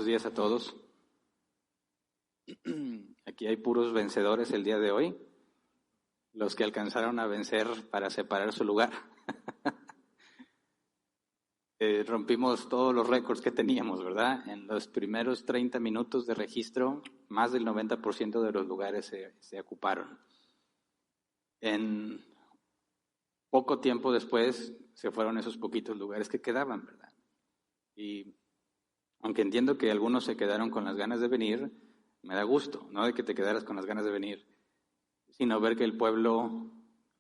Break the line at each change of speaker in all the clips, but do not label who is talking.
Buenos días a todos. Aquí hay puros vencedores el día de hoy, los que alcanzaron a vencer para separar su lugar. Rompimos todos los récords que teníamos, ¿verdad? En los primeros 30 minutos de registro, más del 90% de los lugares se ocuparon. En poco tiempo después se fueron esos poquitos lugares que quedaban, ¿verdad? Y aunque entiendo que algunos se quedaron con las ganas de venir, me da gusto, no de que te quedaras con las ganas de venir, sino ver que el pueblo,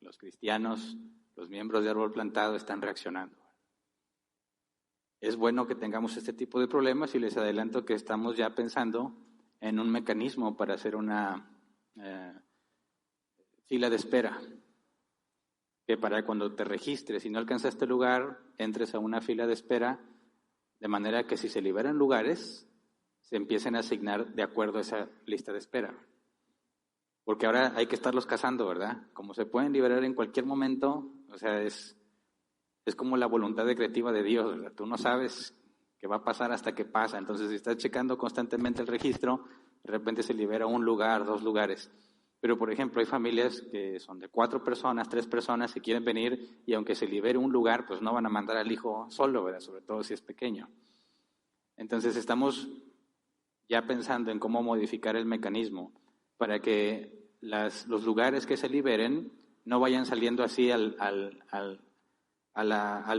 los cristianos, los miembros de Árbol Plantado están reaccionando. Es bueno que tengamos este tipo de problemas y les adelanto que estamos ya pensando en un mecanismo para hacer una fila de espera, que para cuando te registres y no alcanzaste lugar, entres a una fila de espera, de manera que si se liberan lugares, se empiecen a asignar de acuerdo a esa lista de espera. Porque ahora hay que estarlos cazando, ¿verdad? Como se pueden liberar en cualquier momento, o sea, es como la voluntad decretiva de Dios, ¿verdad? Tú no sabes qué va a pasar hasta que pasa. Entonces, si estás checando constantemente el registro, de repente se libera un lugar, 2 lugares. Pero, por ejemplo, hay familias que son de 4 personas, 3 personas que quieren venir y aunque se libere un lugar, pues no van a mandar al hijo solo, ¿verdad? Sobre todo si es pequeño. Entonces, estamos ya pensando en cómo modificar el mecanismo para que los lugares que se liberen no vayan saliendo así al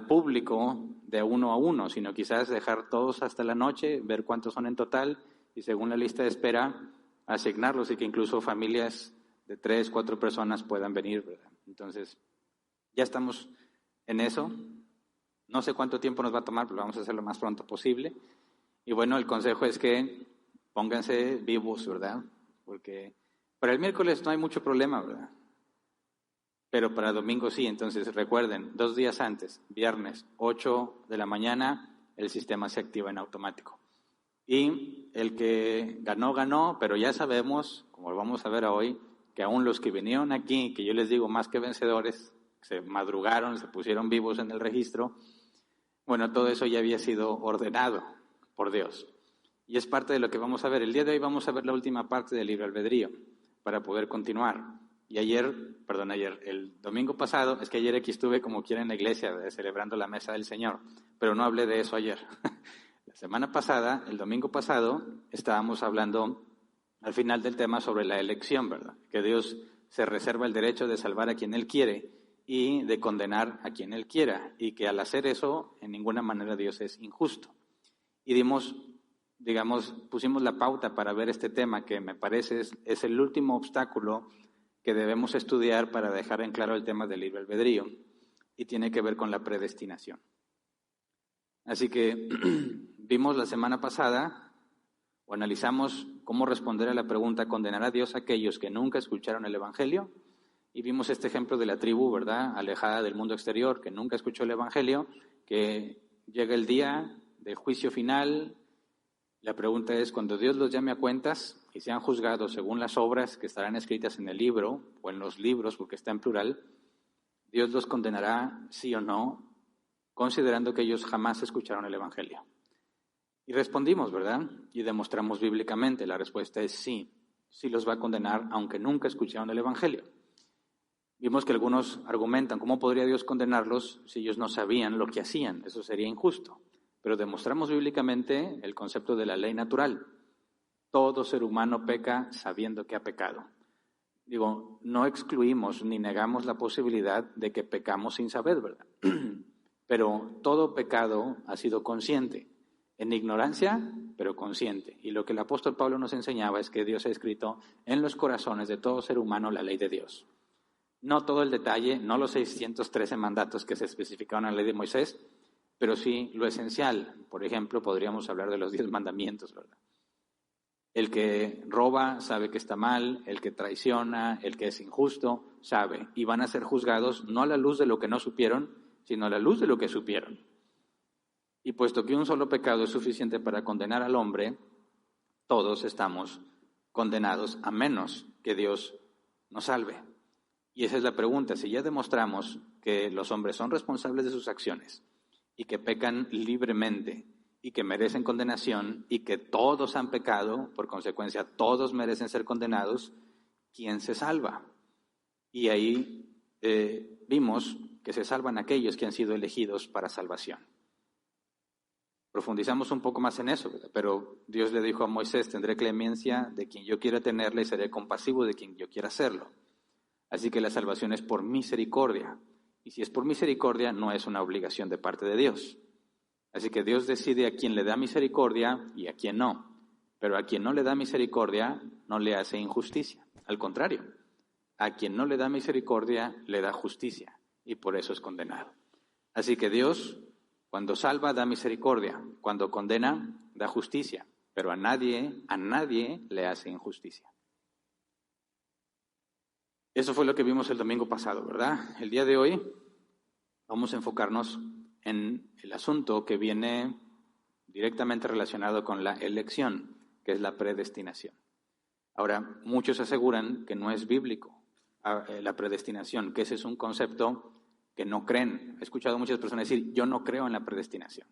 público de uno a uno, sino quizás dejar todos hasta la noche, ver cuántos son en total y según la lista de espera asignarlos y que incluso familias de 3, 4 personas puedan venir, ¿verdad? Entonces, ya estamos en eso. No sé cuánto tiempo nos va a tomar, pero vamos a hacer lo más pronto posible. Y bueno, el consejo es que pónganse vivos, ¿verdad? Porque para el miércoles no hay mucho problema, ¿verdad? Pero para domingo sí. Entonces recuerden, 2 días antes, viernes, 8 de la mañana, el sistema se activa en automático. Y el que ganó, pero ya sabemos, como lo vamos a ver hoy, que aún los que vinieron aquí, que yo les digo más que vencedores, se madrugaron, se pusieron vivos en el registro, bueno, todo eso ya había sido ordenado por Dios. Y es parte de lo que vamos a ver. El día de hoy vamos a ver la última parte del libre albedrío para poder continuar. Y el domingo pasado, es que ayer aquí estuve como quiera en la iglesia celebrando la mesa del Señor, pero no hablé de eso ayer. La semana pasada, el domingo pasado, estábamos hablando al final del tema sobre la elección, ¿verdad? Que Dios se reserva el derecho de salvar a quien Él quiere y de condenar a quien Él quiera, y que al hacer eso, en ninguna manera Dios es injusto. Y pusimos la pauta para ver este tema que me parece es el último obstáculo que debemos estudiar para dejar en claro el tema del libre albedrío, y tiene que ver con la predestinación. Así que vimos la semana pasada, o analizamos cómo responder a la pregunta, ¿condenar a Dios a aquellos que nunca escucharon el Evangelio? Y vimos este ejemplo de la tribu, ¿verdad?, alejada del mundo exterior, que nunca escuchó el Evangelio, que llega el día del juicio final. La pregunta es, cuando Dios los llame a cuentas y sean juzgados según las obras que estarán escritas en el libro, o en los libros, porque está en plural, Dios los condenará sí o no, considerando que ellos jamás escucharon el Evangelio. Y respondimos, ¿verdad? Y demostramos bíblicamente, la respuesta es sí, sí los va a condenar, aunque nunca escucharon el Evangelio. Vimos que algunos argumentan, ¿cómo podría Dios condenarlos si ellos no sabían lo que hacían? Eso sería injusto. Pero demostramos bíblicamente el concepto de la ley natural. Todo ser humano peca sabiendo que ha pecado. No excluimos ni negamos la posibilidad de que pecamos sin saber, ¿verdad? Pero todo pecado ha sido consciente. En ignorancia, pero consciente. Y lo que el apóstol Pablo nos enseñaba es que Dios ha escrito en los corazones de todo ser humano la ley de Dios. No todo el detalle, no los 613 mandatos que se especificaron en la ley de Moisés, pero sí lo esencial. Por ejemplo, podríamos hablar de los 10 mandamientos, ¿verdad? El que roba sabe que está mal, el que traiciona, el que es injusto, sabe. Y van a ser juzgados no a la luz de lo que no supieron, sino a la luz de lo que supieron. Y puesto que un solo pecado es suficiente para condenar al hombre, todos estamos condenados a menos que Dios nos salve. Y esa es la pregunta. Si ya demostramos que los hombres son responsables de sus acciones y que pecan libremente y que merecen condenación y que todos han pecado, por consecuencia todos merecen ser condenados, ¿quién se salva? Y ahí vimos que se salvan aquellos que han sido elegidos para salvación. Profundizamos un poco más en eso, ¿verdad? Pero Dios le dijo a Moisés, tendré clemencia de quien yo quiera tenerla y seré compasivo de quien yo quiera hacerlo. Así que la salvación es por misericordia. Y si es por misericordia, no es una obligación de parte de Dios. Así que Dios decide a quien le da misericordia y a quien no. Pero a quien no le da misericordia, no le hace injusticia. Al contrario, a quien no le da misericordia, le da justicia. Y por eso es condenado. Así que Dios, cuando salva, da misericordia. Cuando condena, da justicia. Pero a nadie le hace injusticia. Eso fue lo que vimos el domingo pasado, ¿verdad? El día de hoy vamos a enfocarnos en el asunto que viene directamente relacionado con la elección, que es la predestinación. Ahora, muchos aseguran que no es bíblico la predestinación, que ese es un concepto que no creen. He escuchado a muchas personas decir, yo no creo en la predestinación.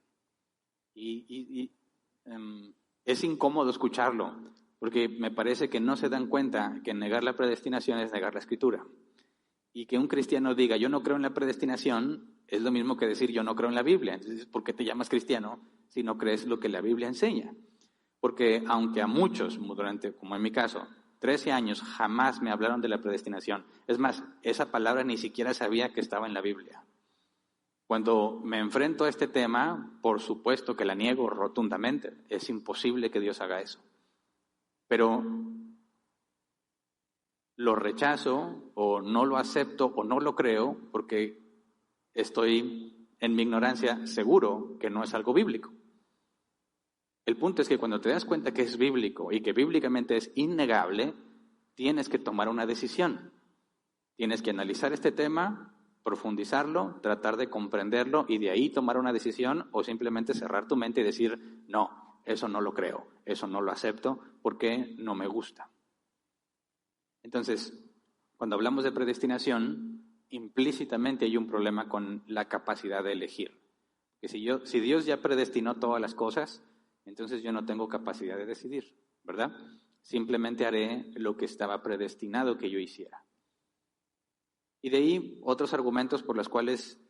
Es incómodo escucharlo, porque me parece que no se dan cuenta que negar la predestinación es negar la Escritura. Y que un cristiano diga, yo no creo en la predestinación, es lo mismo que decir, yo no creo en la Biblia. Entonces, ¿por qué te llamas cristiano si no crees lo que la Biblia enseña? Porque aunque a muchos, como en mi caso, 13 años jamás me hablaron de la predestinación. Es más, esa palabra ni siquiera sabía que estaba en la Biblia. Cuando me enfrento a este tema, por supuesto que la niego rotundamente. Es imposible que Dios haga eso. Pero lo rechazo o no lo acepto o no lo creo porque estoy en mi ignorancia seguro que no es algo bíblico. El punto es que cuando te das cuenta que es bíblico y que bíblicamente es innegable, tienes que tomar una decisión. Tienes que analizar este tema, profundizarlo, tratar de comprenderlo y de ahí tomar una decisión o simplemente cerrar tu mente y decir, no, eso no lo creo, eso no lo acepto porque no me gusta. Entonces, cuando hablamos de predestinación, implícitamente hay un problema con la capacidad de elegir. Que si Dios ya predestinó todas las cosas, entonces yo no tengo capacidad de decidir, ¿verdad? Simplemente haré lo que estaba predestinado que yo hiciera. Y de ahí otros argumentos por los cuales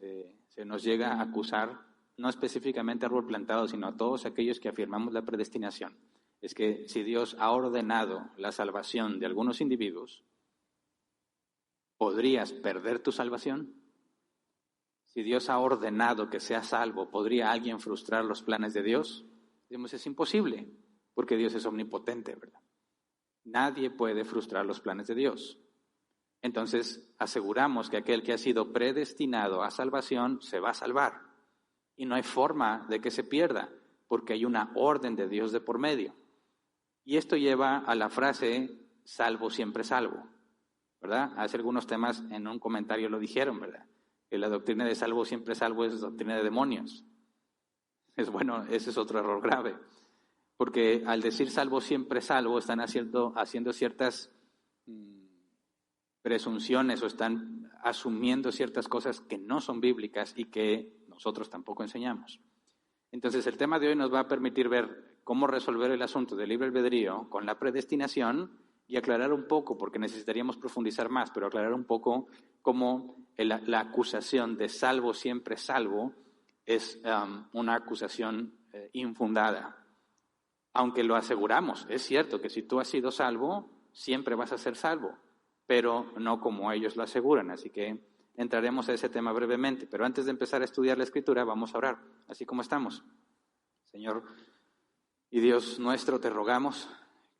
se nos llega a acusar, no específicamente a árbol plantado, sino a todos aquellos que afirmamos la predestinación. Es que si Dios ha ordenado la salvación de algunos individuos, ¿podrías perder tu salvación? Si Dios ha ordenado que seas salvo, ¿podría alguien frustrar los planes de Dios? Digamos, es imposible, porque Dios es omnipotente, ¿verdad? Nadie puede frustrar los planes de Dios. Entonces, aseguramos que aquel que ha sido predestinado a salvación se va a salvar. Y no hay forma de que se pierda, porque hay una orden de Dios de por medio. Y esto lleva a la frase, salvo siempre salvo, ¿verdad? Hace algunos temas en un comentario lo dijeron, ¿verdad? Que la doctrina de salvo siempre salvo es doctrina de demonios. Ese es otro error grave. Porque al decir salvo siempre salvo, están haciendo ciertas presunciones o están asumiendo ciertas cosas que no son bíblicas y que nosotros tampoco enseñamos. Entonces, el tema de hoy nos va a permitir ver cómo resolver el asunto del libre albedrío con la predestinación y aclarar un poco, porque necesitaríamos profundizar más, pero aclarar un poco cómo la acusación de salvo siempre salvo es una acusación infundada. Aunque lo aseguramos, es cierto que si tú has sido salvo, siempre vas a ser salvo, pero no como ellos lo aseguran. Así que entraremos a ese tema brevemente. Pero antes de empezar a estudiar la Escritura, vamos a orar, así como estamos. Señor y Dios nuestro, te rogamos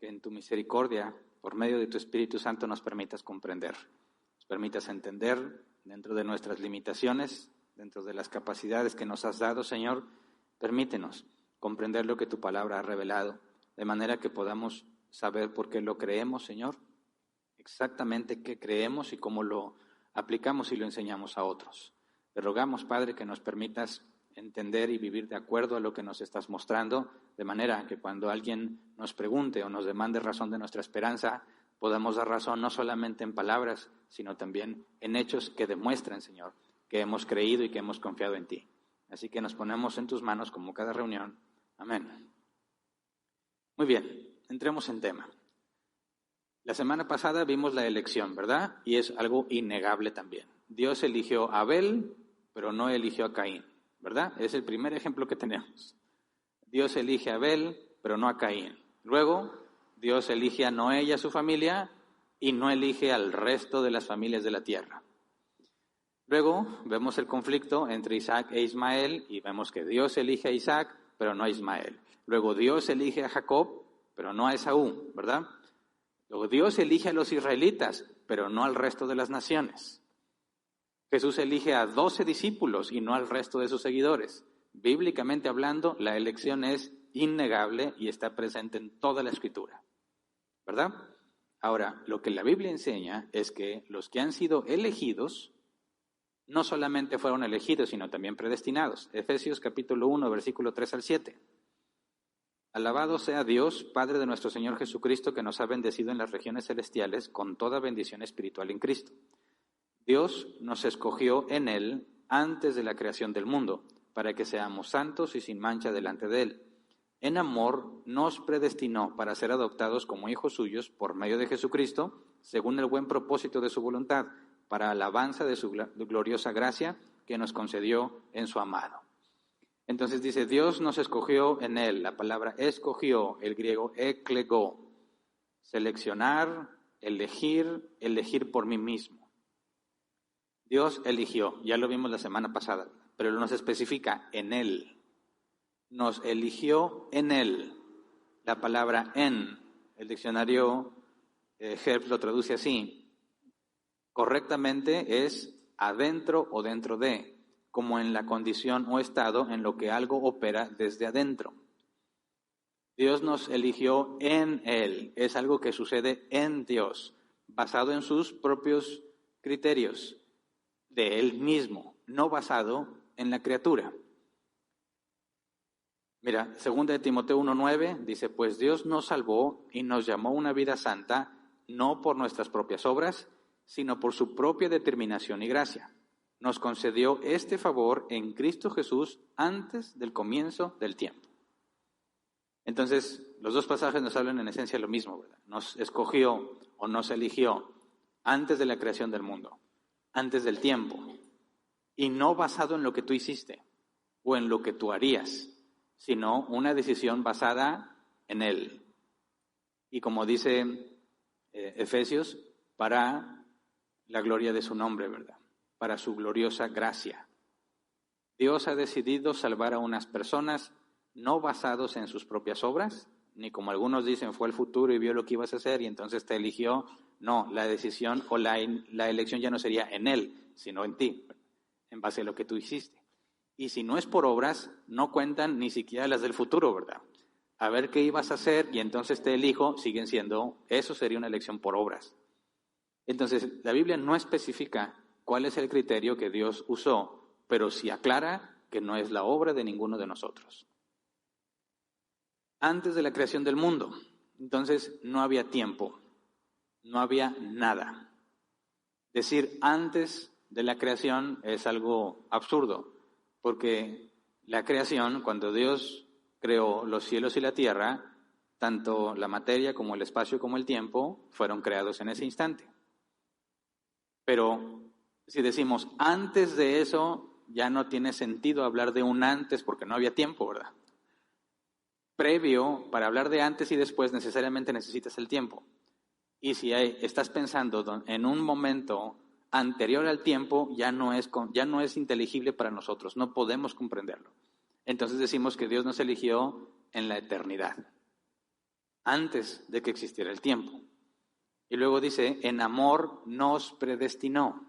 que en tu misericordia, por medio de tu Espíritu Santo, nos permitas comprender, nos permitas entender dentro de nuestras limitaciones, dentro de las capacidades que nos has dado, Señor. Permítenos comprender lo que tu palabra ha revelado, de manera que podamos saber por qué lo creemos, Señor, exactamente qué creemos y cómo lo aplicamos y lo enseñamos a otros. Te rogamos, Padre, que nos permitas entender y vivir de acuerdo a lo que nos estás mostrando, de manera que cuando alguien nos pregunte o nos demande razón de nuestra esperanza, podamos dar razón no solamente en palabras, sino también en hechos que demuestren, Señor, que hemos creído y que hemos confiado en ti. Así que nos ponemos en tus manos como cada reunión, Amén. Muy bien, entremos en tema. La semana pasada vimos la elección, ¿verdad? Y es algo innegable también. Dios eligió a Abel, pero no eligió a Caín, ¿verdad? Es el primer ejemplo que tenemos. Dios elige a Abel, pero no a Caín. Luego, Dios elige a Noé y a su familia y no elige al resto de las familias de la tierra. Luego vemos el conflicto entre Isaac e Ismael y vemos que Dios elige a Isaac, pero no a Ismael. Luego Dios elige a Jacob, pero no a Esaú, ¿verdad? Luego Dios elige a los israelitas, pero no al resto de las naciones. Jesús elige a 12 discípulos y no al resto de sus seguidores. Bíblicamente hablando, la elección es innegable y está presente en toda la Escritura, ¿verdad? Ahora, lo que la Biblia enseña es que los que han sido elegidos no solamente fueron elegidos, sino también predestinados. Efesios capítulo 1, versículo 3 al 7. Alabado sea Dios, Padre de nuestro Señor Jesucristo, que nos ha bendecido en las regiones celestiales con toda bendición espiritual en Cristo. Dios nos escogió en Él antes de la creación del mundo, para que seamos santos y sin mancha delante de Él. En amor nos predestinó para ser adoptados como hijos suyos por medio de Jesucristo, según el buen propósito de su voluntad, para alabanza de su gloriosa gracia que nos concedió en su amado. Entonces dice, Dios nos escogió en Él. La palabra escogió, el griego eklegó, seleccionar, elegir por mí mismo. Dios eligió, ya lo vimos la semana pasada, pero nos especifica en Él. Nos eligió en Él. La palabra en, el diccionario Hertz lo traduce así. Correctamente es adentro o dentro de, como en la condición o estado en lo que algo opera desde adentro. Dios nos eligió en Él, es algo que sucede en Dios, basado en sus propios criterios de Él mismo, no basado en la criatura. Mira, 2 Timoteo 1:9 dice, pues Dios nos salvó y nos llamó a una vida santa, no por nuestras propias obras, sino por su propia determinación y gracia. Nos concedió este favor en Cristo Jesús antes del comienzo del tiempo. Entonces, los dos pasajes nos hablan en esencia lo mismo, ¿verdad? Nos escogió o nos eligió antes de la creación del mundo, antes del tiempo, y no basado en lo que tú hiciste o en lo que tú harías, sino una decisión basada en Él. Y como dice Efesios, para la gloria de su nombre, ¿verdad? Para su gloriosa gracia. Dios ha decidido salvar a unas personas no basados en sus propias obras, ni como algunos dicen, fue el futuro y vio lo que ibas a hacer y entonces te eligió. No, la decisión o la elección ya no sería en Él, sino en ti, en base a lo que tú hiciste. Y si no es por obras, no cuentan ni siquiera las del futuro, ¿verdad? A ver qué ibas a hacer y entonces te elijo, siguen siendo, eso sería una elección por obras. Entonces, la Biblia no especifica cuál es el criterio que Dios usó, pero sí aclara que no es la obra de ninguno de nosotros. Antes de la creación del mundo, entonces no había tiempo, no había nada. Decir antes de la creación es algo absurdo, porque la creación, cuando Dios creó los cielos y la tierra, tanto la materia como el espacio como el tiempo fueron creados en ese instante. Pero si decimos antes de eso, ya no tiene sentido hablar de un antes porque no había tiempo, ¿verdad? Previo, para hablar de antes y después, necesariamente necesitas el tiempo. Y si estás pensando en un momento anterior al tiempo, ya no es inteligible para nosotros, no podemos comprenderlo. Entonces decimos que Dios nos eligió en la eternidad, antes de que existiera el tiempo. Y luego dice, en amor nos predestinó.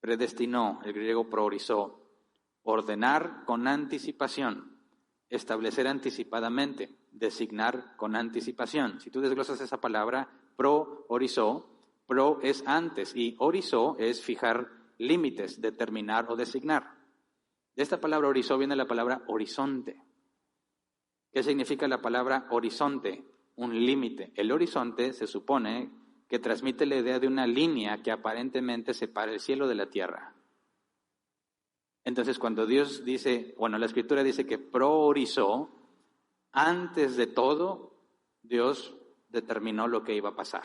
Predestinó, el griego proorizó, ordenar con anticipación, establecer anticipadamente, designar con anticipación. Si tú desglosas esa palabra, proorizó, pro es antes y orizó es fijar límites, determinar o designar. De esta palabra orizó viene la palabra horizonte. ¿Qué significa la palabra horizonte? Un límite. El horizonte se supone que transmite la idea de una línea que aparentemente separa el cielo de la tierra. Entonces, cuando Dios dice, bueno, la Escritura dice que priorizó, antes de todo, Dios determinó lo que iba a pasar.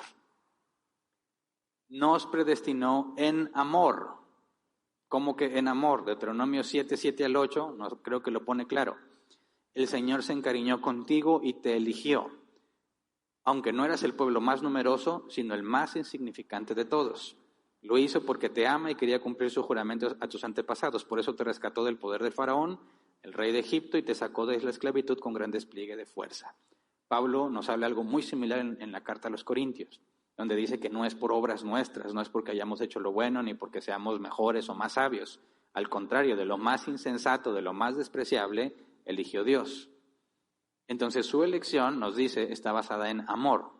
Nos predestinó en amor. ¿Cómo que en amor? Deuteronomio 7:7-8, no, creo que lo pone claro. El Señor se encariñó contigo y te eligió, aunque no eras el pueblo más numeroso, sino el más insignificante de todos. Lo hizo porque te ama y quería cumplir su juramento a tus antepasados. Por eso te rescató del poder del faraón, el rey de Egipto, y te sacó de la esclavitud con gran despliegue de fuerza. Pablo nos habla algo muy similar en la carta a los Corintios, donde dice que no es por obras nuestras, no es porque hayamos hecho lo bueno, ni porque seamos mejores o más sabios. Al contrario, de lo más insensato, de lo más despreciable, eligió Dios. Entonces su elección, nos dice, está basada en amor,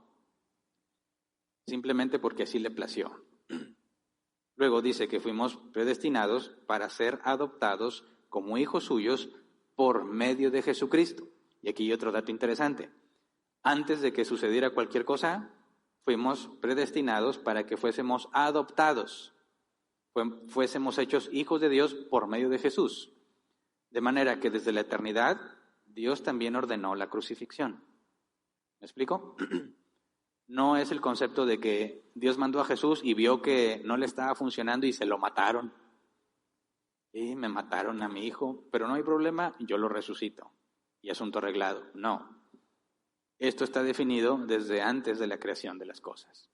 simplemente porque así le plació. Luego dice que fuimos predestinados para ser adoptados como hijos suyos por medio de Jesucristo. Y aquí hay otro dato interesante. Antes de que sucediera cualquier cosa, fuimos predestinados para que fuésemos adoptados, fuésemos hechos hijos de Dios por medio de Jesús. De manera que desde la eternidad, Dios también ordenó la crucifixión. ¿Me explico? No es el concepto de que Dios mandó a Jesús y vio que no le estaba funcionando y se lo mataron. Y me mataron a mi hijo, pero no hay problema, yo lo resucito. Y asunto arreglado. No. Esto está definido desde antes de la creación de las cosas.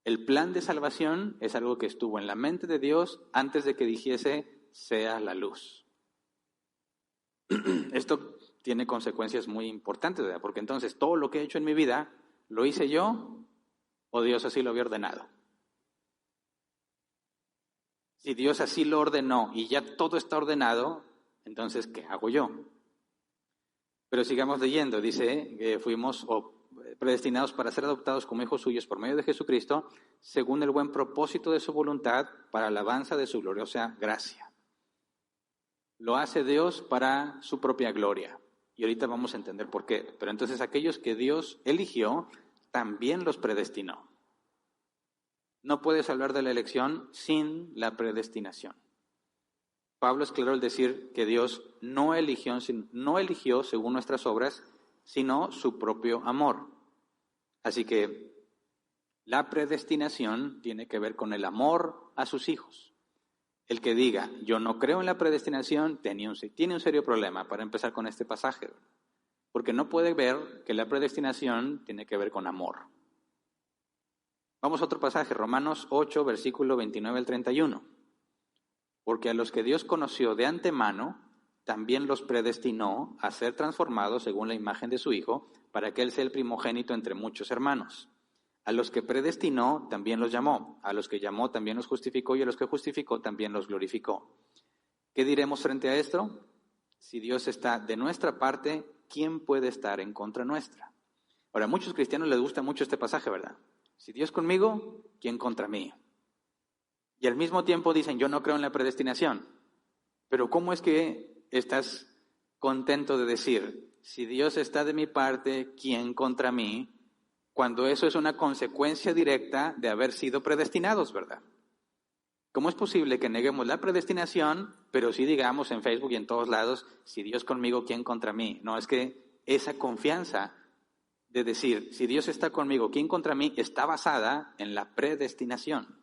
El plan de salvación es algo que estuvo en la mente de Dios antes de que dijese, sea la luz. Esto tiene consecuencias muy importantes, ¿verdad? Porque entonces todo lo que he hecho en mi vida, ¿lo hice yo o Dios así lo había ordenado? Si Dios así lo ordenó y ya todo está ordenado, entonces, ¿qué hago yo? Pero sigamos leyendo. Dice que fuimos predestinados para ser adoptados como hijos suyos por medio de Jesucristo, según el buen propósito de su voluntad, para alabanza de su gloriosa gracia. Lo hace Dios para su propia gloria. Y ahorita vamos a entender por qué. Pero entonces aquellos que Dios eligió, también los predestinó. No puedes hablar de la elección sin la predestinación. Pablo es claro al decir que Dios no eligió según nuestras obras, sino su propio amor. Así que la predestinación tiene que ver con el amor a sus hijos. El que diga, yo no creo en la predestinación, tiene un serio problema para empezar con este pasaje, porque no puede ver que la predestinación tiene que ver con amor. Vamos a otro pasaje, Romanos 8, versículo 29 al 31. Porque a los que Dios conoció de antemano, también los predestinó a ser transformados según la imagen de su Hijo, para que Él sea el primogénito entre muchos hermanos. A los que predestinó, también los llamó. A los que llamó, también los justificó. Y a los que justificó, también los glorificó. ¿Qué diremos frente a esto? Si Dios está de nuestra parte, ¿quién puede estar en contra nuestra? Ahora, a muchos cristianos les gusta mucho este pasaje, ¿verdad? Si Dios conmigo, ¿quién contra mí? Y al mismo tiempo dicen, yo no creo en la predestinación. Pero ¿cómo es que estás contento de decir, si Dios está de mi parte, ¿quién contra mí? Cuando eso es una consecuencia directa de haber sido predestinados, ¿verdad? ¿Cómo es posible que neguemos la predestinación, pero sí digamos en Facebook y en todos lados, si Dios conmigo, ¿quién contra mí? No, es que esa confianza de decir, si Dios está conmigo, ¿quién contra mí? Está basada en la predestinación.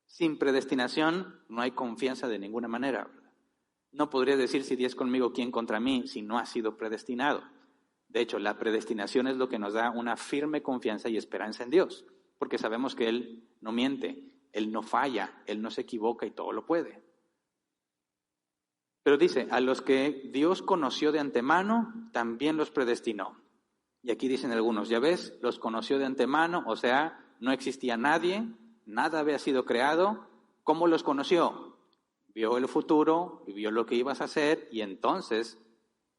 Sin predestinación no hay confianza de ninguna manera, ¿verdad? No podría decir si Dios conmigo, ¿quién contra mí? Si no ha sido predestinado. De hecho, la predestinación es lo que nos da una firme confianza y esperanza en Dios, porque sabemos que Él no miente, Él no falla, Él no se equivoca y todo lo puede. Pero dice, a los que Dios conoció de antemano, también los predestinó. Y aquí dicen algunos, ya ves, los conoció de antemano, o sea, no existía nadie, nada había sido creado. ¿Cómo los conoció? Vio el futuro y vio lo que ibas a hacer y entonces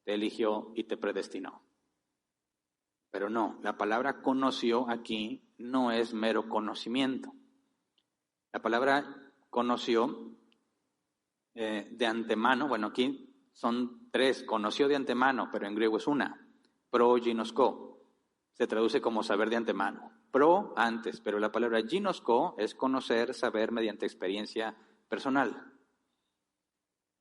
te eligió y te predestinó. Pero no, la palabra conoció aquí no es mero conocimiento. La palabra conoció de antemano, bueno, aquí son tres, conoció de antemano, pero en griego es una, proginosko, se traduce como saber de antemano. Pro, antes, pero la palabra ginosko es conocer, saber mediante experiencia personal.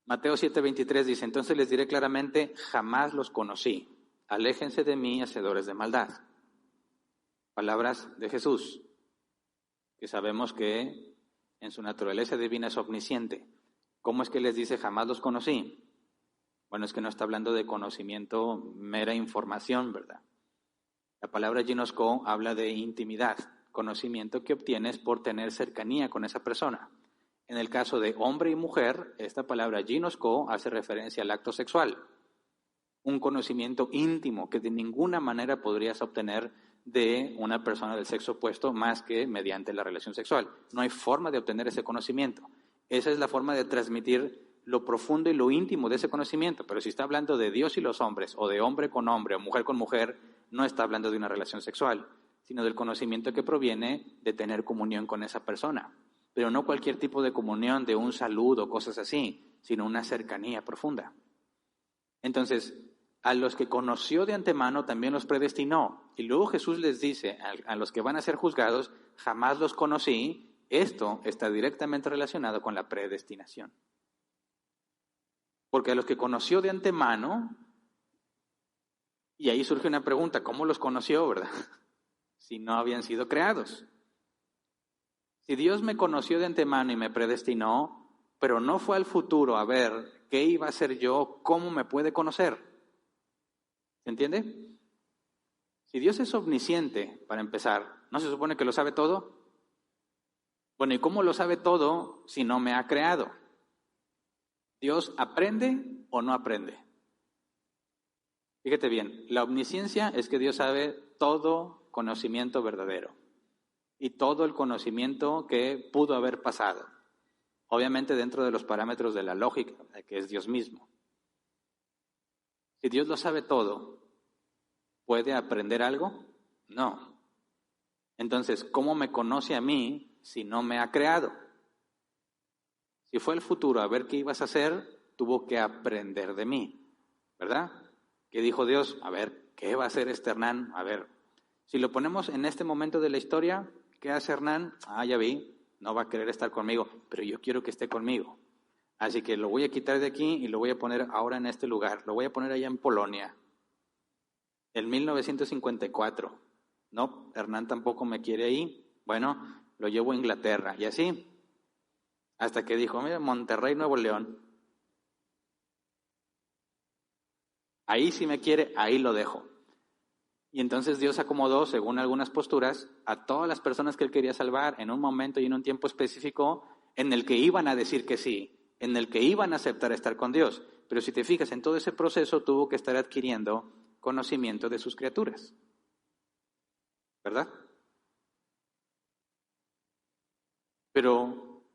Mateo 7:23 dice, entonces les diré claramente, jamás los conocí. Aléjense de mí, hacedores de maldad. Palabras de Jesús, que sabemos que en su naturaleza divina es omnisciente. ¿Cómo es que les dice jamás los conocí? Bueno, es que no está hablando de conocimiento, mera información, ¿verdad? La palabra ginosco habla de intimidad, conocimiento que obtienes por tener cercanía con esa persona. En el caso de hombre y mujer, esta palabra ginosco hace referencia al acto sexual. Un conocimiento íntimo que de ninguna manera podrías obtener de una persona del sexo opuesto más que mediante la relación sexual. No hay forma de obtener ese conocimiento. Esa es la forma de transmitir lo profundo y lo íntimo de ese conocimiento. Pero si está hablando de Dios y los hombres, o de hombre con hombre, o mujer con mujer, no está hablando de una relación sexual, sino del conocimiento que proviene de tener comunión con esa persona. Pero no cualquier tipo de comunión, de un saludo o cosas así, sino una cercanía profunda. Entonces, a los que conoció de antemano también los predestinó. Y luego Jesús les dice a los que van a ser juzgados, jamás los conocí. Esto está directamente relacionado con la predestinación. Porque a los que conoció de antemano, y ahí surge una pregunta, ¿cómo los conoció, verdad? Si no habían sido creados. Si Dios me conoció de antemano y me predestinó, pero no fue al futuro a ver qué iba a hacer yo, ¿cómo me puede conocer? ¿Se entiende? Si Dios es omnisciente, para empezar, ¿no se supone que lo sabe todo? Bueno, ¿y cómo lo sabe todo si no me ha creado? ¿Dios aprende o no aprende? Fíjate bien, la omnisciencia es que Dios sabe todo conocimiento verdadero y todo el conocimiento que pudo haber pasado. Obviamente dentro de los parámetros de la lógica, que es Dios mismo. Si Dios lo sabe todo, ¿puede aprender algo? No. Entonces, ¿cómo me conoce a mí si no me ha creado? Si fue el futuro a ver qué ibas a hacer, tuvo que aprender de mí, ¿verdad? ¿Qué dijo Dios? A ver, ¿qué va a hacer este Hernán? A ver, si lo ponemos en este momento de la historia, ¿qué hace Hernán? Ya vi, no va a querer estar conmigo, pero yo quiero que esté conmigo. Así que lo voy a quitar de aquí y lo voy a poner ahora en este lugar. Lo voy a poner allá en Polonia. En 1954. No, Hernán tampoco me quiere ahí. Bueno, lo llevo a Inglaterra. Y así, hasta que dijo, mira, Monterrey, Nuevo León. Ahí si me quiere, ahí lo dejo. Y entonces Dios acomodó, según algunas posturas, a todas las personas que Él quería salvar en un momento y en un tiempo específico en el que iban a decir que sí, en el que iban a aceptar estar con Dios. Pero si te fijas, en todo ese proceso tuvo que estar adquiriendo conocimiento de sus criaturas. ¿Verdad? Pero,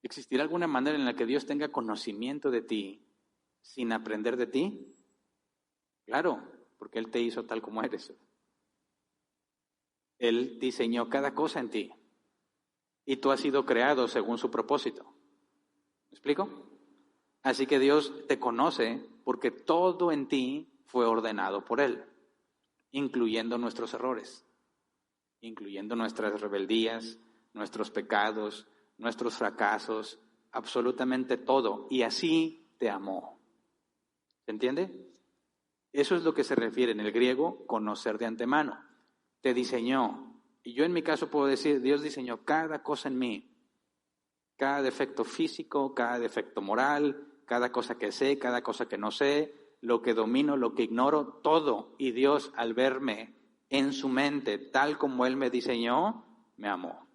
¿existirá alguna manera en la que Dios tenga conocimiento de ti sin aprender de ti? Claro, porque Él te hizo tal como eres. Él diseñó cada cosa en ti y tú has sido creado según su propósito. ¿Me explico? Así que Dios te conoce porque todo en ti fue ordenado por Él, incluyendo nuestros errores, incluyendo nuestras rebeldías, nuestros pecados, nuestros fracasos, absolutamente todo. Y así te amó. ¿Se entiende? Eso es lo que se refiere en el griego, conocer de antemano. Te diseñó. Y yo en mi caso puedo decir, Dios diseñó cada cosa en mí. Cada defecto físico, cada defecto moral, cada cosa que sé, cada cosa que no sé, lo que domino, lo que ignoro, todo. Y Dios, al verme en su mente, tal como Él me diseñó, me amó.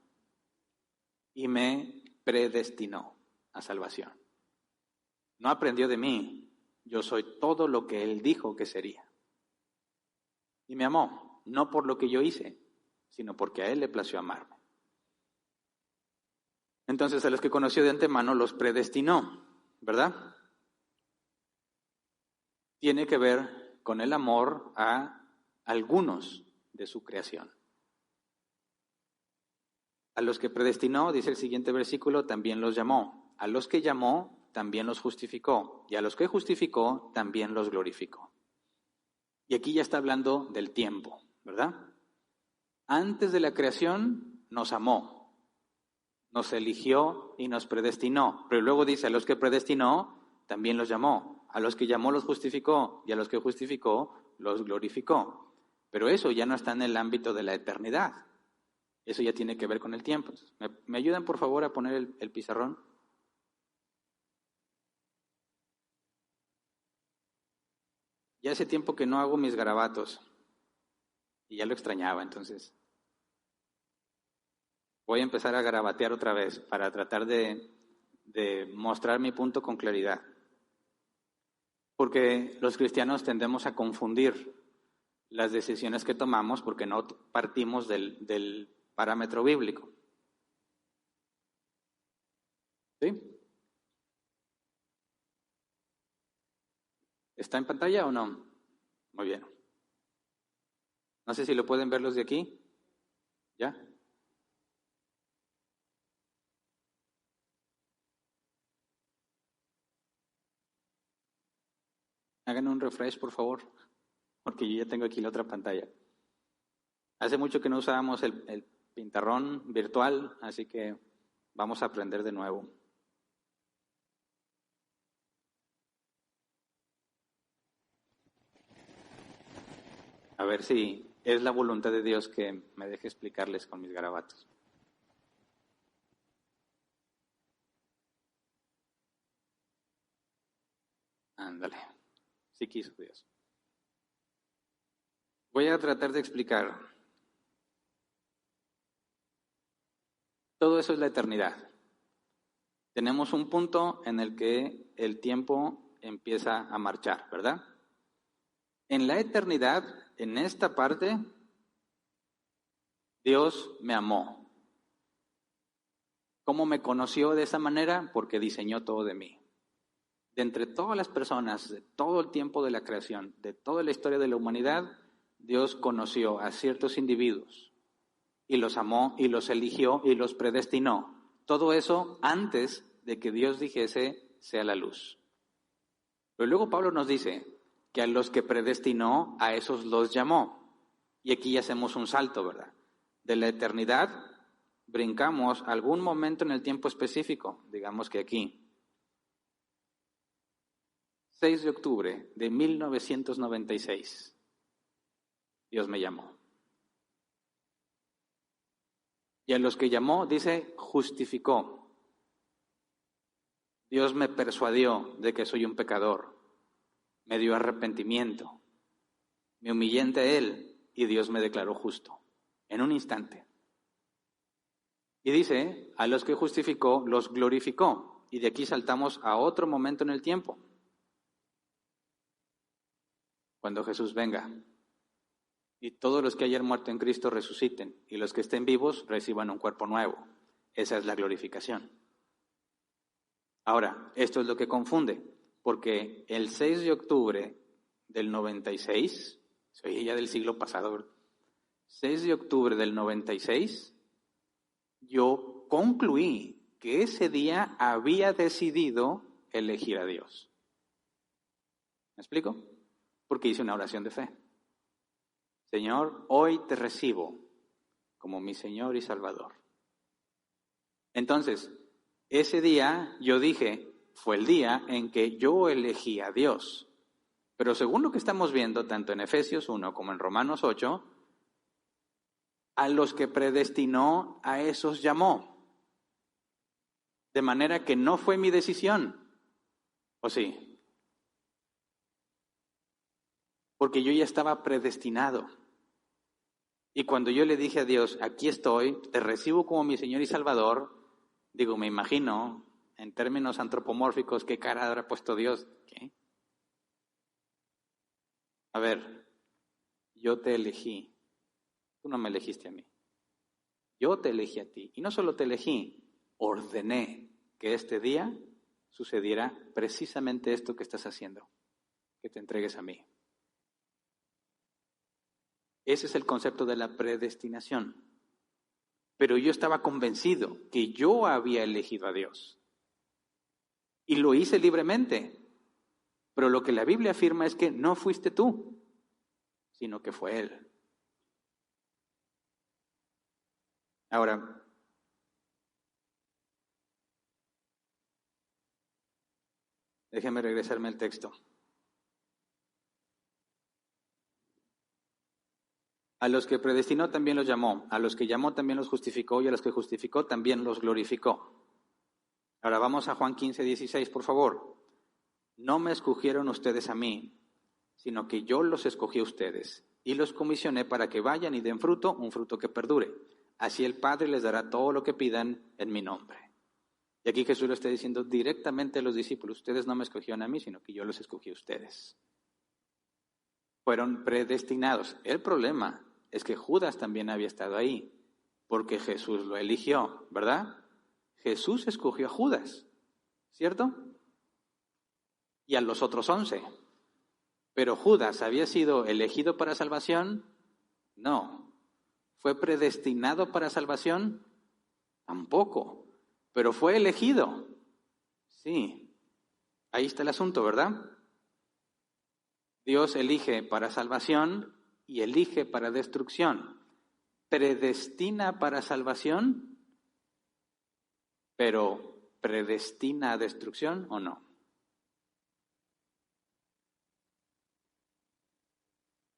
Y me predestinó a salvación. No aprendió de mí. Yo soy todo lo que Él dijo que sería. Y me amó, no por lo que yo hice, sino porque a Él le plació amarme. Entonces, a los que conoció de antemano los predestinó, ¿verdad? Tiene que ver con el amor a algunos de su creación. A los que predestinó, dice el siguiente versículo, también los llamó. A los que llamó, también los justificó. Y a los que justificó, también los glorificó. Y aquí ya está hablando del tiempo, ¿verdad? Antes de la creación nos amó. nos eligió y nos predestinó. Pero luego dice, a los que predestinó, también los llamó. A los que llamó los justificó, y a los que justificó los glorificó. Pero eso ya no está en el ámbito de la eternidad. Eso ya tiene que ver con el tiempo. ¿Me ayudan, por favor, a poner el pizarrón? Ya hace tiempo que no hago mis garabatos. Y ya lo extrañaba, entonces. Voy a empezar a garabatear otra vez para tratar de mostrar mi punto con claridad. Porque los cristianos tendemos a confundir las decisiones que tomamos porque no partimos del parámetro bíblico. ¿Sí? ¿Está en pantalla o no? Muy bien. No sé si lo pueden ver los de aquí. ¿Ya? Hagan un refresh, por favor, porque yo ya tengo aquí la otra pantalla. Hace mucho que no usábamos el pintarrón virtual, así que vamos a aprender de nuevo. A ver si es la voluntad de Dios que me deje explicarles con mis garabatos. Ándale, sí quiso Dios. Voy a tratar de explicar. Todo eso es la eternidad. Tenemos un punto en el que el tiempo empieza a marchar, ¿verdad? En la eternidad, en esta parte, Dios me amó. ¿Cómo me conoció de esa manera? Porque diseñó todo de mí. De entre todas las personas, de todo el tiempo de la creación, de toda la historia de la humanidad, Dios conoció a ciertos individuos y los amó y los eligió y los predestinó. Todo eso antes de que Dios dijese sea la luz. Pero luego Pablo nos dice que a los que predestinó, a esos los llamó. Y aquí ya hacemos un salto, ¿verdad? De la eternidad brincamos a algún momento en el tiempo específico, digamos que aquí. 6 de octubre de 1996, Dios me llamó. Y a los que llamó, dice, justificó. Dios me persuadió de que soy un pecador. Me dio arrepentimiento. Me humillé ante Él y Dios me declaró justo. En un instante. Y dice, a los que justificó, los glorificó. Y de aquí saltamos a otro momento en el tiempo. Cuando Jesús venga. Y todos los que hayan muerto en Cristo resuciten. Y los que estén vivos reciban un cuerpo nuevo. Esa es la glorificación. Ahora, esto es lo que confunde. Porque el 6 de octubre del 96, se oye ya del siglo pasado, ¿verdad? 6 de octubre del 96, yo concluí que ese día había decidido elegir a Dios. ¿Me explico? Porque hice una oración de fe. Señor, hoy te recibo como mi Señor y Salvador. Entonces, ese día yo dije, fue el día en que yo elegí a Dios. Pero según lo que estamos viendo, tanto en Efesios 1 como en Romanos 8, a los que predestinó, a esos llamó. De manera que no fue mi decisión. ¿O sí? Porque yo ya estaba predestinado. Y cuando yo le dije a Dios, aquí estoy, te recibo como mi Señor y Salvador, digo, me imagino, en términos antropomórficos, ¿qué cara habrá puesto Dios? ¿Qué? A ver, yo te elegí. Tú no me elegiste a mí. Yo te elegí a ti. Y no solo te elegí, ordené que este día sucediera precisamente esto que estás haciendo, que te entregues a mí. Ese es el concepto de la predestinación. Pero yo estaba convencido que yo había elegido a Dios. Y lo hice libremente. Pero lo que la Biblia afirma es que no fuiste tú, sino que fue Él. Ahora, Déjenme regresarme al texto. A los que predestinó también los llamó, a los que llamó también los justificó y a los que justificó también los glorificó. Ahora vamos a Juan 15:16, por favor. No me escogieron ustedes a mí, sino que yo los escogí a ustedes y los comisioné para que vayan y den fruto, un fruto que perdure. Así el Padre les dará todo lo que pidan en mi nombre. Y aquí Jesús lo está diciendo directamente a los discípulos. Ustedes no me escogieron a mí, sino que yo los escogí a ustedes. Fueron predestinados. El problema es que Judas también había estado ahí, porque Jesús lo eligió, ¿verdad? Jesús escogió a Judas, ¿cierto? Y a los otros 11. ¿Pero Judas había sido elegido para salvación? No. ¿Fue predestinado para salvación? Tampoco. ¿Pero fue elegido? Sí. Ahí está el asunto, ¿verdad? Dios elige para salvación y elige para destrucción. ¿Predestina para salvación? ¿Pero predestina a destrucción o no?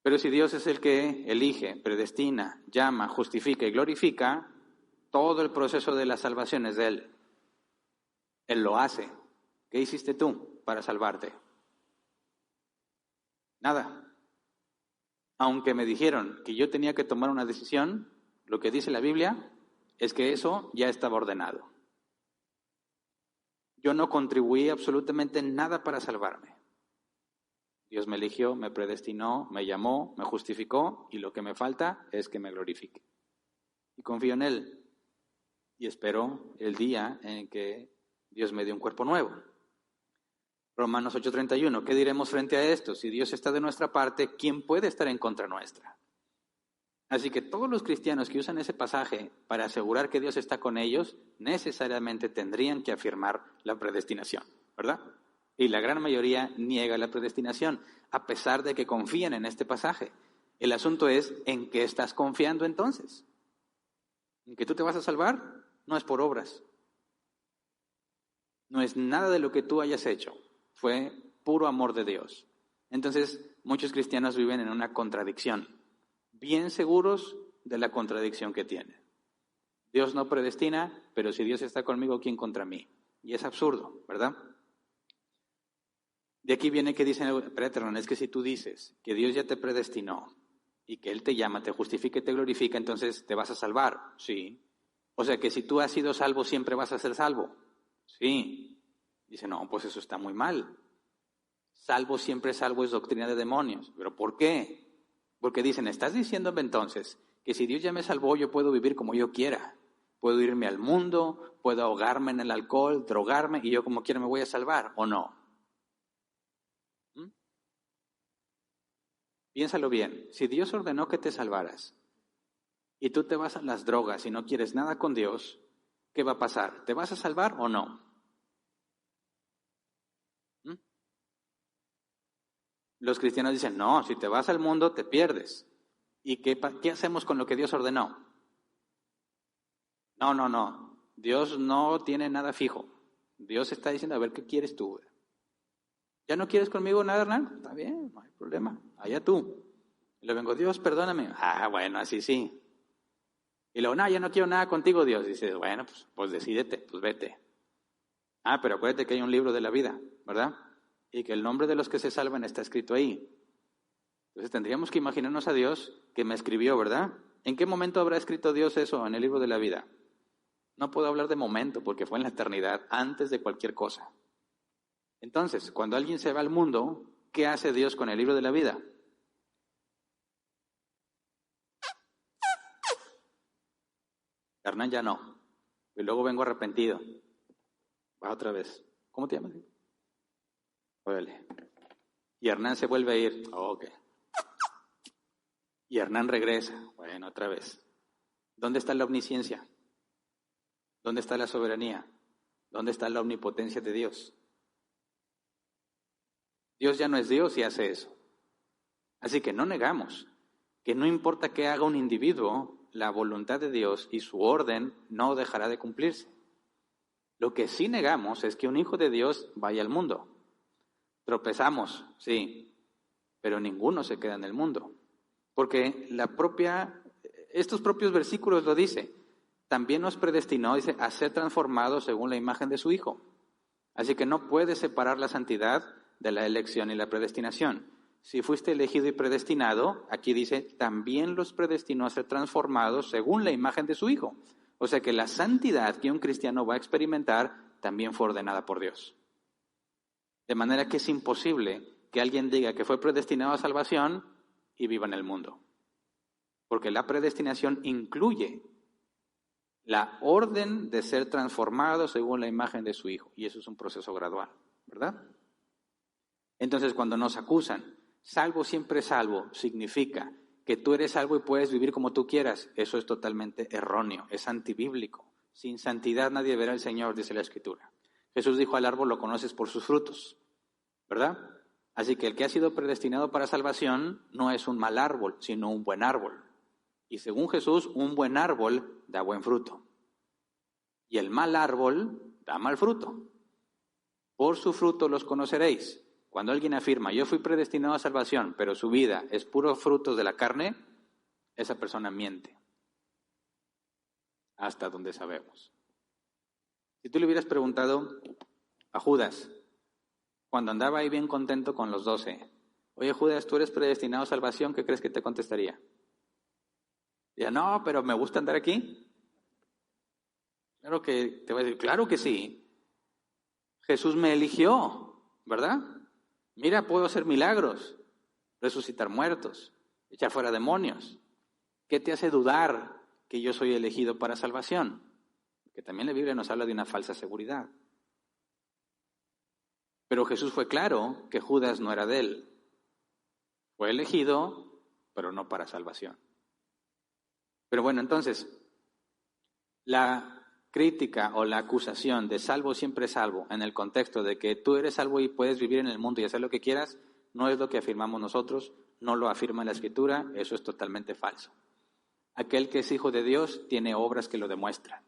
Pero si Dios es el que elige, predestina, llama, justifica y glorifica, todo el proceso de la salvación es de Él. Él lo hace. ¿Qué hiciste tú para salvarte? Nada. Aunque me dijeron que yo tenía que tomar una decisión, lo que dice la Biblia es que eso ya estaba ordenado. Yo no contribuí absolutamente nada para salvarme. Dios me eligió, me predestinó, me llamó, me justificó y lo que me falta es que me glorifique. Y confío en Él y espero el día en que Dios me dé un cuerpo nuevo. Romanos 8:31, ¿qué diremos frente a esto? Si Dios está de nuestra parte, ¿quién puede estar en contra nuestra? Así que todos los cristianos que usan ese pasaje para asegurar que Dios está con ellos, necesariamente tendrían que afirmar la predestinación, ¿verdad? Y la gran mayoría niega la predestinación, a pesar de que confían en este pasaje. El asunto es, ¿en qué estás confiando entonces? ¿En que tú te vas a salvar? No es por obras. No es nada de lo que tú hayas hecho. Fue puro amor de Dios. Entonces, muchos cristianos viven en una contradicción, bien seguros de la contradicción que tienen. Dios no predestina, pero si Dios está conmigo, ¿quién contra mí? Y es absurdo, ¿verdad? De aquí viene que dicen, espérate, Hernán, es que si tú dices que Dios ya te predestinó y que Él te llama, te justifica y te glorifica, entonces te vas a salvar. Sí. O sea que si tú has sido salvo, siempre vas a ser salvo. Sí. Dice, no, pues eso está muy mal. Salvo siempre salvo es doctrina de demonios. ¿Pero por qué? Porque dicen, estás diciéndome entonces que si Dios ya me salvó, yo puedo vivir como yo quiera. Puedo irme al mundo, puedo ahogarme en el alcohol, drogarme, y yo como quiera me voy a salvar, ¿o no? Piénsalo bien. Si Dios ordenó que te salvaras y tú te vas a las drogas y no quieres nada con Dios, ¿qué va a pasar? ¿Te vas a salvar o no? Los cristianos dicen, no, si te vas al mundo te pierdes. ¿Y qué hacemos con lo que Dios ordenó? No. Dios no tiene nada fijo. Dios está diciendo, a ver, ¿qué quieres tú? ¿Ya no quieres conmigo nada, Hernán? Está bien, no hay problema. Allá tú. Y luego vengo, Dios, perdóname. Ah, bueno, así sí. Y luego, no, ya no quiero nada contigo, Dios. Y dices, bueno, pues decídete, pues vete. Ah, pero acuérdate que hay un libro de la vida, ¿verdad? Y que el nombre de los que se salvan está escrito ahí. Entonces tendríamos que imaginarnos a Dios que me escribió, ¿verdad? ¿En qué momento habrá escrito Dios eso en el libro de la vida? No puedo hablar de momento porque fue en la eternidad, antes de cualquier cosa. Entonces, cuando alguien se va al mundo, ¿qué hace Dios con el libro de la vida? Hernán ya no. Y luego vengo arrepentido. Va otra vez. ¿Cómo te llamas? Órale. Y Hernán se vuelve a ir. Oh, ok. Y Hernán regresa. Bueno, otra vez. ¿Dónde está la omnisciencia? ¿Dónde está la soberanía? ¿Dónde está la omnipotencia de Dios? Dios ya no es Dios y hace eso. Así que no negamos que no importa qué haga un individuo, la voluntad de Dios y su orden no dejará de cumplirse. Lo que sí negamos es que un hijo de Dios vaya al mundo. Tropezamos, sí, pero ninguno se queda en el mundo. Porque estos propios versículos lo dice. También nos predestinó, dice, a ser transformados según la imagen de su Hijo. Así que no puedes separar la santidad de la elección y la predestinación. Si fuiste elegido y predestinado, aquí dice, también los predestinó a ser transformados según la imagen de su Hijo. O sea que la santidad que un cristiano va a experimentar también fue ordenada por Dios. De manera que es imposible que alguien diga que fue predestinado a salvación y viva en el mundo. Porque la predestinación incluye la orden de ser transformado según la imagen de su Hijo. Y eso es un proceso gradual, ¿verdad? Entonces, cuando nos acusan, salvo siempre salvo, significa que tú eres salvo y puedes vivir como tú quieras. Eso es totalmente erróneo, es antibíblico. Sin santidad nadie verá al Señor, dice la Escritura. Jesús dijo al árbol, lo conoces por sus frutos, ¿verdad? Así que el que ha sido predestinado para salvación no es un mal árbol, sino un buen árbol. Y según Jesús, un buen árbol da buen fruto. Y el mal árbol da mal fruto. Por su fruto los conoceréis. Cuando alguien afirma, yo fui predestinado a salvación, pero su vida es puro frutos de la carne, esa persona miente. Hasta donde sabemos. Si tú le hubieras preguntado a Judas, cuando andaba ahí bien contento con los 12, oye Judas, ¿tú eres predestinado a salvación? ¿Qué crees que te contestaría? Ya no, pero me gusta andar aquí. Claro que te voy a decir, claro que sí. Jesús me eligió, ¿verdad? Mira, puedo hacer milagros, resucitar muertos, echar fuera demonios. ¿Qué te hace dudar que yo soy elegido para salvación? Que también la Biblia nos habla de una falsa seguridad. Pero Jesús fue claro que Judas no era de él. Fue elegido, pero no para salvación. Pero bueno, entonces, la crítica o la acusación de salvo siempre salvo, en el contexto de que tú eres salvo y puedes vivir en el mundo y hacer lo que quieras, no es lo que afirmamos nosotros, no lo afirma la Escritura, eso es totalmente falso. Aquel que es hijo de Dios tiene obras que lo demuestran.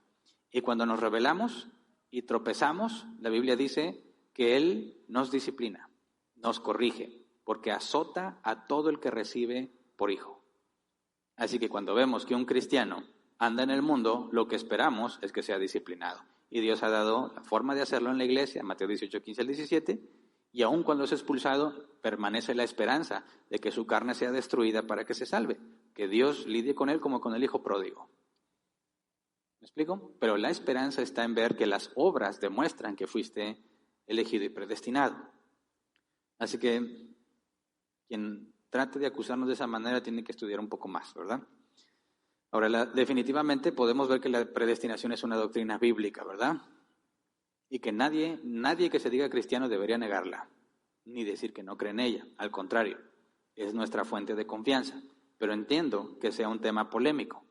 Y cuando nos rebelamos y tropezamos, la Biblia dice que Él nos disciplina, nos corrige, porque azota a todo el que recibe por hijo. Así que cuando vemos que un cristiano anda en el mundo, lo que esperamos es que sea disciplinado. Y Dios ha dado la forma de hacerlo en la iglesia, Mateo 18, 15 al 17, y aun cuando es expulsado, permanece la esperanza de que su carne sea destruida para que se salve, que Dios lidie con él como con el hijo pródigo. ¿Me explico? Pero la esperanza está en ver que las obras demuestran que fuiste elegido y predestinado. Así que quien trate de acusarnos de esa manera tiene que estudiar un poco más, ¿verdad? Ahora, definitivamente podemos ver que la predestinación es una doctrina bíblica, ¿verdad? Y que nadie que se diga cristiano debería negarla, ni decir que no cree en ella. Al contrario, es nuestra fuente de confianza. Pero entiendo que sea un tema polémico,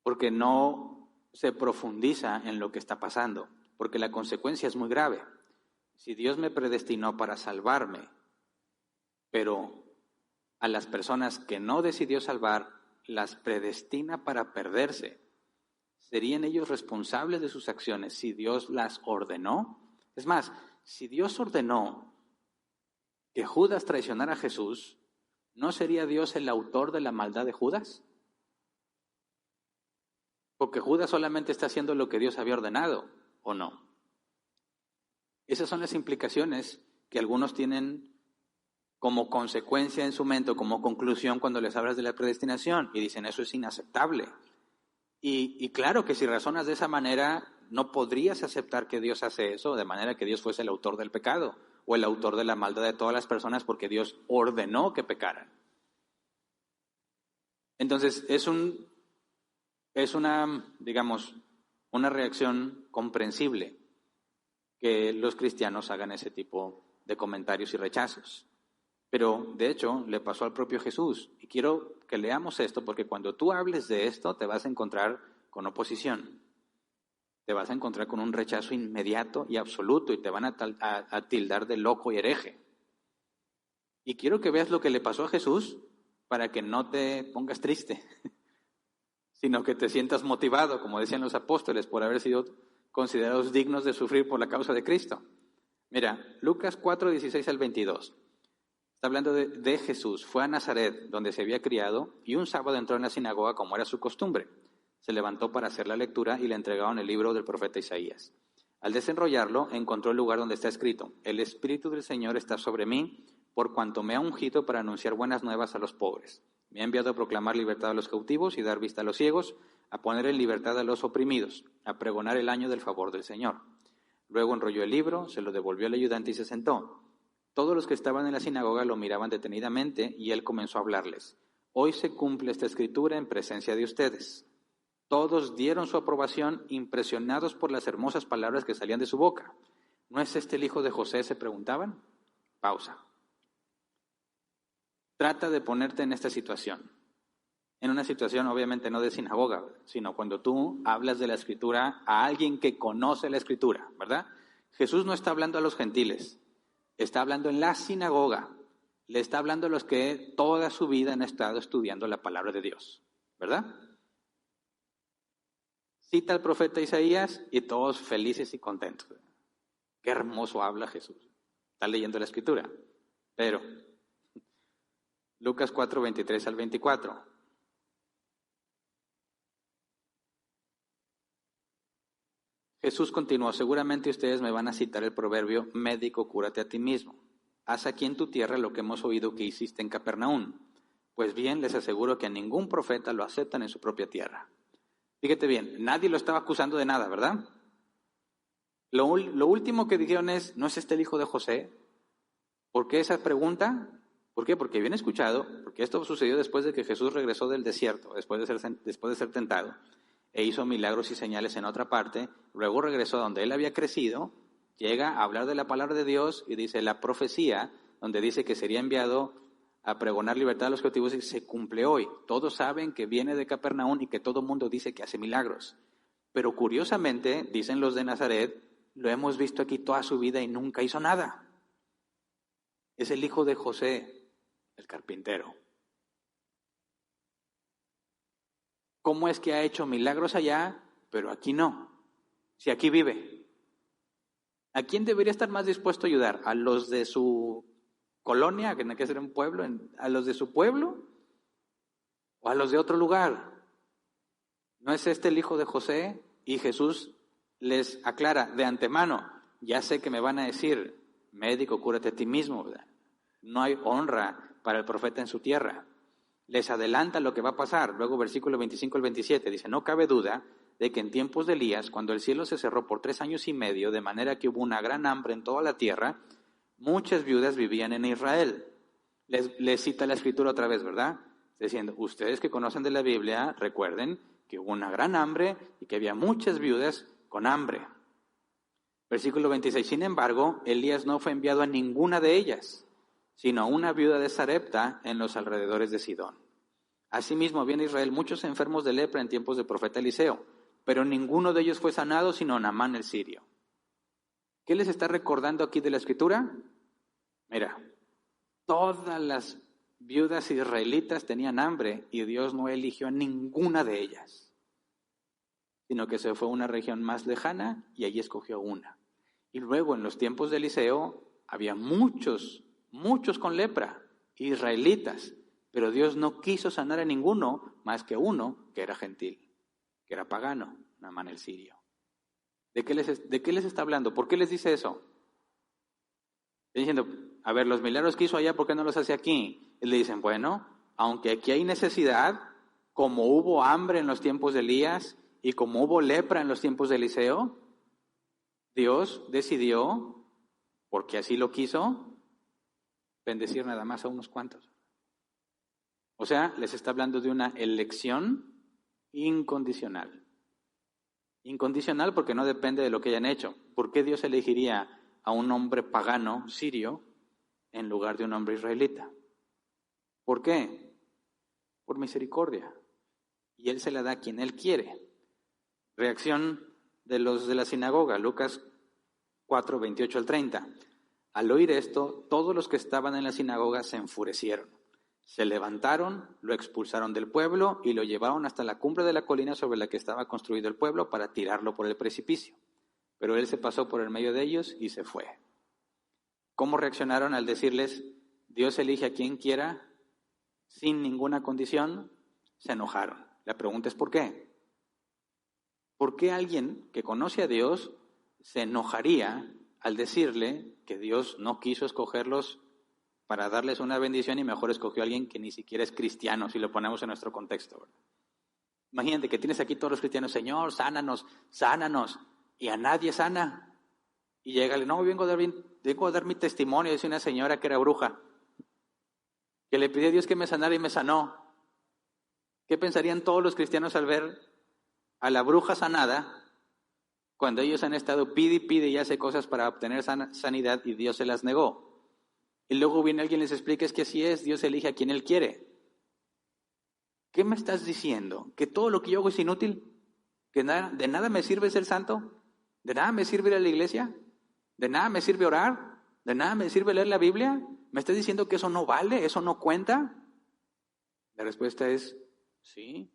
porque no se profundiza en lo que está pasando, porque la consecuencia es muy grave. Si Dios me predestinó para salvarme, pero a las personas que no decidió salvar, las predestina para perderse, ¿serían ellos responsables de sus acciones si Dios las ordenó? Es más, si Dios ordenó que Judas traicionara a Jesús, ¿no sería Dios el autor de la maldad de Judas? Porque Judas solamente está haciendo lo que Dios había ordenado, ¿o no? Esas son las implicaciones que algunos tienen como consecuencia en su mente, como conclusión cuando les hablas de la predestinación, y dicen, eso es inaceptable. Y claro que si razonas de esa manera, no podrías aceptar que Dios hace eso, de manera que Dios fuese el autor del pecado, o el autor de la maldad de todas las personas, porque Dios ordenó que pecaran. Entonces, es una, digamos, una reacción comprensible que los cristianos hagan ese tipo de comentarios y rechazos. Pero, de hecho, le pasó al propio Jesús. Y quiero que leamos esto porque cuando tú hables de esto te vas a encontrar con oposición. Te vas a encontrar con un rechazo inmediato y absoluto y te van a tildar de loco y hereje. Y quiero que veas lo que le pasó a Jesús para que no te pongas triste, sino que te sientas motivado, como decían los apóstoles, por haber sido considerados dignos de sufrir por la causa de Cristo. Mira, Lucas 4, 16 al 22. Está hablando de Jesús. Fue a Nazaret, donde se había criado, y un sábado entró en la sinagoga como era su costumbre. Se levantó para hacer la lectura y le entregaron el libro del profeta Isaías. Al desenrollarlo, encontró el lugar donde está escrito: El Espíritu del Señor está sobre mí, por cuanto me ha ungido para anunciar buenas nuevas a los pobres. Me ha enviado a proclamar libertad a los cautivos y dar vista a los ciegos, a poner en libertad a los oprimidos, a pregonar el año del favor del Señor. Luego enrolló el libro, se lo devolvió al ayudante y se sentó. Todos los que estaban en la sinagoga lo miraban detenidamente y él comenzó a hablarles. Hoy se cumple esta escritura en presencia de ustedes. Todos dieron su aprobación, impresionados por las hermosas palabras que salían de su boca. ¿No es este el hijo de José?, se preguntaban. Pausa. Trata de ponerte en esta situación. En una situación obviamente no de sinagoga, sino cuando tú hablas de la escritura a alguien que conoce la escritura, ¿verdad? Jesús no está hablando a los gentiles, está hablando en la sinagoga, le está hablando a los que toda su vida han estado estudiando la palabra de Dios, ¿verdad? Cita al profeta Isaías y todos felices y contentos. Qué hermoso habla Jesús. Está leyendo la escritura. Pero, Lucas 4, 23 al 24. Jesús continuó: seguramente ustedes me van a citar el proverbio: médico, cúrate a ti mismo. Haz aquí en tu tierra lo que hemos oído que hiciste en Capernaum. Pues bien, les aseguro que a ningún profeta lo aceptan en su propia tierra. Fíjate bien, nadie lo estaba acusando de nada, ¿verdad? Lo último que dijeron es: ¿no es este el hijo de José? ¿Por qué esa pregunta? ¿Por qué? Porque bien escuchado, porque esto sucedió después de que Jesús regresó del desierto, después de ser tentado, e hizo milagros y señales en otra parte. Luego regresó a donde él había crecido, llega a hablar de la palabra de Dios y dice la profecía, donde dice que sería enviado a pregonar libertad a los cautivos, y se cumple hoy. Todos saben que viene de Capernaum y que todo el mundo dice que hace milagros. Pero curiosamente, dicen los de Nazaret, lo hemos visto aquí toda su vida y nunca hizo nada. Es el hijo de José, el carpintero. ¿Cómo es que ha hecho milagros allá, pero aquí no? Si aquí vive. ¿A quién debería estar más dispuesto a ayudar? ¿A los de su colonia, que no hay que ser un pueblo, a los de su pueblo? ¿O a los de otro lugar? ¿No es este el hijo de José? Y Jesús les aclara de antemano: ya sé que me van a decir, médico, cúrate a ti mismo, ¿verdad? No hay honra para el profeta en su tierra. Les adelanta lo que va a pasar. Luego versículo 25 al 27 dice: no cabe duda de que en tiempos de Elías, cuando el cielo se cerró por 3 años y medio, de manera que hubo una gran hambre en toda la tierra, muchas viudas vivían en Israel. Les cita la escritura otra vez, ¿verdad? Diciendo: ustedes que conocen de la Biblia, recuerden que hubo una gran hambre y que había muchas viudas con hambre. Versículo 26, sin embargo, Elías no fue enviado a ninguna de ellas, sino a una viuda de Sarepta en los alrededores de Sidón. Asimismo, había en Israel muchos enfermos de lepra en tiempos del profeta Eliseo, pero ninguno de ellos fue sanado, sino Naamán el sirio. ¿Qué les está recordando aquí de la escritura? Mira, todas las viudas israelitas tenían hambre y Dios no eligió a ninguna de ellas, sino que se fue a una región más lejana y allí escogió una. Y luego en los tiempos de Eliseo había muchos con lepra, israelitas, pero Dios no quiso sanar a ninguno más que uno que era gentil, que era pagano, Naamán el sirio. ¿De qué les está hablando? ¿Por qué les dice eso? Está diciendo: a ver, los milagros que hizo allá, ¿por qué no los hace aquí? Y le dicen: bueno, aunque aquí hay necesidad, como hubo hambre en los tiempos de Elías y como hubo lepra en los tiempos de Eliseo, Dios decidió, porque así lo quiso, bendecir nada más a unos cuantos. O sea, les está hablando de una elección incondicional. Incondicional porque no depende de lo que hayan hecho. ¿Por qué Dios elegiría a un hombre pagano sirio en lugar de un hombre israelita? ¿Por qué? Por misericordia. Y Él se la da a quien Él quiere. Reacción de los de la sinagoga, Lucas 4, 28 al 30. Al oír esto, todos los que estaban en la sinagoga se enfurecieron. Se levantaron, lo expulsaron del pueblo y lo llevaron hasta la cumbre de la colina sobre la que estaba construido el pueblo para tirarlo por el precipicio. Pero él se pasó por el medio de ellos y se fue. ¿Cómo reaccionaron al decirles, Dios elige a quien quiera, sin ninguna condición? Se enojaron. La pregunta es, ¿por qué? ¿Por qué alguien que conoce a Dios se enojaría al decirle que Dios no quiso escogerlos para darles una bendición y mejor escogió a alguien que ni siquiera es cristiano, si lo ponemos en nuestro contexto, ¿verdad? Imagínate que tienes aquí todos los cristianos, Señor, sánanos, sánanos, y a nadie sana. Y llega, no, vengo a dar mi testimonio, dice una señora que era bruja, que le pidió a Dios que me sanara y me sanó. ¿Qué pensarían todos los cristianos al ver a la bruja sanada, cuando ellos han estado pide y hace cosas para obtener sanidad y Dios se las negó? Y luego viene alguien y les explica, es que así es, Dios elige a quien Él quiere. ¿Qué me estás diciendo? ¿Que todo lo que yo hago es inútil? ¿Que de nada me sirve ser santo? ¿De nada me sirve ir a la iglesia? ¿De nada me sirve orar? ¿De nada me sirve leer la Biblia? ¿Me estás diciendo que eso no vale? ¿Eso no cuenta? La respuesta es sí.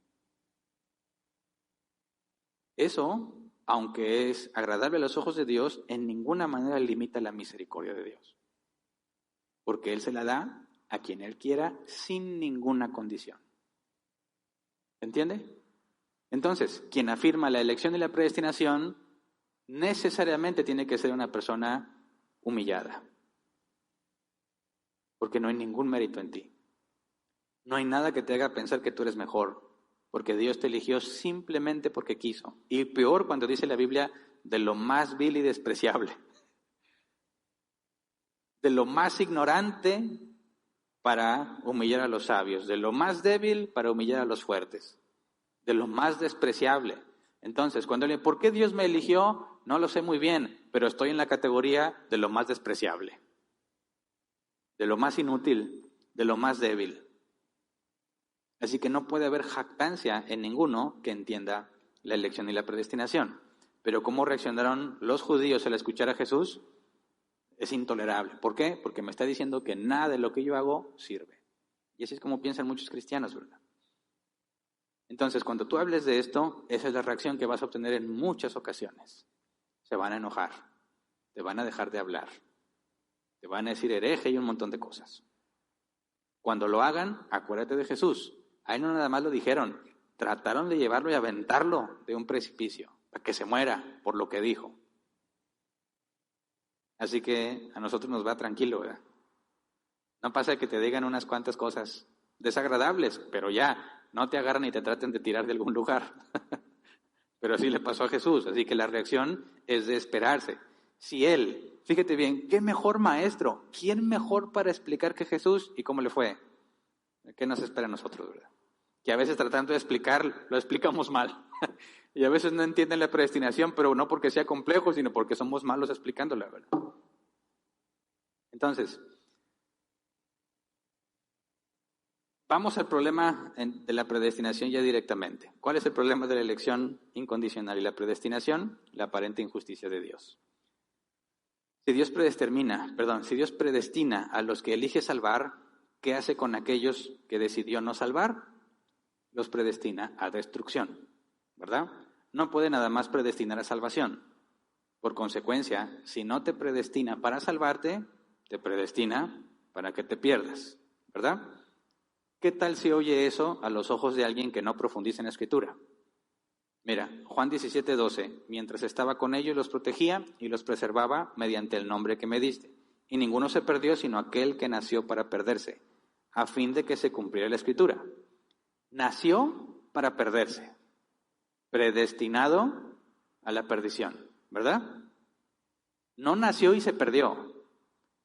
Eso, aunque es agradable a los ojos de Dios, en ninguna manera limita la misericordia de Dios. Porque Él se la da a quien Él quiera sin ninguna condición. ¿Entiende? Entonces, quien afirma la elección y la predestinación necesariamente tiene que ser una persona humillada. Porque no hay ningún mérito en ti. No hay nada que te haga pensar que tú eres mejor. Porque Dios te eligió simplemente porque quiso. Y peor cuando dice la Biblia, de lo más vil y despreciable. De lo más ignorante para humillar a los sabios, de lo más débil para humillar a los fuertes, de lo más despreciable. Entonces, cuando le ¿por qué Dios me eligió? No lo sé muy bien, pero estoy en la categoría de lo más despreciable, de lo más inútil, de lo más débil. Así que no puede haber jactancia en ninguno que entienda la elección y la predestinación. Pero ¿cómo reaccionaron los judíos al escuchar a Jesús? Es intolerable. ¿Por qué? Porque me está diciendo que nada de lo que yo hago sirve. Y así es como piensan muchos cristianos, ¿verdad? Entonces, cuando tú hables de esto, esa es la reacción que vas a obtener en muchas ocasiones. Se van a enojar, te van a dejar de hablar, te van a decir hereje y un montón de cosas. Cuando lo hagan, acuérdate de Jesús. A él no nada más lo dijeron, trataron de llevarlo y aventarlo de un precipicio, para que se muera por lo que dijo. Así que a nosotros nos va tranquilo, ¿verdad? No pasa que te digan unas cuantas cosas desagradables, pero ya, no te agarran y te traten de tirar de algún lugar. Pero así le pasó a Jesús, así que la reacción es de esperarse. Si él, fíjate bien, ¿qué mejor maestro? ¿Quién mejor para explicar que Jesús? ¿Y cómo le fue? ¿Qué nos espera a nosotros, verdad? Que a veces tratando de explicar, lo explicamos mal. Y a veces no entienden la predestinación, pero no porque sea complejo, sino porque somos malos explicándola, ¿verdad? Entonces, vamos al problema de la predestinación ya directamente. ¿Cuál es el problema de la elección incondicional y la predestinación? La aparente injusticia de Dios. Si Dios predestina a los que elige salvar, ¿qué hace con aquellos que decidió no salvar? Los predestina a destrucción, ¿verdad? No puede nada más predestinar a salvación. Por consecuencia, si no te predestina para salvarte, te predestina para que te pierdas, ¿verdad? ¿Qué tal si oye eso a los ojos de alguien que no profundiza en la Escritura? Mira, Juan 17:12, mientras estaba con ellos los protegía y los preservaba mediante el nombre que me diste. Y ninguno se perdió sino aquel que nació para perderse, a fin de que se cumpliera la Escritura. Nació para perderse, predestinado a la perdición, ¿verdad? No nació y se perdió,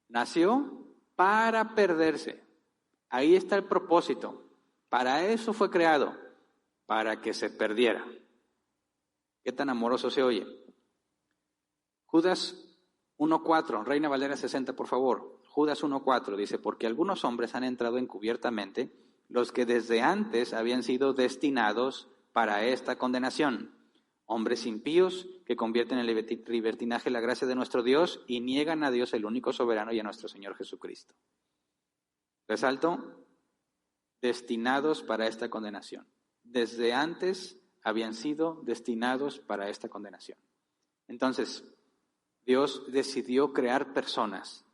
nació para perderse. Ahí está el propósito. Para eso fue creado, para que se perdiera. ¿Qué tan amoroso se oye? Judas 1:4, Reina Valera 60, por favor. Judas 1:4 dice, porque algunos hombres han entrado encubiertamente, los que desde antes habían sido destinados para esta condenación. Hombres impíos que convierten en libertinaje la gracia de nuestro Dios y niegan a Dios el único soberano y a nuestro Señor Jesucristo. Resalto, destinados para esta condenación. Desde antes habían sido destinados para esta condenación. Entonces, Dios decidió crear personas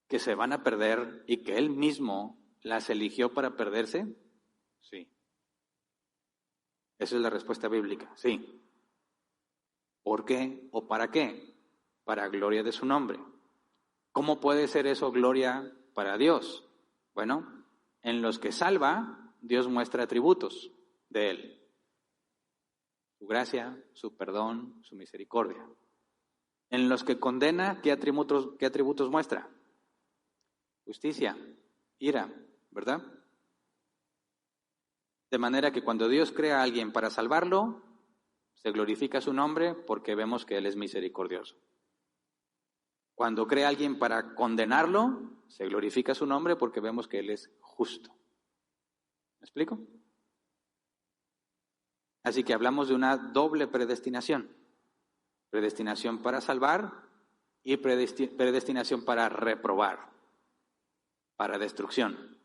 que se van a perder y que Él mismo las eligió para perderse? Sí. Esa es la respuesta bíblica, sí. ¿Por qué o para qué? Para gloria de su nombre. ¿Cómo puede ser eso gloria para Dios? Bueno, en los que salva, Dios muestra atributos de Él. Su gracia, su perdón, su misericordia. En los que condena, ¿qué atributos muestra? Justicia, ira, ¿verdad? De manera que cuando Dios crea a alguien para salvarlo, se glorifica su nombre porque vemos que Él es misericordioso. Cuando crea a alguien para condenarlo, se glorifica su nombre porque vemos que Él es justo. ¿Me explico? Así que hablamos de una doble predestinación. Predestinación para salvar y predestinación para reprobar, para destrucción.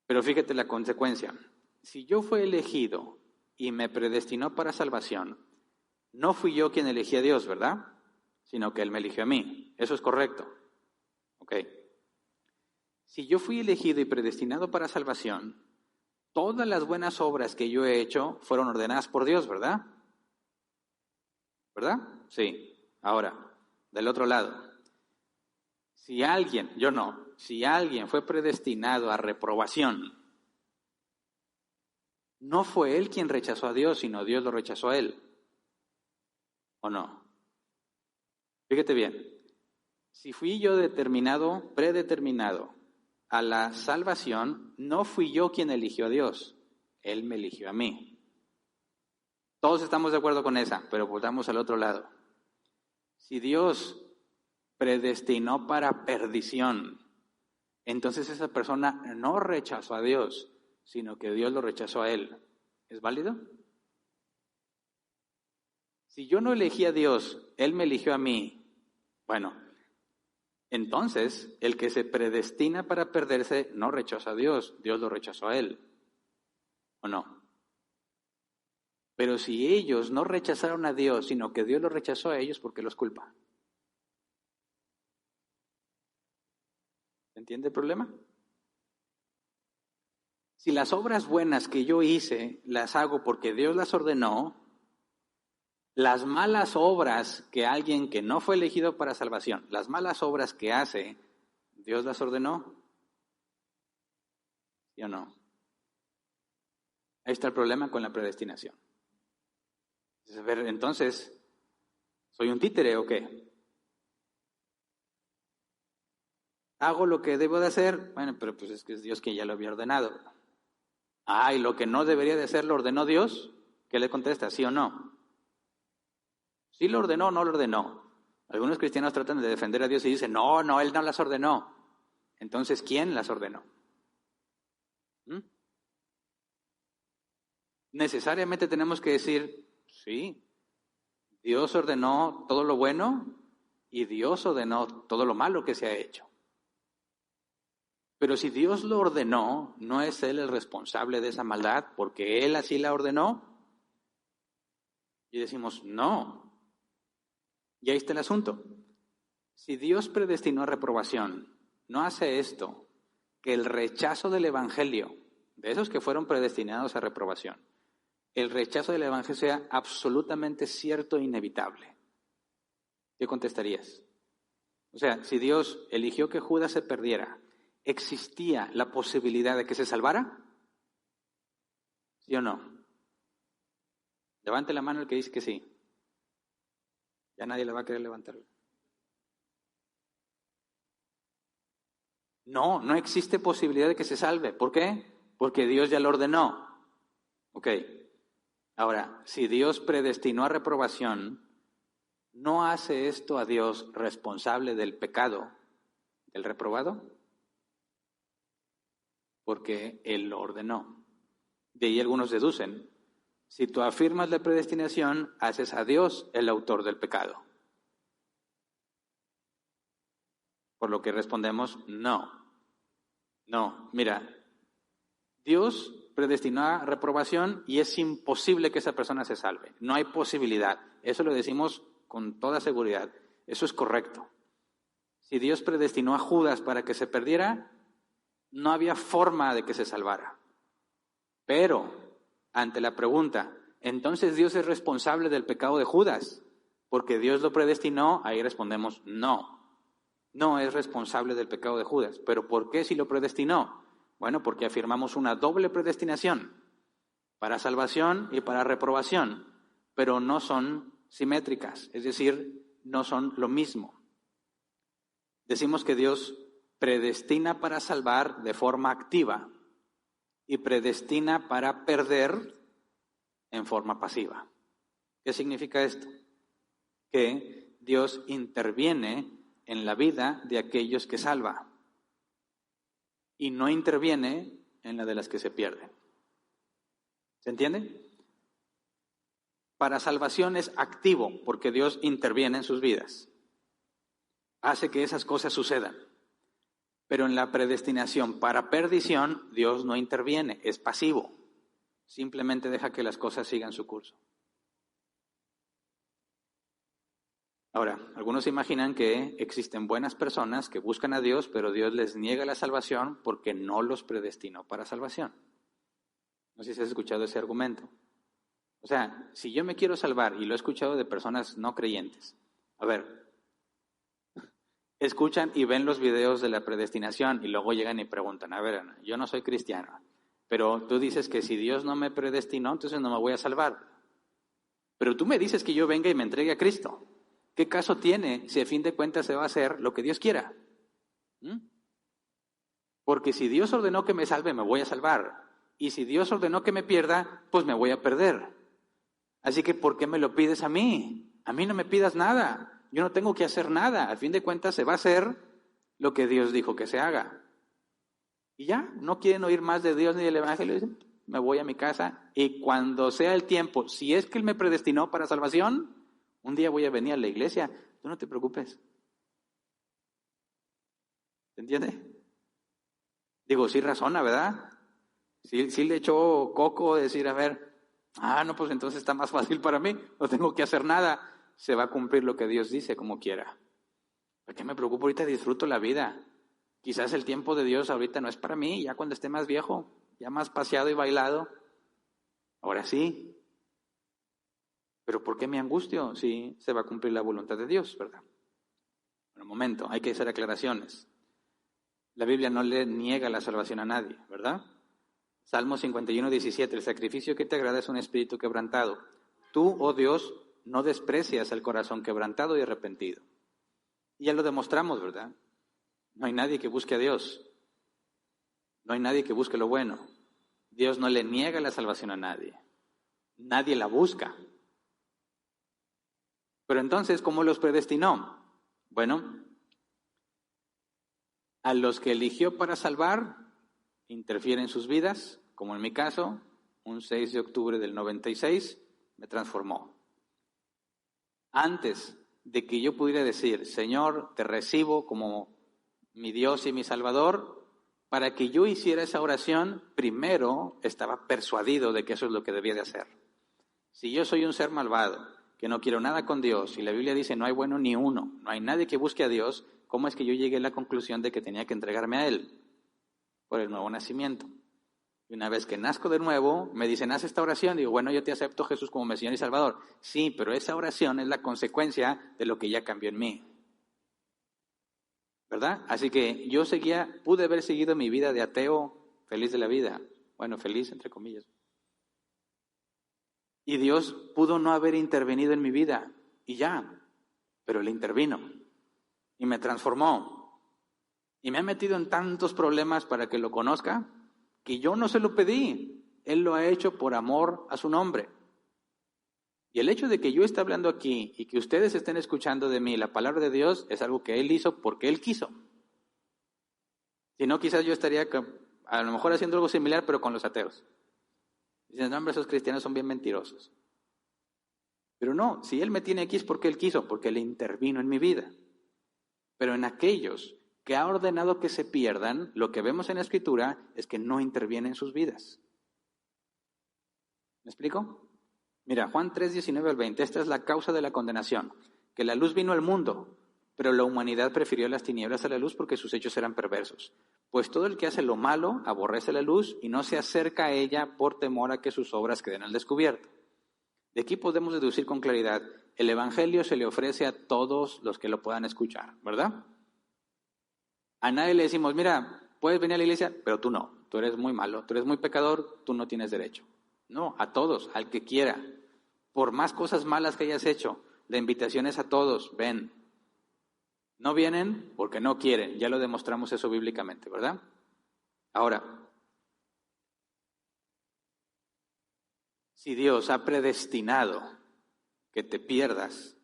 Pero fíjate la consecuencia. Si yo fui elegido y me predestinó para salvación, no fui yo quien elegí a Dios, ¿verdad? Sino que Él me eligió a mí. Eso es correcto. ¿Ok? Si yo fui elegido y predestinado para salvación, todas las buenas obras que yo he hecho fueron ordenadas por Dios, ¿verdad? ¿Verdad? Sí. Ahora, del otro lado, si alguien fue predestinado a reprobación, no fue él quien rechazó a Dios, sino Dios lo rechazó a él. ¿O no? Fíjate bien, si fui yo predeterminado a la salvación, no fui yo quien eligió a Dios, Él me eligió a mí. Todos estamos de acuerdo con esa, pero volvamos al otro lado. Si Dios predestinó para perdición, entonces esa persona no rechazó a Dios, sino que Dios lo rechazó a él. ¿Es válido? Si yo no elegí a Dios, Él me eligió a mí. Bueno, entonces el que se predestina para perderse no rechaza a Dios, Dios lo rechazó a él. ¿O no? Pero si ellos no rechazaron a Dios, sino que Dios lo rechazó a ellos, ¿por qué los culpa? ¿Se entiende el problema? Si las obras buenas que yo hice las hago porque Dios las ordenó, las malas obras que alguien que no fue elegido para salvación, las malas obras que hace, ¿Dios las ordenó? ¿Sí o no? Ahí está el problema con la predestinación. A ver, entonces, ¿soy un títere o qué? ¿Hago lo que debo de hacer? Bueno, pero pues es que es Dios quien ya lo había ordenado. ¿Y lo que no debería de hacer lo ordenó Dios? ¿Qué le contesta? ¿Sí o no? ¿Sí lo ordenó o no lo ordenó? Algunos cristianos tratan de defender a Dios y dicen, no, Él no las ordenó. Entonces, ¿quién las ordenó? Necesariamente tenemos que decir, sí, Dios ordenó todo lo bueno y Dios ordenó todo lo malo que se ha hecho. Pero si Dios lo ordenó, ¿no es Él el responsable de esa maldad porque Él así la ordenó? Y decimos, no. Y ahí está el asunto. Si Dios predestinó a reprobación, no hace esto, que el rechazo del Evangelio, de esos que fueron predestinados a reprobación, el rechazo del Evangelio sea absolutamente cierto e inevitable. ¿Qué contestarías? O sea, si Dios eligió que Judas se perdiera, ¿existía la posibilidad de que se salvara? ¿Sí o no? Levante la mano el que dice que sí. Ya nadie le va a querer levantarla. No existe posibilidad de que se salve. ¿Por qué? Porque Dios ya lo ordenó. Ok. Ahora, si Dios predestinó a reprobación, ¿no hace esto a Dios responsable del pecado del reprobado? Porque Él lo ordenó. De ahí algunos deducen, si tú afirmas la predestinación, haces a Dios el autor del pecado. Por lo que respondemos, no. Mira, Dios predestinó a reprobación y es imposible que esa persona se salve. No hay posibilidad. Eso lo decimos con toda seguridad. Eso es correcto. Si Dios predestinó a Judas para que se perdiera, no había forma de que se salvara. Pero, ante la pregunta, ¿entonces Dios es responsable del pecado de Judas? Porque Dios lo predestinó, ahí respondemos no. No es responsable del pecado de Judas. ¿Pero por qué si lo predestinó? Bueno, porque afirmamos una doble predestinación, para salvación y para reprobación, pero no son simétricas, es decir, no son lo mismo. Decimos que Dios predestina para salvar de forma activa y predestina para perder en forma pasiva. ¿Qué significa esto? Que Dios interviene en la vida de aquellos que salva y no interviene en la de las que se pierden. ¿Se entiende? Para salvación es activo porque Dios interviene en sus vidas. Hace que esas cosas sucedan. Pero en la predestinación para perdición, Dios no interviene, es pasivo. Simplemente deja que las cosas sigan su curso. Ahora, algunos imaginan que existen buenas personas que buscan a Dios, pero Dios les niega la salvación porque no los predestinó para salvación. No sé si has escuchado ese argumento. O sea, si yo me quiero salvar, y lo he escuchado de personas no creyentes, a ver, escuchan y ven los videos de la predestinación y luego llegan y preguntan, a ver, Ana, yo no soy cristiano, pero tú dices que si Dios no me predestinó, entonces no me voy a salvar. Pero tú me dices que yo venga y me entregue a Cristo. ¿Qué caso tiene si a fin de cuentas se va a hacer lo que Dios quiera? Porque si Dios ordenó que me salve, me voy a salvar. Y si Dios ordenó que me pierda, pues me voy a perder. Así que, ¿por qué me lo pides a mí? A mí no me pidas nada. Yo no tengo que hacer nada. A fin de cuentas se va a hacer lo que Dios dijo que se haga. Y ya, no quieren oír más de Dios ni del Evangelio. Dicen, me voy a mi casa y cuando sea el tiempo, si es que Él me predestinó para salvación, un día voy a venir a la iglesia. Tú no te preocupes. ¿Se entiende? Digo, sí razona, ¿verdad? Sí le echó coco decir, a ver, no, pues entonces está más fácil para mí, no tengo que hacer nada. Se va a cumplir lo que Dios dice como quiera. ¿Por qué me preocupo? Ahorita disfruto la vida. Quizás el tiempo de Dios ahorita no es para mí, ya cuando esté más viejo, ya más paseado y bailado, ahora sí. Pero ¿por qué me angustio si se va a cumplir la voluntad de Dios, verdad? Bueno, un momento, hay que hacer aclaraciones. La Biblia no le niega la salvación a nadie, ¿verdad? Salmo 51:17, el sacrificio que te agrada es un espíritu quebrantado. Tú, oh Dios, no desprecias al corazón quebrantado y arrepentido. Y ya lo demostramos, ¿verdad? No hay nadie que busque a Dios. No hay nadie que busque lo bueno. Dios no le niega la salvación a nadie. Nadie la busca. Pero entonces, ¿cómo los predestinó? Bueno, a los que eligió para salvar, interfiere en sus vidas, como en mi caso, un 6 de octubre del 96, me transformó. Antes de que yo pudiera decir, Señor, te recibo como mi Dios y mi Salvador, para que yo hiciera esa oración, primero estaba persuadido de que eso es lo que debía de hacer. Si yo soy un ser malvado, que no quiero nada con Dios, y la Biblia dice no hay bueno ni uno, no hay nadie que busque a Dios, ¿cómo es que yo llegué a la conclusión de que tenía que entregarme a Él? Por el nuevo nacimiento. Y una vez que nazco de nuevo, me dicen, haz esta oración. Digo, bueno, yo te acepto, Jesús, como mi Señor y Salvador. Sí, pero esa oración es la consecuencia de lo que ya cambió en mí. ¿Verdad? Así que yo pude haber seguido mi vida de ateo, feliz de la vida. Bueno, feliz entre comillas. Y Dios pudo no haber intervenido en mi vida. Y ya, pero Él intervino. Y me transformó. Y me ha metido en tantos problemas para que lo conozca, que yo no se lo pedí. Él lo ha hecho por amor a su nombre. Y el hecho de que yo esté hablando aquí y que ustedes estén escuchando de mí la palabra de Dios es algo que Él hizo porque Él quiso. Si no, quizás yo estaría a lo mejor haciendo algo similar, pero con los ateos. Dicen, no, hombre, esos cristianos son bien mentirosos. Pero no, si Él me tiene aquí es porque Él quiso, porque Él intervino en mi vida. Pero en aquellos que ha ordenado que se pierdan, lo que vemos en la Escritura es que no interviene en sus vidas. ¿Me explico? Mira, Juan 3:19 al 20, esta es la causa de la condenación, que la luz vino al mundo, pero la humanidad prefirió las tinieblas a la luz porque sus hechos eran perversos. Pues todo el que hace lo malo aborrece la luz y no se acerca a ella por temor a que sus obras queden al descubierto. De aquí podemos deducir con claridad, el Evangelio se le ofrece a todos los que lo puedan escuchar, ¿verdad? A nadie le decimos, mira, puedes venir a la iglesia, pero tú no, tú eres muy malo, tú eres muy pecador, tú no tienes derecho. No, a todos, al que quiera. Por más cosas malas que hayas hecho, la invitación es a todos, ven. No vienen porque no quieren, ya lo demostramos eso bíblicamente, ¿verdad? Ahora, si Dios ha predestinado que te pierdas,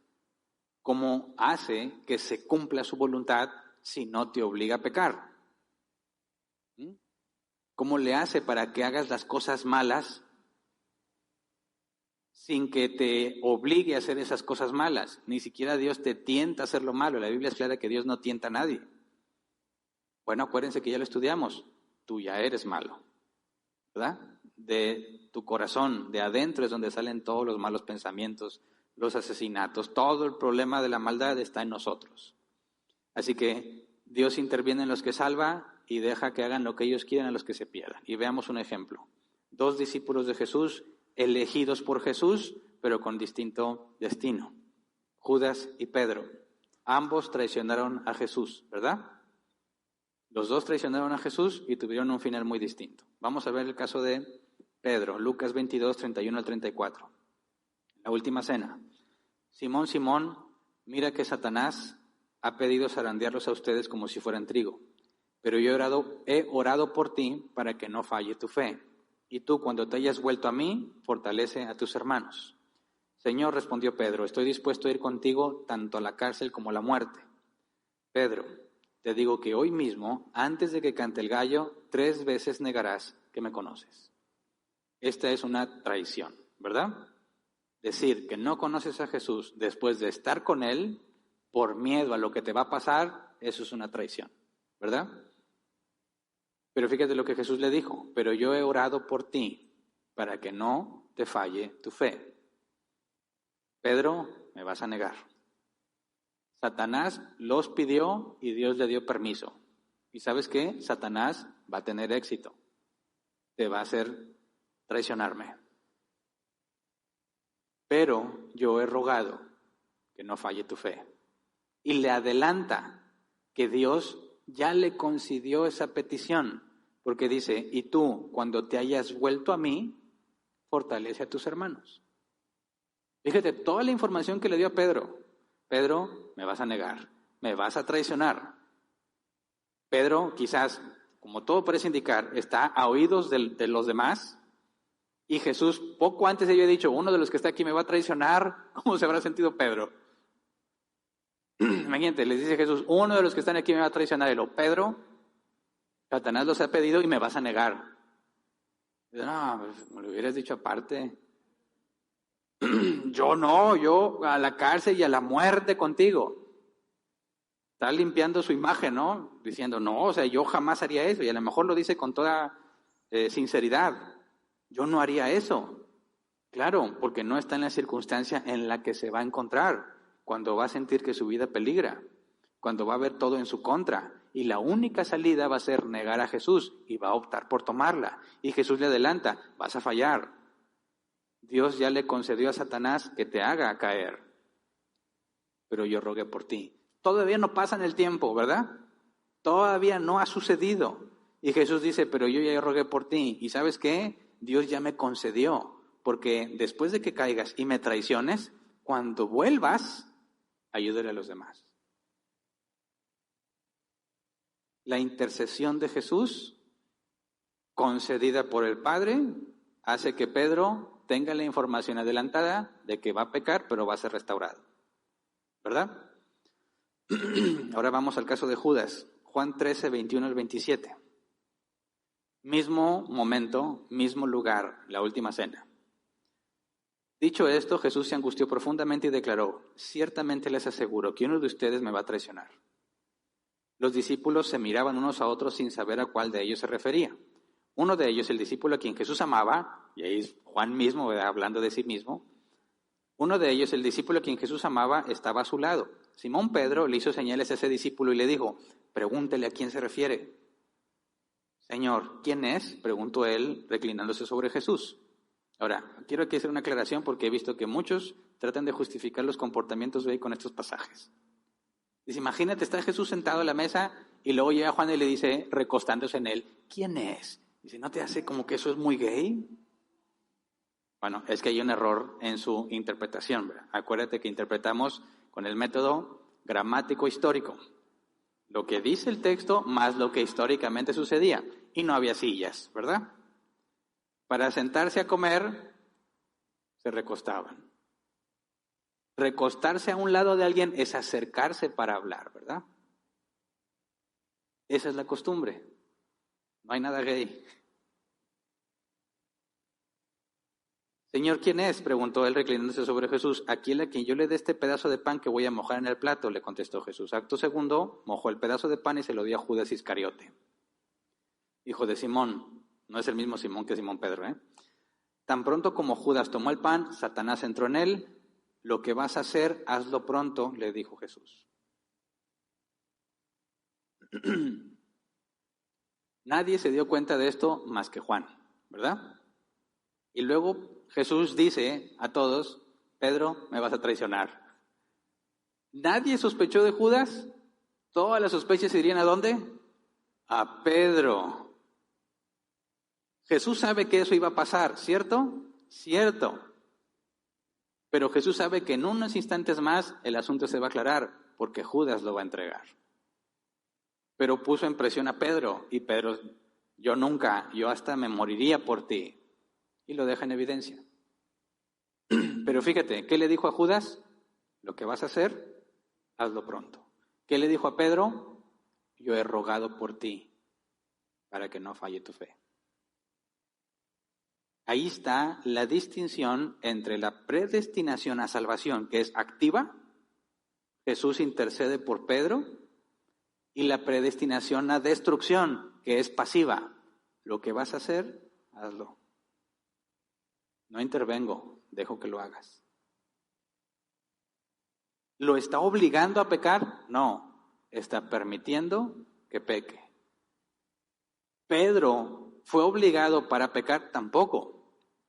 ¿cómo hace que se cumpla su voluntad si no te obliga a pecar? ¿Cómo le hace para que hagas las cosas malas sin que te obligue a hacer esas cosas malas? Ni siquiera Dios te tienta a hacer lo malo. La Biblia es clara que Dios no tienta a nadie. Bueno, acuérdense que ya lo estudiamos. Tú ya eres malo, ¿verdad? De tu corazón, de adentro es donde salen todos los malos pensamientos, los asesinatos, todo el problema de la maldad está en nosotros. Así que Dios interviene en los que salva y deja que hagan lo que ellos quieren a los que se pierdan. Y veamos un ejemplo. 2 discípulos de Jesús, elegidos por Jesús, pero con distinto destino. Judas y Pedro. Ambos traicionaron a Jesús, ¿verdad? Los dos traicionaron a Jesús y tuvieron un final muy distinto. Vamos a ver el caso de Pedro, Lucas 22, 31 al 34. La última cena. Simón, Simón, mira que Satanás ha pedido zarandearlos a ustedes como si fueran trigo. Pero yo he orado por ti para que no falle tu fe. Y tú, cuando te hayas vuelto a mí, fortalece a tus hermanos. Señor, respondió Pedro, estoy dispuesto a ir contigo tanto a la cárcel como a la muerte. Pedro, te digo que hoy mismo, antes de que cante el gallo, 3 veces negarás que me conoces. Esta es una traición, ¿verdad? Decir que no conoces a Jesús después de estar con Él, por miedo a lo que te va a pasar, eso es una traición, ¿verdad? Pero fíjate lo que Jesús le dijo, pero yo he orado por ti para que no te falle tu fe. Pedro, me vas a negar. Satanás los pidió y Dios le dio permiso. ¿Y sabes qué? Satanás va a tener éxito. Te va a hacer traicionarme. Pero yo he rogado que no falle tu fe. Y le adelanta que Dios ya le concedió esa petición, porque dice, y tú, cuando te hayas vuelto a mí, fortalece a tus hermanos. Fíjate, toda la información que le dio a Pedro. Pedro, me vas a negar, me vas a traicionar. Pedro, quizás, como todo parece indicar, está a oídos de los demás. Y Jesús, poco antes de ello, ha dicho, uno de los que está aquí me va a traicionar. ¿Cómo se habrá sentido Pedro? Imagínate, les dice Jesús, uno de los que están aquí me va a traicionar. Y lo, Pedro, Satanás los ha pedido y me vas a negar. Y dice, no, pues, me lo hubieras dicho aparte. Yo a la cárcel y a la muerte contigo. Está limpiando su imagen, ¿no? Diciendo, no, o sea, yo jamás haría eso. Y a lo mejor lo dice con toda sinceridad. Yo no haría eso. Claro, porque no está en la circunstancia en la que se va a encontrar, cuando va a sentir que su vida peligra, cuando va a ver todo en su contra. Y la única salida va a ser negar a Jesús y va a optar por tomarla. Y Jesús le adelanta, vas a fallar. Dios ya le concedió a Satanás que te haga caer. Pero yo rogué por ti. Todavía no pasa en el tiempo, ¿verdad? Todavía no ha sucedido. Y Jesús dice, pero yo ya rogué por ti. ¿Y sabes qué? Dios ya me concedió. Porque después de que caigas y me traiciones, cuando vuelvas, ayúdale a los demás. La intercesión de Jesús, concedida por el Padre, hace que Pedro tenga la información adelantada de que va a pecar, pero va a ser restaurado. ¿Verdad? Ahora vamos al caso de Judas. Juan 13, 21 al 27. Mismo momento, mismo lugar, la última cena. Dicho esto, Jesús se angustió profundamente y declaró, ciertamente les aseguro que uno de ustedes me va a traicionar. Los discípulos se miraban unos a otros sin saber a cuál de ellos se refería. Uno de ellos, el discípulo a quien Jesús amaba, y ahí es Juan mismo, ¿verdad?, hablando de sí mismo, uno de ellos, el discípulo a quien Jesús amaba, estaba a su lado. Simón Pedro le hizo señales a ese discípulo y le dijo, pregúntele a quién se refiere. Señor, ¿quién es? Preguntó él, reclinándose sobre Jesús. Ahora, quiero aquí hacer una aclaración porque he visto que muchos tratan de justificar los comportamientos de hoy con estos pasajes. Dice, imagínate, está Jesús sentado a la mesa y luego llega Juan y le dice, recostándose en él, ¿quién es? Dice, ¿no te hace como que eso es muy gay? Bueno, es que hay un error en su interpretación, ¿verdad? Acuérdate que interpretamos con el método gramático histórico. Lo que dice el texto más lo que históricamente sucedía. Y no había sillas, ¿verdad? Para sentarse a comer, se recostaban. Recostarse a un lado de alguien es acercarse para hablar, ¿verdad? Esa es la costumbre. No hay nada gay. Señor, ¿quién es? Preguntó él reclinándose sobre Jesús. Aquel a quien yo le dé este pedazo de pan que voy a mojar en el plato, le contestó Jesús. Acto segundo, mojó el pedazo de pan y se lo dio a Judas Iscariote, hijo de Simón. No es el mismo Simón que Simón Pedro, ¿eh? Tan pronto como Judas tomó el pan, Satanás entró en él. Lo que vas a hacer, hazlo pronto, le dijo Jesús. Nadie se dio cuenta de esto más que Juan, ¿verdad? Y luego Jesús dice a todos, Pedro, me vas a traicionar. ¿Nadie sospechó de Judas? Todas las sospechas se irían ¿a dónde? A Pedro. Jesús sabe que eso iba a pasar, ¿cierto? Cierto. Pero Jesús sabe que en unos instantes más el asunto se va a aclarar, porque Judas lo va a entregar. Pero puso en presión a Pedro, y Pedro, yo hasta me moriría por ti. Y lo deja en evidencia. Pero fíjate, ¿qué le dijo a Judas? Lo que vas a hacer, hazlo pronto. ¿Qué le dijo a Pedro? Yo he rogado por ti, para que no falle tu fe. Ahí está la distinción entre la predestinación a salvación, que es activa, Jesús intercede por Pedro, y la predestinación a destrucción, que es pasiva. Lo que vas a hacer, hazlo. No intervengo, dejo que lo hagas. ¿Lo está obligando a pecar? No, está permitiendo que peque. Pedro fue obligado para pecar, tampoco.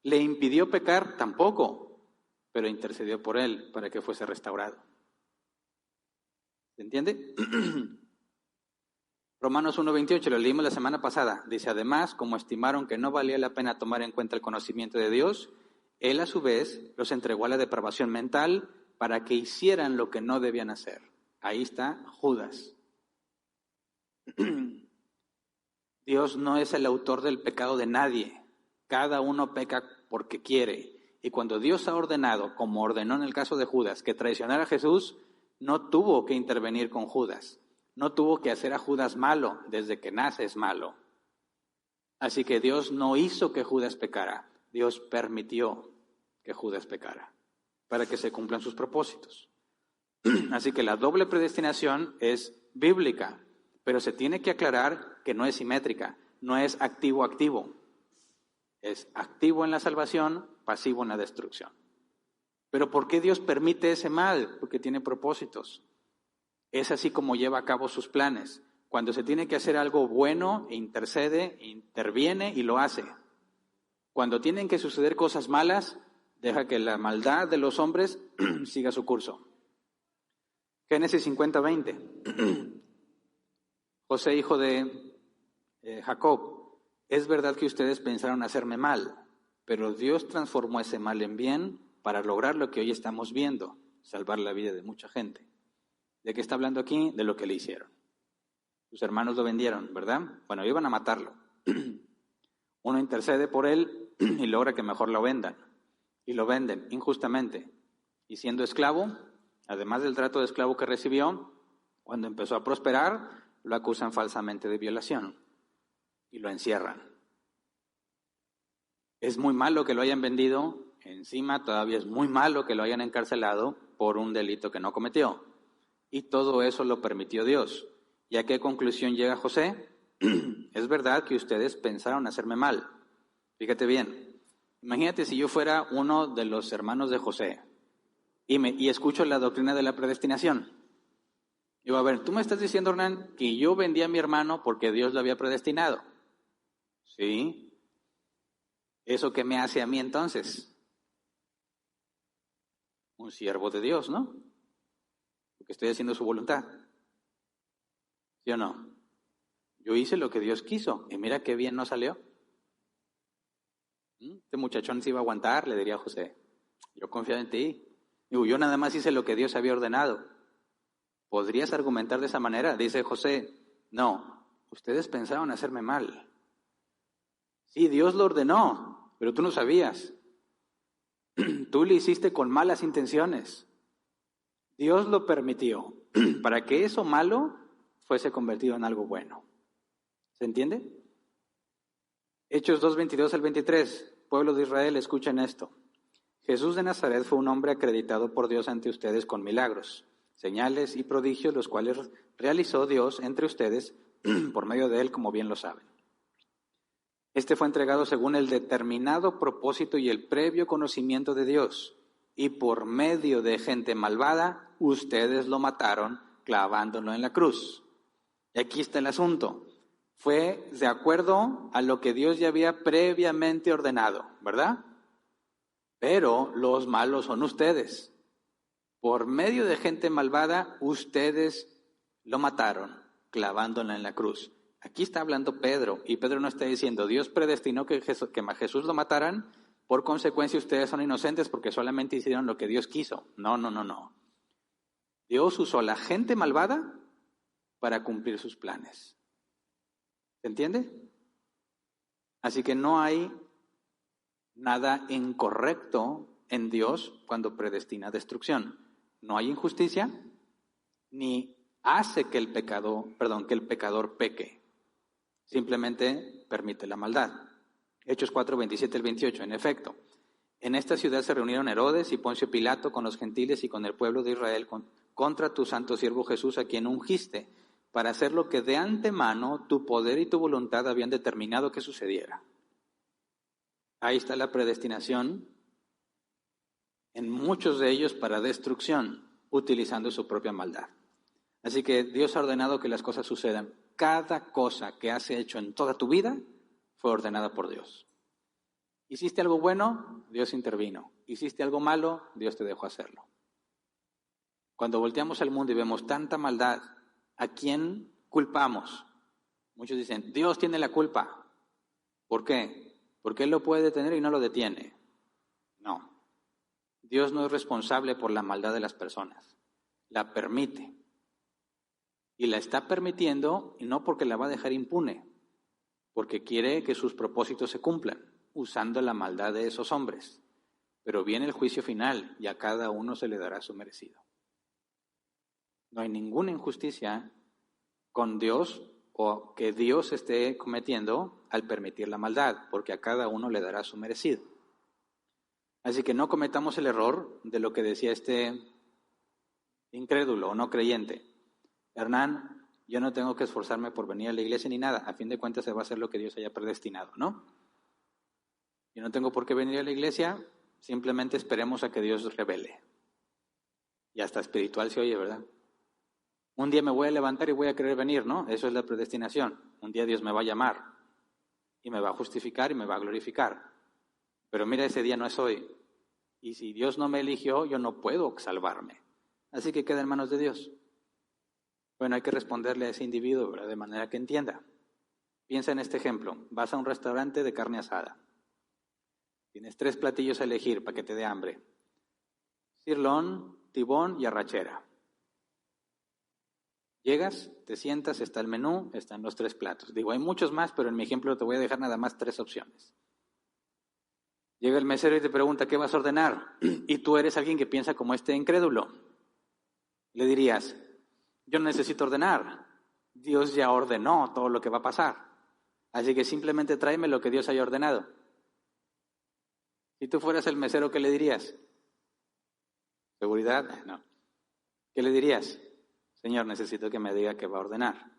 Le impidió pecar, tampoco, pero intercedió por él para que fuese restaurado. ¿Se entiende? Romanos 1:28, lo leímos la semana pasada. Dice, además, como estimaron que no valía la pena tomar en cuenta el conocimiento de Dios, Él a su vez los entregó a la depravación mental para que hicieran lo que no debían hacer. Ahí está Judas. Dios no es el autor del pecado de nadie. Cada uno peca porque quiere. Y cuando Dios ha ordenado, como ordenó en el caso de Judas, que traicionara a Jesús, no tuvo que intervenir con Judas. No tuvo que hacer a Judas malo, desde que nace es malo. Así que Dios no hizo que Judas pecara, Dios permitió que Judas pecara, para que se cumplan sus propósitos. Así que la doble predestinación es bíblica, pero se tiene que aclarar que no es simétrica, no es activo-activo. Es activo en la salvación, pasivo en la destrucción. Pero ¿por qué Dios permite ese mal? Porque tiene propósitos. Es así como lleva a cabo sus planes. Cuando se tiene que hacer algo bueno, intercede, interviene y lo hace. Cuando tienen que suceder cosas malas, deja que la maldad de los hombres siga su curso. Génesis 50:20. José, hijo de Jacob, es verdad que ustedes pensaron hacerme mal, pero Dios transformó ese mal en bien para lograr lo que hoy estamos viendo, salvar la vida de mucha gente. ¿De qué está hablando aquí? De lo que le hicieron. Sus hermanos lo vendieron, ¿verdad? Bueno, iban a matarlo. Uno intercede por él y logra que mejor lo vendan. Y lo venden injustamente. Y siendo esclavo, además del trato de esclavo que recibió, cuando empezó a prosperar, lo acusan falsamente de violación. Y lo encierran. Es muy malo que lo hayan vendido. Encima todavía es muy malo que lo hayan encarcelado por un delito que no cometió. Y todo eso lo permitió Dios. ¿Y a qué conclusión llega José? Es verdad que ustedes pensaron hacerme mal. Fíjate bien. Imagínate si yo fuera uno de los hermanos de José y escucho la doctrina de la predestinación. Digo, a ver, tú me estás diciendo, Hernán, que yo vendí a mi hermano porque Dios lo había predestinado. ¿Sí? ¿Eso qué me hace a mí entonces? Un siervo de Dios, ¿no? Porque estoy haciendo su voluntad. ¿Sí o no? Yo hice lo que Dios quiso y mira qué bien no salió. Este muchachón se iba a aguantar, le diría a José. Yo confío en ti. Digo, yo nada más hice lo que Dios había ordenado. ¿Podrías argumentar de esa manera? Dice José, no, ustedes pensaron hacerme mal. Sí, Dios lo ordenó, pero tú no sabías. Tú lo hiciste con malas intenciones. Dios lo permitió para que eso malo fuese convertido en algo bueno. ¿Se entiende? Hechos 2:22 al 23. Pueblo de Israel, escuchen esto. Jesús de Nazaret fue un hombre acreditado por Dios ante ustedes con milagros, señales y prodigios, los cuales realizó Dios entre ustedes por medio de él, como bien lo saben. Este fue entregado según el determinado propósito y el previo conocimiento de Dios, y por medio de gente malvada, ustedes lo mataron clavándolo en la cruz. Y aquí está el asunto. Fue de acuerdo a lo que Dios ya había previamente ordenado, ¿verdad? Pero los malos son ustedes. Por medio de gente malvada, ustedes lo mataron clavándolo en la cruz. Aquí está hablando Pedro, y Pedro no está diciendo, Dios predestinó que a Jesús lo mataran, por consecuencia ustedes son inocentes porque solamente hicieron lo que Dios quiso. No. Dios usó a la gente malvada para cumplir sus planes. ¿Se entiende? Así que no hay nada incorrecto en Dios cuando predestina destrucción. No hay injusticia, ni hace que el pecador peque. Simplemente permite la maldad. Hechos 4, 27 al 28. En efecto, en esta ciudad se reunieron Herodes y Poncio Pilato con los gentiles y con el pueblo de Israel contra tu santo siervo Jesús, a quien ungiste, para hacer lo que de antemano tu poder y tu voluntad habían determinado que sucediera. Ahí está la predestinación, en muchos de ellos para destrucción, utilizando su propia maldad. Así que Dios ha ordenado que las cosas sucedan. Cada cosa que has hecho en toda tu vida fue ordenada por Dios. ¿Hiciste algo bueno? Dios intervino. ¿Hiciste algo malo? Dios te dejó hacerlo. Cuando volteamos al mundo y vemos tanta maldad, ¿a quién culpamos? Muchos dicen, Dios tiene la culpa. ¿Por qué? Porque Él lo puede detener y no lo detiene. No. Dios no es responsable por la maldad de las personas. La permite. Y la está permitiendo, y no porque la va a dejar impune, porque quiere que sus propósitos se cumplan, usando la maldad de esos hombres. Pero viene el juicio final y a cada uno se le dará su merecido. No hay ninguna injusticia con Dios o que Dios esté cometiendo al permitir la maldad, porque a cada uno le dará su merecido. Así que no cometamos el error de lo que decía este incrédulo o no creyente. Hernán, yo no tengo que esforzarme por venir a la iglesia ni nada. A fin de cuentas se va a hacer lo que Dios haya predestinado, ¿no? Yo no tengo por qué venir a la iglesia, simplemente esperemos a que Dios revele. Y hasta espiritual se oye, ¿verdad? Un día me voy a levantar y voy a querer venir, ¿no? Eso es la predestinación. Un día Dios me va a llamar y me va a justificar y me va a glorificar. Pero mira, ese día no es hoy. Y si Dios no me eligió, yo no puedo salvarme. Así que queda en manos de Dios. Bueno, hay que responderle a ese individuo, ¿verdad? De manera que entienda. Piensa en este ejemplo. Vas a un restaurante de carne asada. Tienes 3 platillos a elegir para que te dé hambre. Sirlón, tibón y arrachera. Llegas, te sientas, está el menú, están los 3 platos. Digo, hay muchos más, pero en mi ejemplo te voy a dejar nada más 3 opciones. Llega el mesero y te pregunta, ¿qué vas a ordenar? Y tú eres alguien que piensa como este incrédulo. Le dirías, yo no necesito ordenar. Dios ya ordenó todo lo que va a pasar. Así que simplemente tráeme lo que Dios haya ordenado. Si tú fueras el mesero, ¿qué le dirías? ¿Seguridad? No. ¿Qué le dirías? Señor, necesito que me diga qué va a ordenar.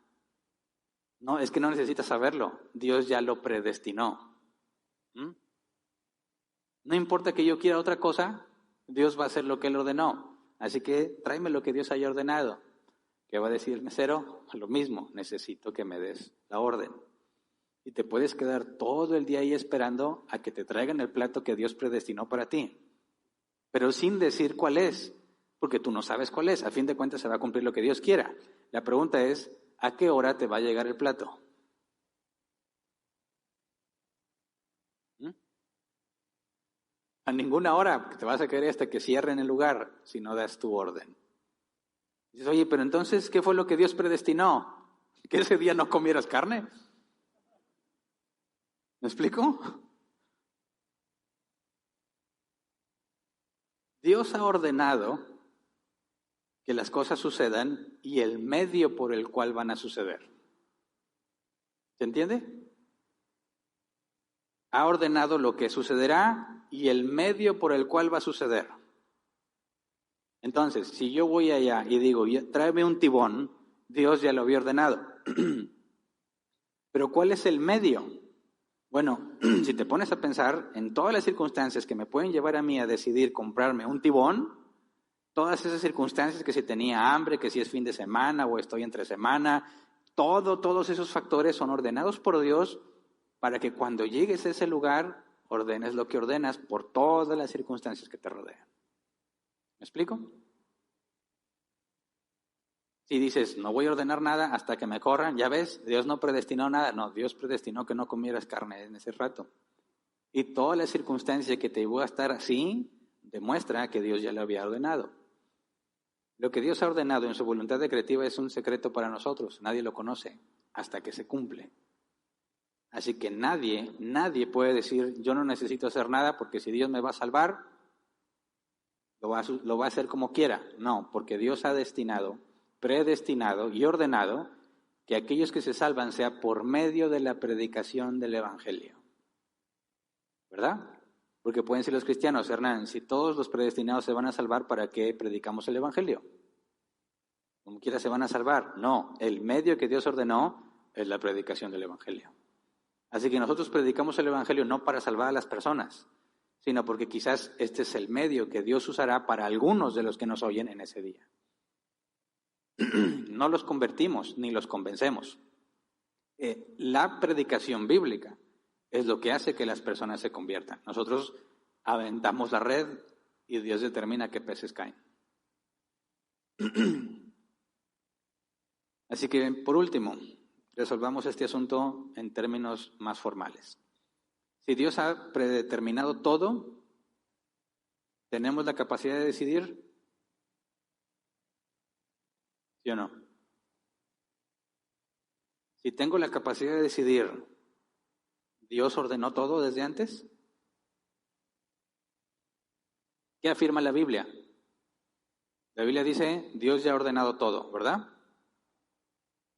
No, es que no necesitas saberlo. Dios ya lo predestinó. No importa que yo quiera otra cosa, Dios va a hacer lo que Él ordenó. Así que tráeme lo que Dios haya ordenado. ¿Qué va a decir el mesero? Lo mismo, necesito que me des la orden. Y te puedes quedar todo el día ahí esperando a que te traigan el plato que Dios predestinó para ti, pero sin decir cuál es, porque tú no sabes cuál es. A fin de cuentas se va a cumplir lo que Dios quiera. La pregunta es, ¿a qué hora te va a llegar el plato? A ninguna hora, porque te vas a querer hasta que cierren el lugar si no das tu orden. Dices, oye, pero entonces, ¿qué fue lo que Dios predestinó? ¿Que ese día no comieras carne? ¿Me explico? Dios ha ordenado que las cosas sucedan y el medio por el cual van a suceder. ¿Se entiende? Ha ordenado lo que sucederá y el medio por el cual va a suceder. Entonces, si yo voy allá y digo, tráeme un tibón, Dios ya lo había ordenado. Pero ¿cuál es el medio? Bueno, si te pones a pensar en todas las circunstancias que me pueden llevar a mí a decidir comprarme un tibón, todas esas circunstancias, que si tenía hambre, que si es fin de semana o estoy entre semana, todos esos factores son ordenados por Dios para que cuando llegues a ese lugar ordenes lo que ordenas por todas las circunstancias que te rodean. ¿Me explico? Si dices, no voy a ordenar nada hasta que me corran, ya ves, Dios no predestinó nada. No, Dios predestinó que no comieras carne en ese rato. Y todas las circunstancias que te llevó a estar así, demuestra que Dios ya lo había ordenado. Lo que Dios ha ordenado en su voluntad decretiva es un secreto para nosotros. Nadie lo conoce hasta que se cumple. Así que nadie puede decir, yo no necesito hacer nada porque si Dios me va a salvar, lo va a hacer como quiera. No, porque Dios ha destinado, predestinado y ordenado que aquellos que se salvan sea por medio de la predicación del Evangelio. ¿Verdad? Porque pueden ser los cristianos, Hernán, si todos los predestinados se van a salvar, ¿para qué predicamos el Evangelio? Como quiera se van a salvar. No, el medio que Dios ordenó es la predicación del Evangelio. Así que nosotros predicamos el Evangelio no para salvar a las personas, sino porque quizás este es el medio que Dios usará para algunos de los que nos oyen en ese día. No los convertimos ni los convencemos. La predicación bíblica es lo que hace que las personas se conviertan. Nosotros aventamos la red y Dios determina qué peces caen. Así que, por último, resolvamos este asunto en términos más formales. Si Dios ha predeterminado todo, ¿tenemos la capacidad de decidir? ¿Sí o no? Si tengo la capacidad de decidir, ¿Dios ordenó todo desde antes? ¿Qué afirma la Biblia? La Biblia dice, Dios ya ha ordenado todo, ¿verdad?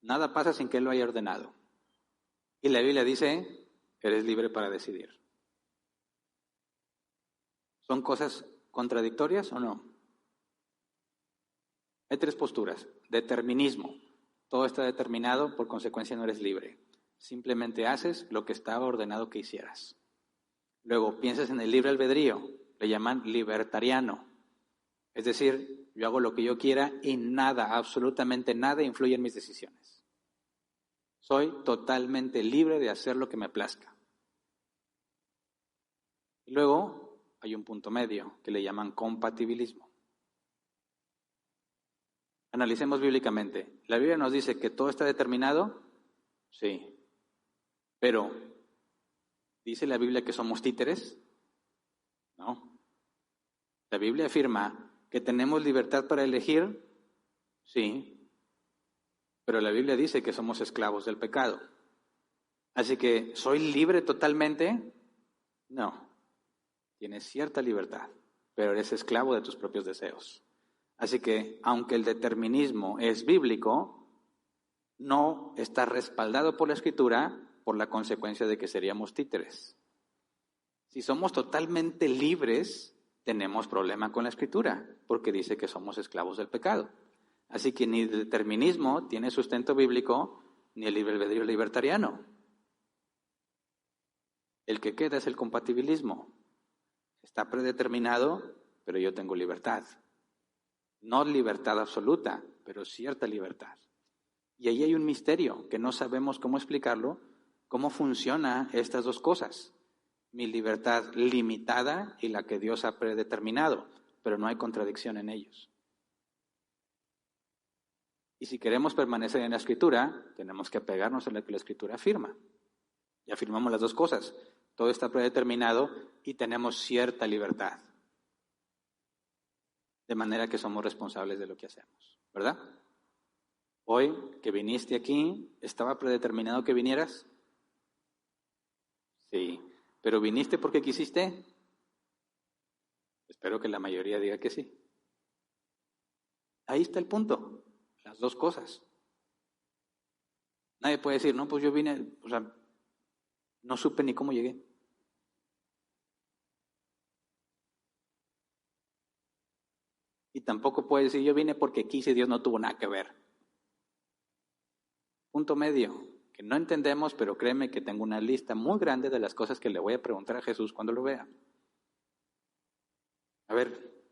Nada pasa sin que Él lo haya ordenado. Y la Biblia dice, eres libre para decidir. ¿Son cosas contradictorias o no? Hay tres posturas. Determinismo. Todo está determinado, por consecuencia no eres libre. Simplemente haces lo que estaba ordenado que hicieras. Luego piensas en el libre albedrío. Le llaman libertariano. Es decir, yo hago lo que yo quiera y nada, absolutamente nada influye en mis decisiones. Soy totalmente libre de hacer lo que me plazca. Y luego hay un punto medio que le llaman compatibilismo. Analicemos bíblicamente. ¿La Biblia nos dice que todo está determinado? Sí. Pero, ¿dice la Biblia que somos títeres? No. La Biblia afirma que tenemos libertad para elegir, sí, pero la Biblia dice que somos esclavos del pecado. Así que, ¿soy libre totalmente? No. Tienes cierta libertad, pero eres esclavo de tus propios deseos. Así que, aunque el determinismo es bíblico, no está respaldado por la Escritura por la consecuencia de que seríamos títeres. Si somos totalmente libres, tenemos problema con la Escritura, porque dice que somos esclavos del pecado. Así que ni el determinismo tiene sustento bíblico, ni el libre albedrío libertariano. El que queda es el compatibilismo. Está predeterminado, pero yo tengo libertad. No libertad absoluta, pero cierta libertad. Y ahí hay un misterio que no sabemos cómo explicarlo, cómo funcionan estas dos cosas. Mi libertad limitada y la que Dios ha predeterminado, pero no hay contradicción en ellos. Y si queremos permanecer en la Escritura, tenemos que apegarnos a lo que la Escritura afirma. Y afirmamos las dos cosas. Todo está predeterminado y tenemos cierta libertad. De manera que somos responsables de lo que hacemos, ¿verdad? Hoy que viniste aquí, ¿estaba predeterminado que vinieras? Sí. ¿Pero viniste porque quisiste? Espero que la mayoría diga que sí. Ahí está el punto. Las dos cosas. Nadie puede decir, no, pues yo vine, no supe ni cómo llegué. Y tampoco puede decir, yo vine porque quise y Dios no tuvo nada que ver. Punto medio, que no entendemos, pero créeme que tengo una lista muy grande de las cosas que le voy a preguntar a Jesús cuando lo vea. A ver,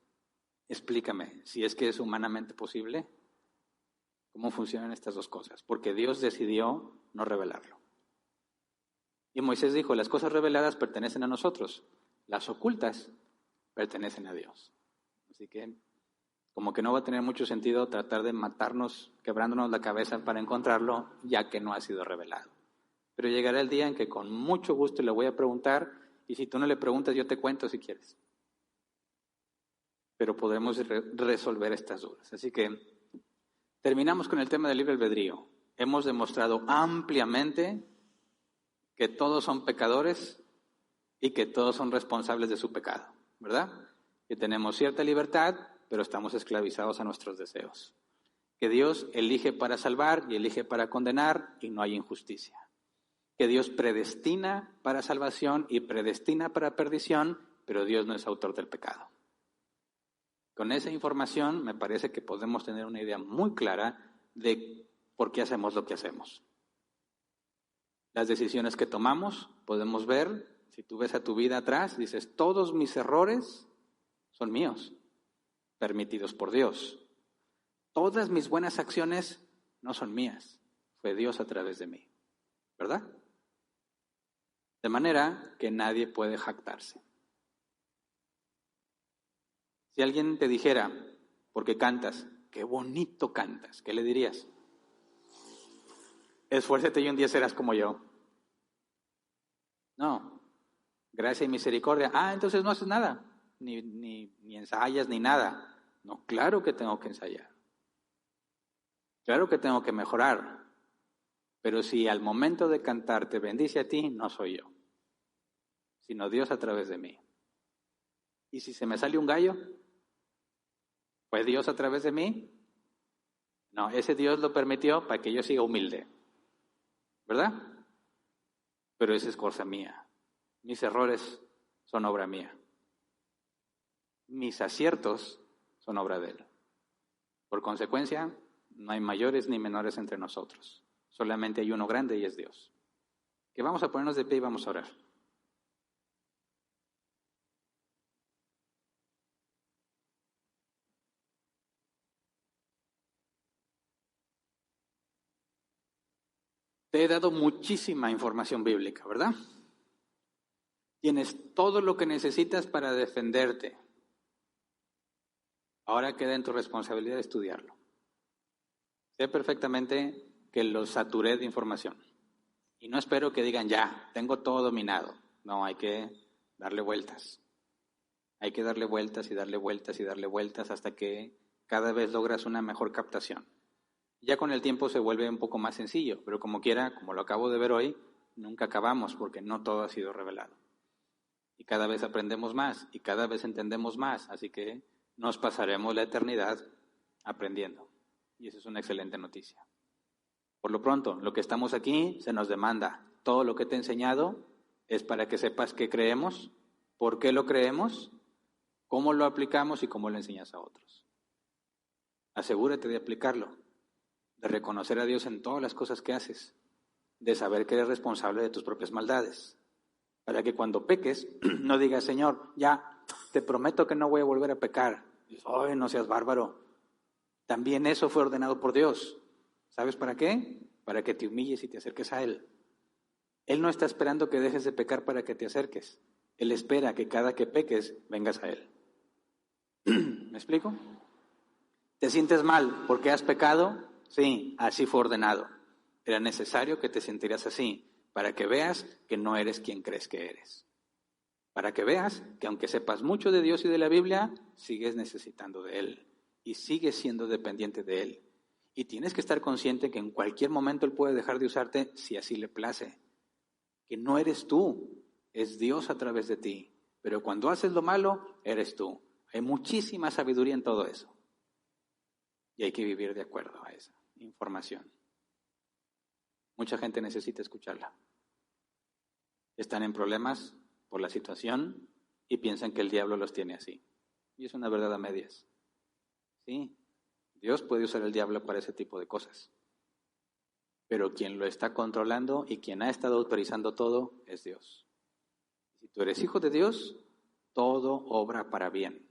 explícame, si es que es humanamente posible, cómo funcionan estas dos cosas, porque Dios decidió no revelarlo. Y Moisés dijo, las cosas reveladas pertenecen a nosotros, las ocultas pertenecen a Dios. Así que, como que no va a tener mucho sentido tratar de matarnos, quebrándonos la cabeza para encontrarlo, ya que no ha sido revelado. Pero llegará el día en que con mucho gusto le voy a preguntar, y si tú no le preguntas, yo te cuento si quieres. Pero podemos resolver estas dudas. Así que terminamos con el tema del libre albedrío. Hemos demostrado ampliamente que todos son pecadores y que todos son responsables de su pecado, ¿verdad? Que tenemos cierta libertad, pero estamos esclavizados a nuestros deseos. Que Dios elige para salvar y elige para condenar y no hay injusticia. Que Dios predestina para salvación y predestina para perdición, pero Dios no es autor del pecado. Con esa información me parece que podemos tener una idea muy clara de por qué hacemos lo que hacemos. Las decisiones que tomamos, podemos ver, si tú ves a tu vida atrás, dices, todos mis errores son míos, permitidos por Dios. Todas mis buenas acciones no son mías, fue Dios a través de mí, ¿verdad? De manera que nadie puede jactarse. Si alguien te dijera, porque cantas, qué bonito cantas, ¿qué le dirías? Esfuérzate y un día serás como yo. No, gracia y misericordia. Entonces no haces nada, ni ensayas ni nada. No, claro que tengo que ensayar. Claro que tengo que mejorar. Pero si al momento de cantar te bendice a ti, no soy yo, sino Dios a través de mí. ¿Y si se me sale un gallo? ¿Fue Dios a través de mí? No, ese Dios lo permitió para que yo siga humilde, ¿verdad? Pero esa es cosa mía. Mis errores son obra mía. Mis aciertos son obra de Él. Por consecuencia, no hay mayores ni menores entre nosotros. Solamente hay uno grande y es Dios. Que vamos a ponernos de pie y vamos a orar. Te he dado muchísima información bíblica, ¿verdad? Tienes todo lo que necesitas para defenderte. Ahora queda en tu responsabilidad estudiarlo. Sé perfectamente que lo saturé de información. Y no espero que digan, ya, tengo todo dominado. No, hay que darle vueltas. Hay que darle vueltas y darle vueltas y darle vueltas hasta que cada vez logras una mejor captación. Ya con el tiempo se vuelve un poco más sencillo, pero como quiera, como lo acabo de ver hoy, nunca acabamos porque no todo ha sido revelado. Y cada vez aprendemos más y cada vez entendemos más, así que nos pasaremos la eternidad aprendiendo. Y eso es una excelente noticia. Por lo pronto, lo que estamos aquí se nos demanda. Todo lo que te he enseñado es para que sepas qué creemos, por qué lo creemos, cómo lo aplicamos y cómo lo enseñas a otros. Asegúrate de aplicarlo, de reconocer a Dios en todas las cosas que haces, de saber que eres responsable de tus propias maldades, para que cuando peques no digas, Señor, ya, te prometo que no voy a volver a pecar. Y dices, ¡ay, no seas bárbaro! También eso fue ordenado por Dios. ¿Sabes para qué? Para que te humilles y te acerques a Él. Él no está esperando que dejes de pecar para que te acerques. Él espera que cada que peques vengas a Él. ¿Me explico? ¿Te sientes mal porque has pecado? Sí, así fue ordenado. Era necesario que te sintieras así para que veas que no eres quien crees que eres. Para que veas que aunque sepas mucho de Dios y de la Biblia, sigues necesitando de Él y sigues siendo dependiente de Él. Y tienes que estar consciente que en cualquier momento Él puede dejar de usarte si así le place. Que no eres tú, es Dios a través de ti. Pero cuando haces lo malo, eres tú. Hay muchísima sabiduría en todo eso. Y hay que vivir de acuerdo a esa información. Mucha gente necesita escucharla. Están en problemas por la situación y piensan que el diablo los tiene así. Y es una verdad a medias. Sí, Dios puede usar el diablo para ese tipo de cosas. Pero quien lo está controlando y quien ha estado autorizando todo es Dios. Si tú eres hijo de Dios, todo obra para bien,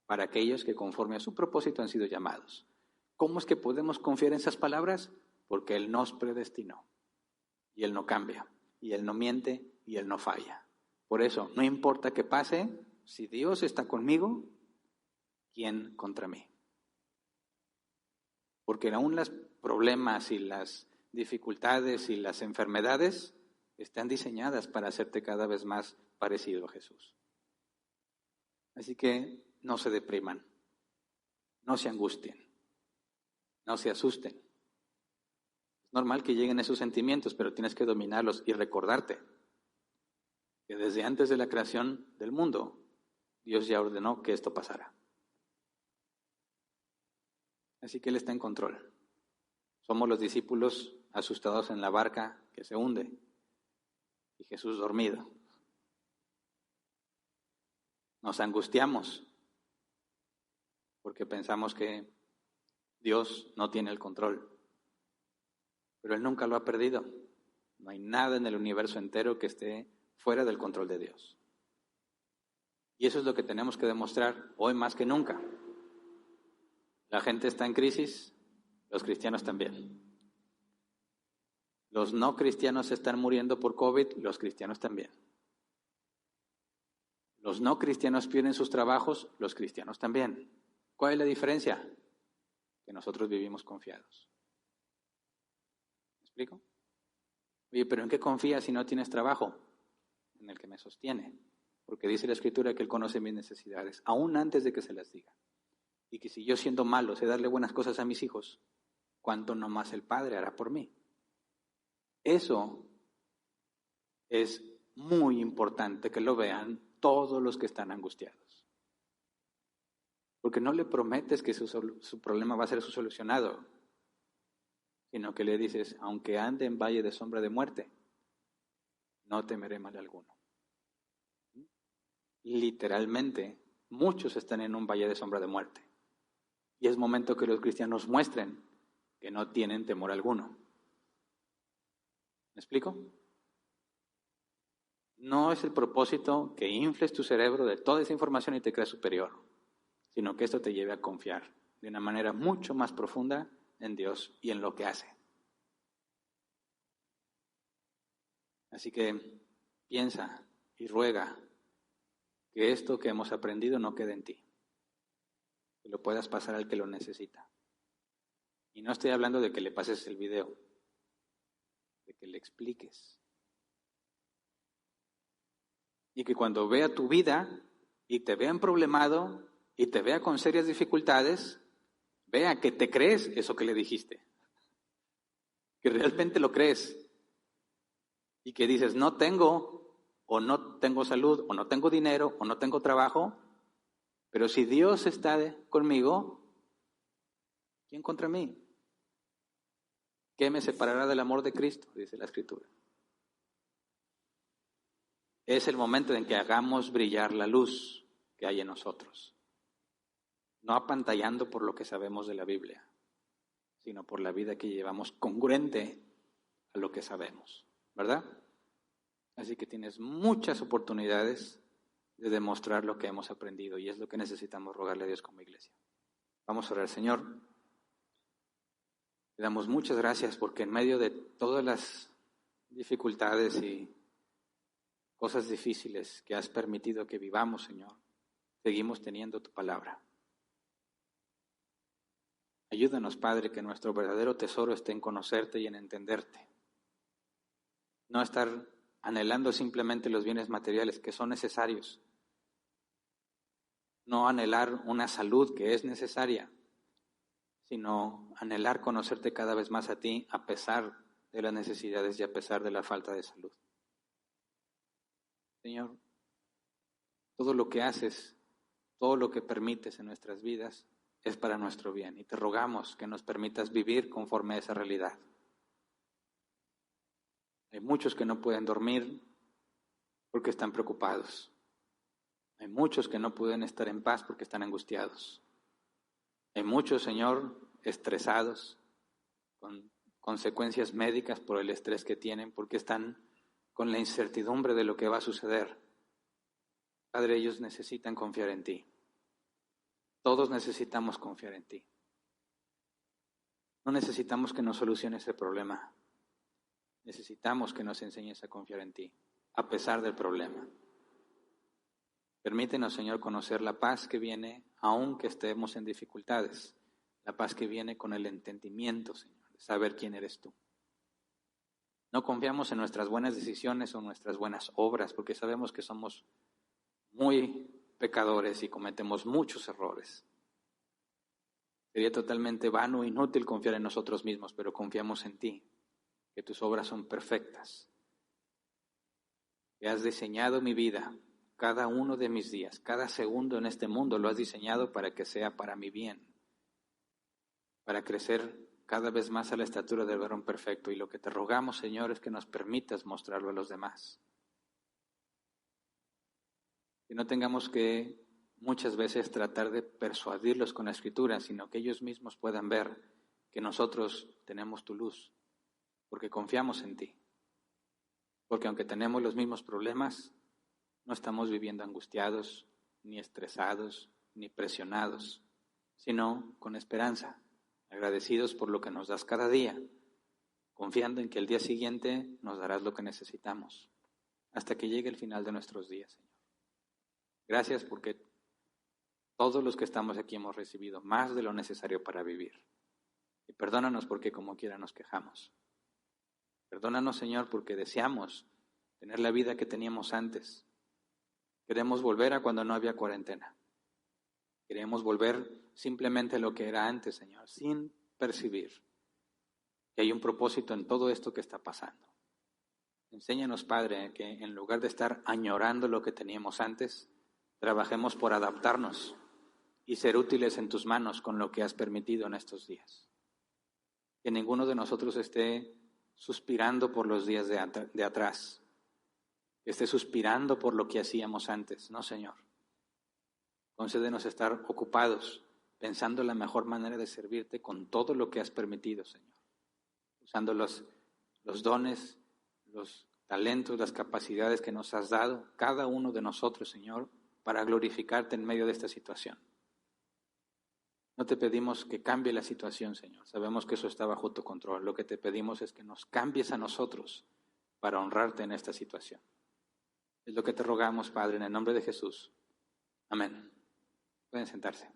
para aquellos que conforme a su propósito han sido llamados. ¿Cómo es que podemos confiar en esas palabras? Porque Él nos predestinó. Y Él no cambia, y Él no miente, y Él no falla. Por eso, no importa qué pase, si Dios está conmigo, ¿quién contra mí? Porque aún los problemas y las dificultades y las enfermedades están diseñadas para hacerte cada vez más parecido a Jesús. Así que no se depriman, no se angustien, no se asusten. Es normal que lleguen esos sentimientos, pero tienes que dominarlos y recordarte que desde antes de la creación del mundo, Dios ya ordenó que esto pasara. Así que Él está en control. Somos los discípulos asustados en la barca que se hunde y Jesús dormido. Nos angustiamos porque pensamos que Dios no tiene el control, pero Él nunca lo ha perdido. No hay nada en el universo entero que esté fuera del control de Dios. Y eso es lo que tenemos que demostrar hoy más que nunca. La gente está en crisis, los cristianos también. Los no cristianos están muriendo por COVID, los cristianos también. Los no cristianos pierden sus trabajos, los cristianos también. ¿Cuál es la diferencia? Que nosotros vivimos confiados. ¿Me explico? Oye, ¿pero en qué confías si no tienes trabajo? En el que me sostiene. Porque dice la Escritura que Él conoce mis necesidades, aún antes de que se las diga. Y que si yo siendo malo sé darle buenas cosas a mis hijos, ¿cuánto no más el Padre hará por mí? Eso es muy importante que lo vean todos los que están angustiados. Porque no le prometes que su problema va a ser solucionado, sino que le dices, aunque ande en valle de sombra de muerte, no temeré mal alguno. Literalmente, muchos están en un valle de sombra de muerte. Y es momento que los cristianos muestren que no tienen temor alguno. ¿Me explico? No es el propósito que infles tu cerebro de toda esa información y te creas superior, sino que esto te lleve a confiar de una manera mucho más profunda en Dios y en lo que hace. Así que piensa y ruega que esto que hemos aprendido no quede en ti, que lo puedas pasar al que lo necesita. Y no estoy hablando de que le pases el video, de que le expliques. Y que cuando vea tu vida y te vea problemado y te vea con serias dificultades, vea que te crees eso que le dijiste, que realmente lo crees y que dices, no tengo, o no tengo salud, o no tengo dinero, o no tengo trabajo, pero si Dios está conmigo, ¿quién contra mí? ¿Qué me separará del amor de Cristo? Dice la Escritura. Es el momento en que hagamos brillar la luz que hay en nosotros. No apantallando por lo que sabemos de la Biblia, sino por la vida que llevamos congruente a lo que sabemos, ¿verdad? Así que tienes muchas oportunidades de demostrar lo que hemos aprendido y es lo que necesitamos rogarle a Dios como iglesia. Vamos a orar, Señor. Te damos muchas gracias porque en medio de todas las dificultades y cosas difíciles que has permitido que vivamos, Señor, seguimos teniendo tu palabra. Ayúdanos, Padre, que nuestro verdadero tesoro esté en conocerte y en entenderte. No estar anhelando simplemente los bienes materiales que son necesarios. No anhelar una salud que es necesaria, sino anhelar conocerte cada vez más a ti a pesar de las necesidades y a pesar de la falta de salud. Señor, todo lo que haces, todo lo que permites en nuestras vidas es para nuestro bien y te rogamos que nos permitas vivir conforme a esa realidad. Hay muchos que no pueden dormir porque están preocupados. Hay muchos que no pueden estar en paz porque están angustiados. Hay muchos, Señor, estresados con consecuencias médicas por el estrés que tienen porque están con la incertidumbre de lo que va a suceder. Padre, ellos necesitan confiar en ti. Todos necesitamos confiar en ti. No necesitamos que nos soluciones el problema. Necesitamos que nos enseñes a confiar en ti, a pesar del problema. Permítenos, Señor, conocer la paz que viene, aunque estemos en dificultades. La paz que viene con el entendimiento, Señor, de saber quién eres tú. No confiamos en nuestras buenas decisiones o nuestras buenas obras, porque sabemos que somos muy pecadores y cometemos muchos errores. Sería totalmente vano e inútil confiar en nosotros mismos, pero confiamos en ti, que tus obras son perfectas, que has diseñado mi vida, cada uno de mis días, cada segundo en este mundo lo has diseñado para que sea para mi bien, para crecer cada vez más a la estatura del varón perfecto. Y lo que te rogamos, Señor, es que nos permitas mostrarlo a los demás. Que no tengamos que muchas veces tratar de persuadirlos con la Escritura, sino que ellos mismos puedan ver que nosotros tenemos tu luz, porque confiamos en ti. Porque aunque tenemos los mismos problemas, no estamos viviendo angustiados, ni estresados, ni presionados, sino con esperanza, agradecidos por lo que nos das cada día, confiando en que el día siguiente nos darás lo que necesitamos, hasta que llegue el final de nuestros días, Señor. Gracias porque todos los que estamos aquí hemos recibido más de lo necesario para vivir. Y perdónanos porque como quiera nos quejamos. Perdónanos, Señor, porque deseamos tener la vida que teníamos antes. Queremos volver a cuando no había cuarentena. Queremos volver simplemente a lo que era antes, Señor, sin percibir que hay un propósito en todo esto que está pasando. Enséñanos, Padre, que en lugar de estar añorando lo que teníamos antes, trabajemos por adaptarnos y ser útiles en tus manos con lo que has permitido en estos días. Que ninguno de nosotros esté suspirando por los días de atrás, que esté suspirando por lo que hacíamos antes. No, Señor. Concédenos estar ocupados, pensando la mejor manera de servirte con todo lo que has permitido, Señor. Usando los dones, los talentos, las capacidades que nos has dado, cada uno de nosotros, Señor, para glorificarte en medio de esta situación. No te pedimos que cambie la situación, Señor. Sabemos que eso está bajo tu control. Lo que te pedimos es que nos cambies a nosotros para honrarte en esta situación. Es lo que te rogamos, Padre, en el nombre de Jesús. Amén. Pueden sentarse.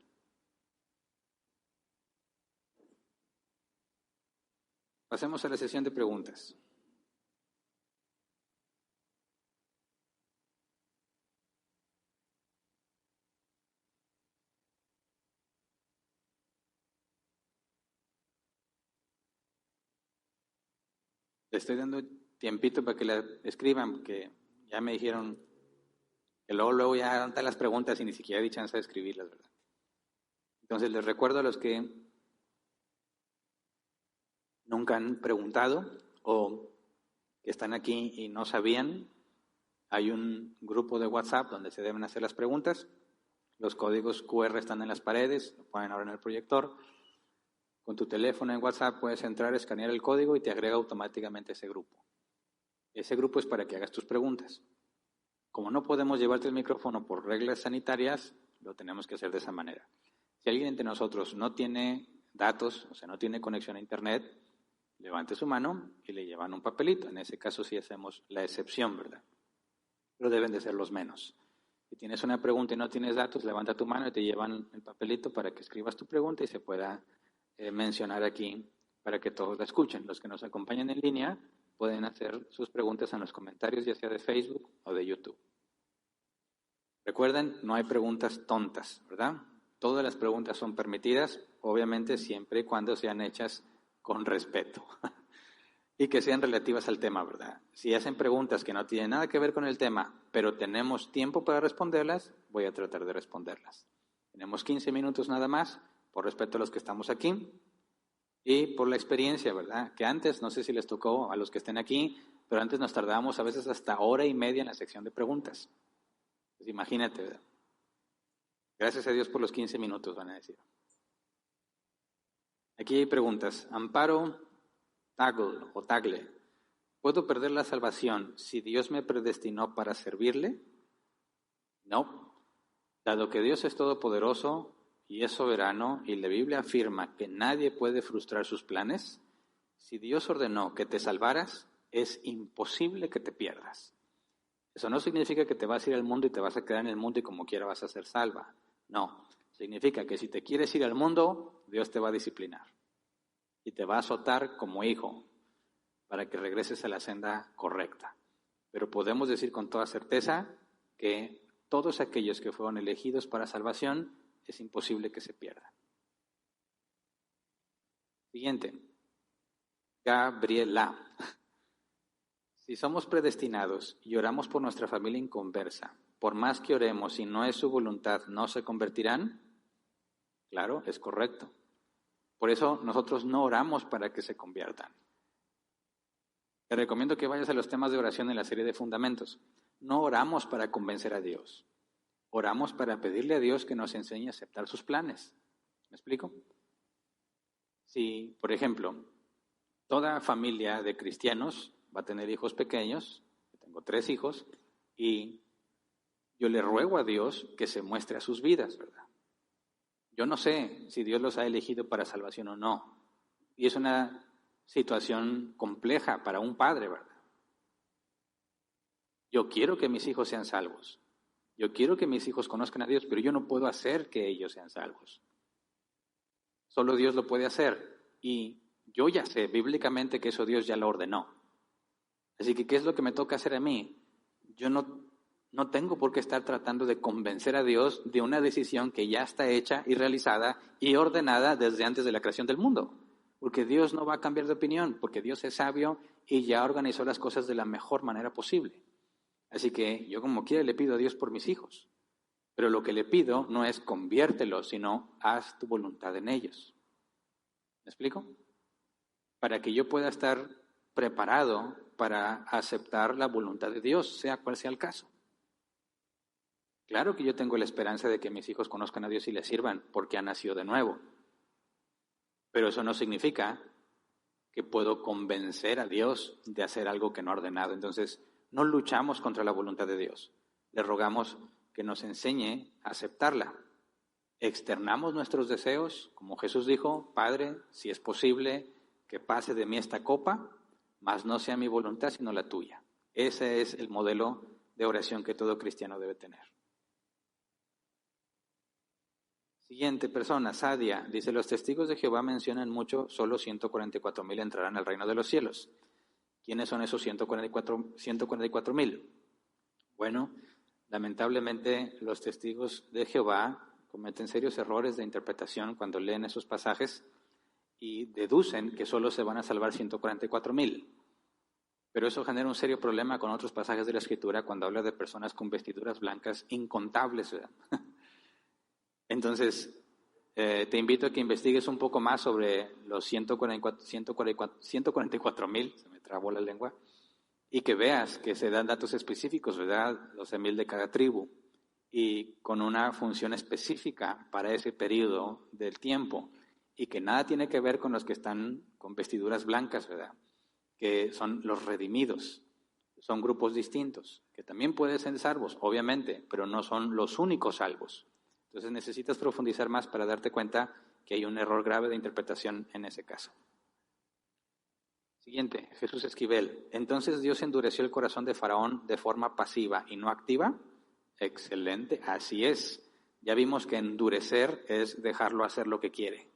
Pasemos a la sesión de preguntas. Le estoy dando tiempito para que la escriban, porque ya me dijeron que luego ya dan las preguntas y ni siquiera di chance de escribirlas, ¿verdad? Entonces les recuerdo a los que nunca han preguntado o que están aquí y no sabían, hay un grupo de WhatsApp donde se deben hacer las preguntas. Los códigos QR están en las paredes, lo ponen ahora en el proyector. Con tu teléfono en WhatsApp puedes entrar, escanear el código y te agrega automáticamente ese grupo. Ese grupo es para que hagas tus preguntas. Como no podemos llevarte el micrófono por reglas sanitarias, lo tenemos que hacer de esa manera. Si alguien entre nosotros no tiene datos, o sea, no tiene conexión a internet, levante su mano y le llevan un papelito. En ese caso sí hacemos la excepción, ¿verdad? Pero deben de ser los menos. Si tienes una pregunta y no tienes datos, levanta tu mano y te llevan el papelito para que escribas tu pregunta y se pueda mencionar aquí para que todos la escuchen. Los que nos acompañan en línea pueden hacer sus preguntas en los comentarios, ya sea de Facebook o de YouTube. Recuerden, no hay preguntas tontas, ¿verdad? Todas las preguntas son permitidas, obviamente siempre y cuando sean hechas con respeto y que sean relativas al tema, ¿verdad? Si hacen preguntas que no tienen nada que ver con el tema, pero tenemos tiempo para responderlas, voy a tratar de responderlas. Tenemos 15 minutos nada más, por respeto a los que estamos aquí y por la experiencia, ¿verdad? Que antes, no sé si les tocó a los que estén aquí, pero antes nos tardábamos a veces hasta hora y media en la sección de preguntas. Pues imagínate, ¿verdad? Gracias a Dios por los 15 minutos, van a decir. Aquí hay preguntas. Amparo Tagle. ¿Puedo perder la salvación si Dios me predestinó para servirle? No. Dado que Dios es todopoderoso y es soberano y la Biblia afirma que nadie puede frustrar sus planes, si Dios ordenó que te salvaras, es imposible que te pierdas. Eso no significa que te vas a ir al mundo y te vas a quedar en el mundo y como quiera vas a ser salva. No. Significa que si te quieres ir al mundo, Dios te va a disciplinar y te va a azotar como hijo para que regreses a la senda correcta. Pero podemos decir con toda certeza que todos aquellos que fueron elegidos para salvación es imposible que se pierdan. Siguiente. Gabriela. Si somos predestinados y oramos por nuestra familia inconversa, por más que oremos y no es su voluntad, ¿no se convertirán? Claro, es correcto. Por eso nosotros no oramos para que se conviertan. Te recomiendo que vayas a los temas de oración en la serie de Fundamentos. No oramos para convencer a Dios. Oramos para pedirle a Dios que nos enseñe a aceptar sus planes. ¿Me explico? Si, por ejemplo, toda familia de cristianos va a tener hijos pequeños, yo tengo 3 hijos, y yo le ruego a Dios que se muestre a sus vidas, ¿verdad? Yo no sé si Dios los ha elegido para salvación o no. Y es una situación compleja para un padre, ¿verdad? Yo quiero que mis hijos sean salvos. Yo quiero que mis hijos conozcan a Dios, pero yo no puedo hacer que ellos sean salvos. Solo Dios lo puede hacer. Y yo ya sé bíblicamente que eso Dios ya lo ordenó. Así que, ¿qué es lo que me toca hacer a mí? Yo no tengo por qué estar tratando de convencer a Dios de una decisión que ya está hecha y realizada y ordenada desde antes de la creación del mundo. Porque Dios no va a cambiar de opinión, porque Dios es sabio y ya organizó las cosas de la mejor manera posible. Así que yo como quiera le pido a Dios por mis hijos. Pero lo que le pido no es conviértelos, sino haz tu voluntad en ellos. ¿Me explico? Para que yo pueda estar preparado para aceptar la voluntad de Dios, sea cual sea el caso. Claro que yo tengo la esperanza de que mis hijos conozcan a Dios y le sirvan porque han nacido de nuevo. Pero eso no significa que puedo convencer a Dios de hacer algo que no ha ordenado. Entonces, no luchamos contra la voluntad de Dios. Le rogamos que nos enseñe a aceptarla. Externamos nuestros deseos, como Jesús dijo, Padre, si es posible que pase de mí esta copa, mas no sea mi voluntad sino la tuya. Ese es el modelo de oración que todo cristiano debe tener. Siguiente persona, Sadia, dice, los testigos de Jehová mencionan mucho, solo 144,000 entrarán al reino de los cielos. ¿Quiénes son esos 144,000? Bueno, lamentablemente los testigos de Jehová cometen serios errores de interpretación cuando leen esos pasajes y deducen que solo se van a salvar 144,000. Pero eso genera un serio problema con otros pasajes de la Escritura cuando habla de personas con vestiduras blancas incontables, ¿verdad? Entonces, te invito a que investigues un poco más sobre los 144,000, se me trabó la lengua, y que veas que se dan datos específicos, ¿verdad? 12,000 de cada tribu, y con una función específica para ese periodo del tiempo, y que nada tiene que ver con los que están con vestiduras blancas, ¿verdad? Que son los redimidos. Son grupos distintos, que también pueden ser salvos, obviamente, pero no son los únicos salvos. Entonces necesitas profundizar más para darte cuenta que hay un error grave de interpretación en ese caso. Siguiente, Jesús Esquivel. Entonces Dios endureció el corazón de Faraón de forma pasiva y no activa. Excelente, así es. Ya vimos que endurecer es dejarlo hacer lo que quiere.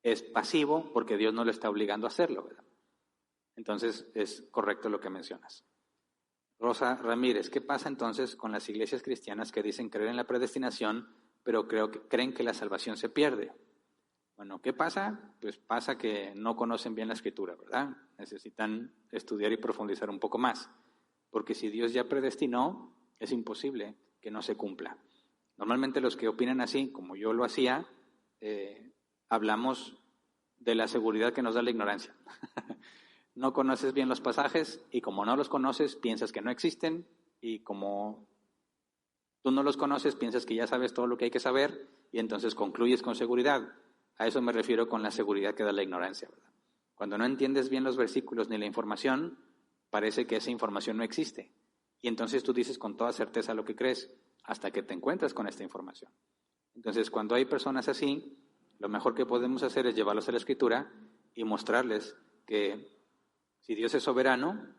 Es pasivo porque Dios no lo está obligando a hacerlo, ¿verdad? Entonces es correcto lo que mencionas. Rosa Ramírez, ¿qué pasa entonces con las iglesias cristianas que dicen creer en la predestinación, pero creen que la salvación se pierde? Bueno, ¿qué pasa? Pues pasa que no conocen bien la Escritura, ¿verdad? Necesitan estudiar y profundizar un poco más, porque si Dios ya predestinó, es imposible que no se cumpla. Normalmente los que opinan así, como yo lo hacía, hablamos de la seguridad que nos da la ignorancia. No conoces bien los pasajes y como no los conoces, piensas que no existen y como tú no los conoces, piensas que ya sabes todo lo que hay que saber y entonces concluyes con seguridad. A eso me refiero con la seguridad que da la ignorancia, ¿verdad? Cuando no entiendes bien los versículos ni la información, parece que esa información no existe. Y entonces tú dices con toda certeza lo que crees hasta que te encuentras con esta información. Entonces, cuando hay personas así, lo mejor que podemos hacer es llevarlos a la Escritura y mostrarles que si Dios es soberano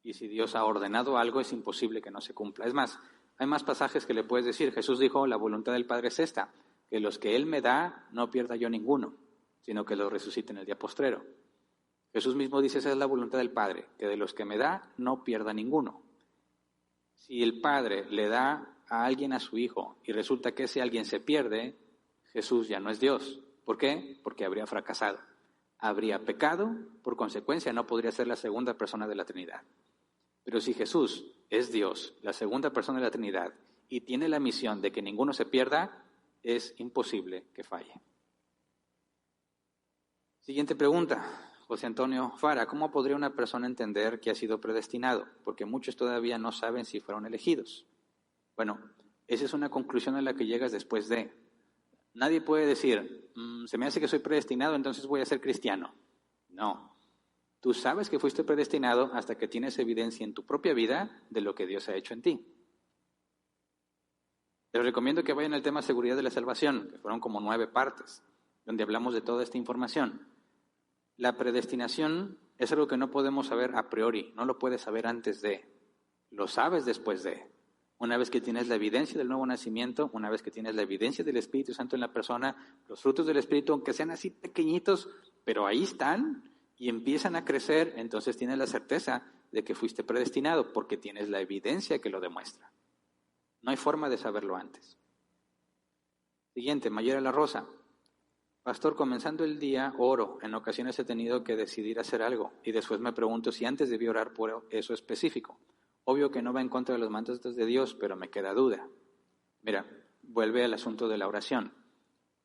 y si Dios ha ordenado algo, es imposible que no se cumpla. Es más, hay más pasajes que le puedes decir. Jesús dijo, la voluntad del Padre es esta, que los que Él me da no pierda yo ninguno, sino que los resucite en el día postrero. Jesús mismo dice, esa es la voluntad del Padre, que de los que me da no pierda ninguno. Si el Padre le da a alguien a su Hijo y resulta que ese alguien se pierde, Jesús ya no es Dios. ¿Por qué? Porque habría fracasado. Habría pecado, por consecuencia no podría ser la segunda persona de la Trinidad. Pero si Jesús es Dios, la segunda persona de la Trinidad, y tiene la misión de que ninguno se pierda, es imposible que falle. Siguiente pregunta, José Antonio Fara, ¿cómo podría una persona entender que ha sido predestinado? Porque muchos todavía no saben si fueron elegidos. Bueno, esa es una conclusión a la que llegas después de. Nadie puede decir, se me hace que soy predestinado, entonces voy a ser cristiano. No. Tú sabes que fuiste predestinado hasta que tienes evidencia en tu propia vida de lo que Dios ha hecho en ti. Les recomiendo que vayan al tema seguridad de la salvación, que fueron como 9 partes, donde hablamos de toda esta información. La predestinación es algo que no podemos saber a priori, no lo puedes saber antes de, lo sabes después de. Una vez que tienes la evidencia del nuevo nacimiento, una vez que tienes la evidencia del Espíritu Santo en la persona, los frutos del Espíritu, aunque sean así pequeñitos, pero ahí están y empiezan a crecer, entonces tienes la certeza de que fuiste predestinado porque tienes la evidencia que lo demuestra. No hay forma de saberlo antes. Siguiente, Mayera La Rosa. Pastor, comenzando el día oro. En ocasiones he tenido que decidir hacer algo y después me pregunto si antes debí orar por eso específico. Obvio que no va en contra de los mandatos de Dios, pero me queda duda. Mira, vuelve al asunto de la oración.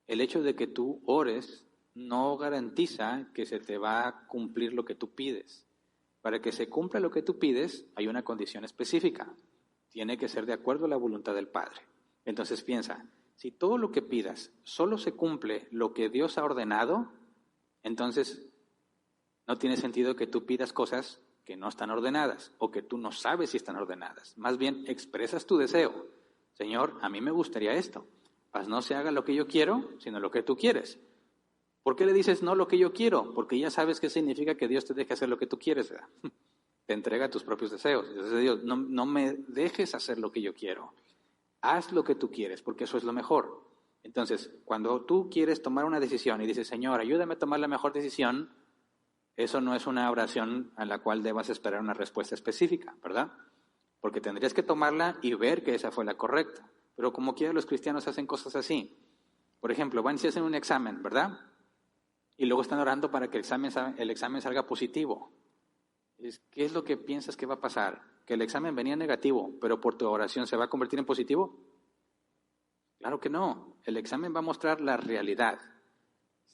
El hecho de que tú ores no garantiza que se te va a cumplir lo que tú pides. Para que se cumpla lo que tú pides, hay una condición específica. Tiene que ser de acuerdo a la voluntad del Padre. Entonces piensa, si todo lo que pidas solo se cumple lo que Dios ha ordenado, entonces no tiene sentido que tú pidas cosas que no están ordenadas o que tú no sabes si están ordenadas. Más bien expresas tu deseo. Señor, a mí me gustaría esto. Pues no se haga lo que yo quiero, sino lo que tú quieres. ¿Por qué le dices no lo que yo quiero? Porque ya sabes qué significa que Dios te deje hacer lo que tú quieres, ¿verdad? Te entrega tus propios deseos. Entonces Dios, no me dejes hacer lo que yo quiero. Haz lo que tú quieres, porque eso es lo mejor. Entonces, cuando tú quieres tomar una decisión y dices, Señor, ayúdame a tomar la mejor decisión, eso no es una oración a la cual debas esperar una respuesta específica, ¿verdad? Porque tendrías que tomarla y ver que esa fue la correcta. Pero como quiera los cristianos hacen cosas así. Por ejemplo, van y hacen un examen, ¿verdad? Y luego están orando para que el examen salga positivo. ¿Qué es lo que piensas que va a pasar? ¿Que el examen venía negativo, pero por tu oración se va a convertir en positivo? Claro que no. El examen va a mostrar la realidad.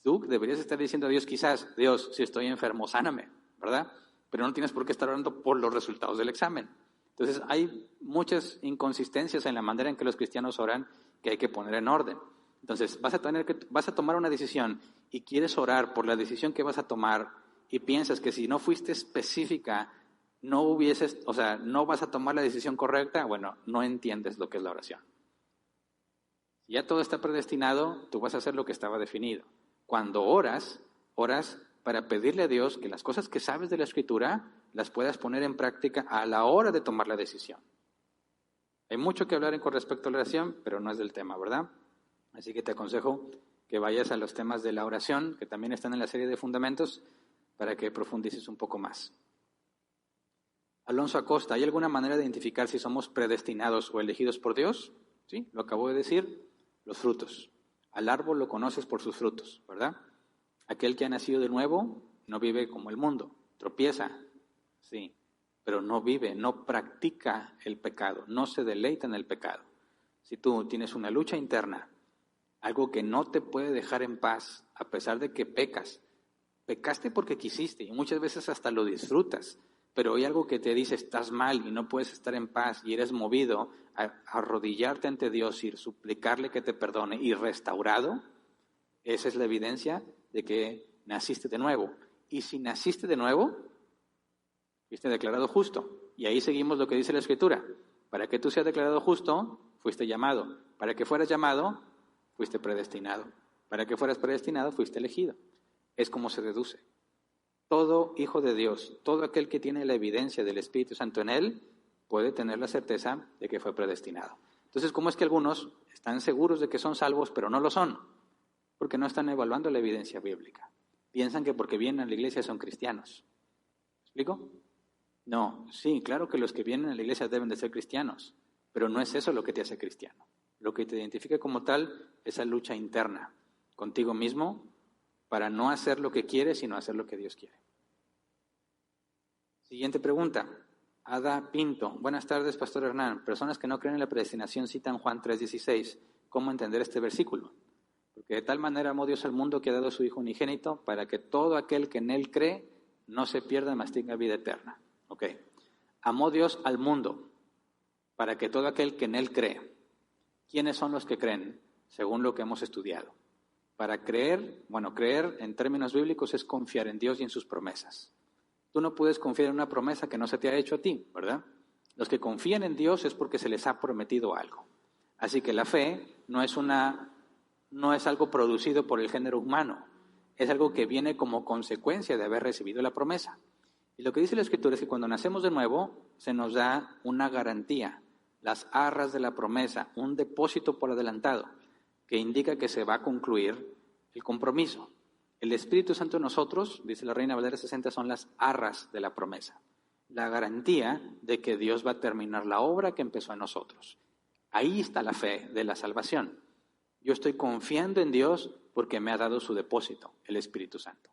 Tú deberías estar diciendo a Dios, quizás, Dios, si estoy enfermo, sáname, ¿verdad? Pero no tienes por qué estar orando por los resultados del examen. Entonces, hay muchas inconsistencias en la manera en que los cristianos oran que hay que poner en orden. Entonces, vas a tomar una decisión y quieres orar por la decisión que vas a tomar y piensas que si no fuiste específica, no vas a tomar la decisión correcta, bueno, no entiendes lo que es la oración. Ya todo está predestinado, tú vas a hacer lo que estaba definido. Cuando oras para pedirle a Dios que las cosas que sabes de la Escritura las puedas poner en práctica a la hora de tomar la decisión. Hay mucho que hablar con respecto a la oración, pero no es del tema, ¿verdad? Así que te aconsejo que vayas a los temas de la oración, que también están en la serie de fundamentos, para que profundices un poco más. Alonso Acosta, ¿hay alguna manera de identificar si somos predestinados o elegidos por Dios? Sí, lo acabo de decir, los frutos. Al árbol lo conoces por sus frutos, ¿verdad? Aquel que ha nacido de nuevo no vive como el mundo, tropieza, sí, pero no vive, no practica el pecado, no se deleita en el pecado. Si tú tienes una lucha interna, algo que no te puede dejar en paz, a pesar de que pecaste porque quisiste y muchas veces hasta lo disfrutas, pero hay algo que te dice estás mal y no puedes estar en paz y eres movido a arrodillarte ante Dios y suplicarle que te perdone y restaurado, esa es la evidencia de que naciste de nuevo. Y si naciste de nuevo, fuiste declarado justo. Y ahí seguimos lo que dice la Escritura. Para que tú seas declarado justo, fuiste llamado. Para que fueras llamado, fuiste predestinado. Para que fueras predestinado, fuiste elegido. Es como se deduce. Todo hijo de Dios, todo aquel que tiene la evidencia del Espíritu Santo en él, puede tener la certeza de que fue predestinado. Entonces, ¿cómo es que algunos están seguros de que son salvos, pero no lo son? Porque no están evaluando la evidencia bíblica. Piensan que porque vienen a la iglesia son cristianos. ¿Me explico? No, sí, claro que los que vienen a la iglesia deben de ser cristianos, pero no es eso lo que te hace cristiano. Lo que te identifica como tal es esa lucha interna contigo mismo para no hacer lo que quieres, sino hacer lo que Dios quiere. Siguiente pregunta. Ada Pinto. Buenas tardes, Pastor Hernán. Personas que no creen en la predestinación citan Juan 3:16. ¿Cómo entender este versículo? Porque de tal manera amó Dios al mundo que ha dado a su Hijo unigénito para que todo aquel que en Él cree no se pierda, mas tenga vida eterna. Ok. Amó Dios al mundo para que todo aquel que en Él cree. ¿Quiénes son los que creen? Según lo que hemos estudiado. Para creer, creer en términos bíblicos es confiar en Dios y en sus promesas. Tú no puedes confiar en una promesa que no se te ha hecho a ti, ¿verdad? Los que confían en Dios es porque se les ha prometido algo. Así que la fe no es algo producido por el género humano, es algo que viene como consecuencia de haber recibido la promesa. Y lo que dice la Escritura es que cuando nacemos de nuevo se nos da una garantía, las arras de la promesa, un depósito por adelantado, que indica que se va a concluir el compromiso. El Espíritu Santo en nosotros, dice la Reina Valera 60, son las arras de la promesa, la garantía de que Dios va a terminar la obra que empezó en nosotros. Ahí está la fe de la salvación. Yo estoy confiando en Dios porque me ha dado su depósito, el Espíritu Santo.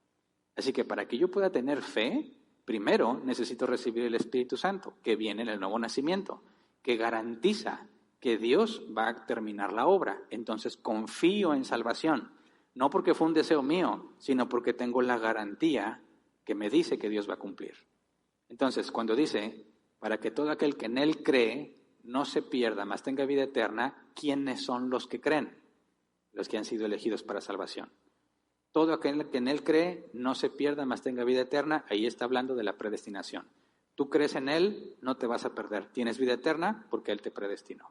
Así que para que yo pueda tener fe, primero necesito recibir el Espíritu Santo, que viene en el nuevo nacimiento, que garantiza que Dios va a terminar la obra. Entonces confío en salvación, no porque fue un deseo mío, sino porque tengo la garantía que me dice que Dios va a cumplir. Entonces, cuando dice, para que todo aquel que en Él cree no se pierda, mas tenga vida eterna, ¿quiénes son los que creen? Los que han sido elegidos para salvación. Todo aquel que en Él cree no se pierda, mas tenga vida eterna, ahí está hablando de la predestinación. Tú crees en Él, no te vas a perder. Tienes vida eterna porque Él te predestinó.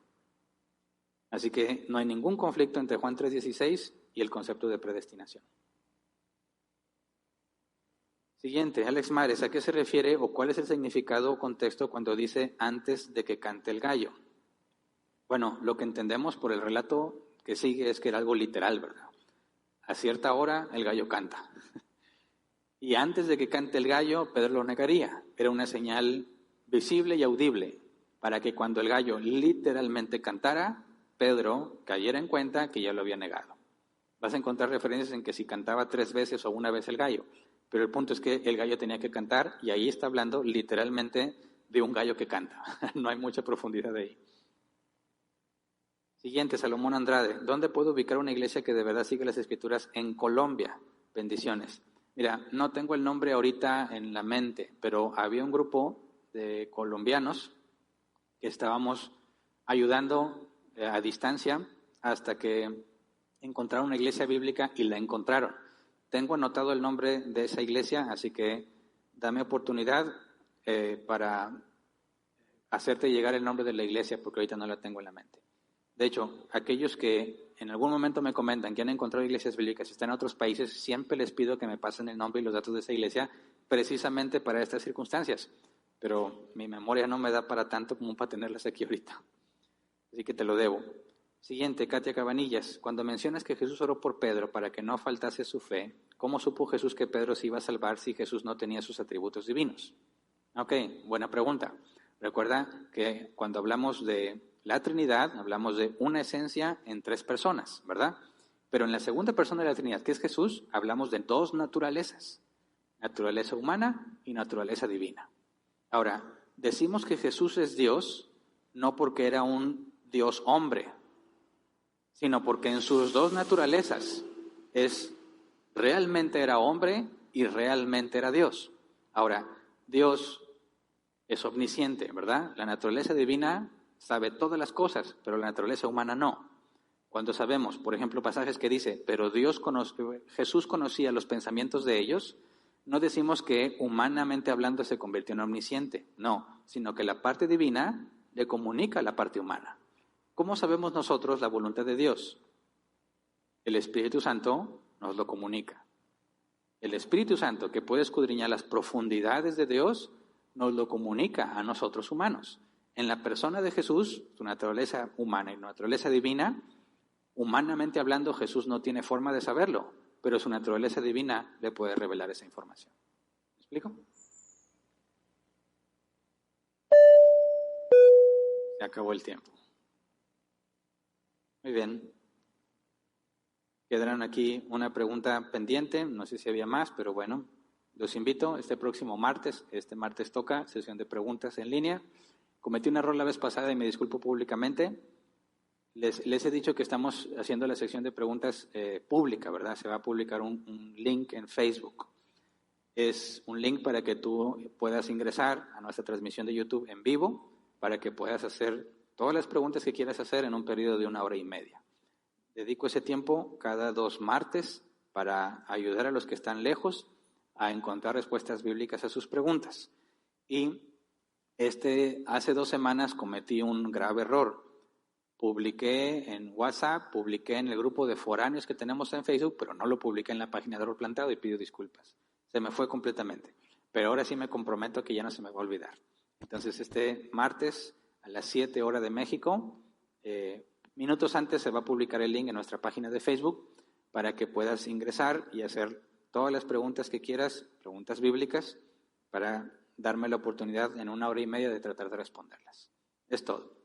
Así que no hay ningún conflicto entre Juan 3:16 y el concepto de predestinación. Siguiente, Alex Mares, ¿a qué se refiere o cuál es el significado o contexto cuando dice antes de que cante el gallo? Bueno, lo que entendemos por el relato que sigue es que era algo literal, ¿verdad? A cierta hora el gallo canta. Y antes de que cante el gallo, Pedro lo negaría. Era una señal visible y audible para que cuando el gallo literalmente cantara, Pedro cayera en cuenta que ya lo había negado. Vas a encontrar referencias en que si cantaba 3 veces o una vez el gallo, pero el punto es que el gallo tenía que cantar y ahí está hablando literalmente de un gallo que canta. No hay mucha profundidad de ahí. Siguiente, Salomón Andrade. ¿Dónde puedo ubicar una iglesia que de verdad sigue las Escrituras en Colombia? Bendiciones. Mira, no tengo el nombre ahorita en la mente, pero había un grupo de colombianos que estábamos ayudando a distancia hasta que encontraron una iglesia bíblica y la encontraron. Tengo anotado el nombre de esa iglesia, así que dame oportunidad para hacerte llegar el nombre de la iglesia porque ahorita no la tengo en la mente. De hecho, aquellos que en algún momento me comentan que han encontrado iglesias bíblicas y están en otros países, siempre les pido que me pasen el nombre y los datos de esa iglesia precisamente para estas circunstancias. Pero mi memoria no me da para tanto como para tenerlas aquí ahorita. Así que te lo debo. Siguiente, Katia Cabanillas. Cuando mencionas que Jesús oró por Pedro para que no faltase su fe, ¿cómo supo Jesús que Pedro se iba a salvar si Jesús no tenía sus atributos divinos? Ok, buena pregunta. Recuerda que cuando hablamos de la Trinidad, hablamos de una esencia en tres personas, ¿verdad? Pero en la segunda persona de la Trinidad, que es Jesús, hablamos de dos naturalezas, naturaleza humana y naturaleza divina. Ahora, decimos que Jesús es Dios no porque era un Dios hombre, sino porque en sus dos naturalezas realmente era hombre y realmente era Dios. Ahora, Dios es omnisciente, ¿verdad? La naturaleza divina sabe todas las cosas, pero la naturaleza humana no. Cuando sabemos, por ejemplo, pasajes que dice, pero Jesús conocía los pensamientos de ellos, no decimos que humanamente hablando se convirtió en omnisciente, no, sino que la parte divina le comunica a la parte humana. ¿Cómo sabemos nosotros la voluntad de Dios? El Espíritu Santo nos lo comunica. El Espíritu Santo, que puede escudriñar las profundidades de Dios, nos lo comunica a nosotros humanos. En la persona de Jesús, su naturaleza humana y naturaleza divina, humanamente hablando, Jesús no tiene forma de saberlo, pero su naturaleza divina le puede revelar esa información. ¿Me explico? Se acabó el tiempo. Muy bien. Quedarán aquí una pregunta pendiente, no sé si había más, pero bueno, los invito este próximo martes. Este martes toca sesión de preguntas en línea. Cometí un error la vez pasada y me disculpo públicamente. Les he dicho que estamos haciendo la sección de preguntas pública, ¿verdad? Se va a publicar un link en Facebook. Es un link para que tú puedas ingresar a nuestra transmisión de YouTube en vivo, para que puedas hacer todas las preguntas que quieras hacer en un periodo de 1 hora y media. Dedico ese tiempo cada 2 martes para ayudar a los que están lejos a encontrar respuestas bíblicas a sus preguntas. Y hace 2 semanas cometí un grave error. Publiqué en WhatsApp, publiqué en el grupo de foráneos que tenemos en Facebook, pero no lo publiqué en la página de Árbol Plantado y pido disculpas. Se me fue completamente. Pero ahora sí me comprometo que ya no se me va a olvidar. Entonces, este martes a las 7 horas de México, minutos antes se va a publicar el link en nuestra página de Facebook para que puedas ingresar y hacer todas las preguntas que quieras, preguntas bíblicas, para darme la oportunidad en 1 hora y media de tratar de responderlas. Es todo.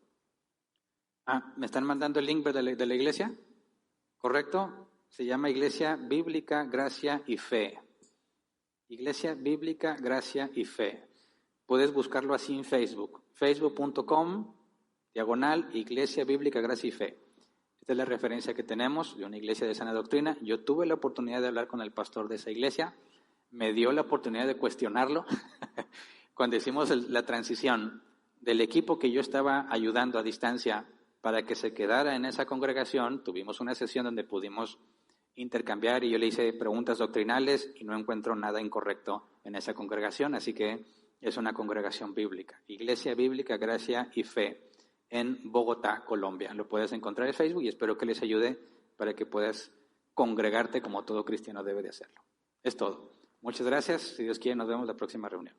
¿Me están mandando el link de la iglesia? ¿Correcto? Se llama Iglesia Bíblica, Gracia y Fe. Iglesia Bíblica, Gracia y Fe. Puedes buscarlo así en Facebook. Facebook.com/Iglesia Bíblica, Gracia y Fe. Esta es la referencia que tenemos de una iglesia de sana doctrina. Yo tuve la oportunidad de hablar con el pastor de esa iglesia. Me dio la oportunidad de cuestionarlo. Cuando hicimos la transición del equipo que yo estaba ayudando a distancia para que se quedara en esa congregación, tuvimos una sesión donde pudimos intercambiar y yo le hice preguntas doctrinales y no encuentro nada incorrecto en esa congregación, así que es una congregación bíblica. Iglesia Bíblica, Gracia y Fe en Bogotá, Colombia. Lo puedes encontrar en Facebook y espero que les ayude para que puedas congregarte como todo cristiano debe de hacerlo. Es todo. Muchas gracias. Si Dios quiere, nos vemos en la próxima reunión.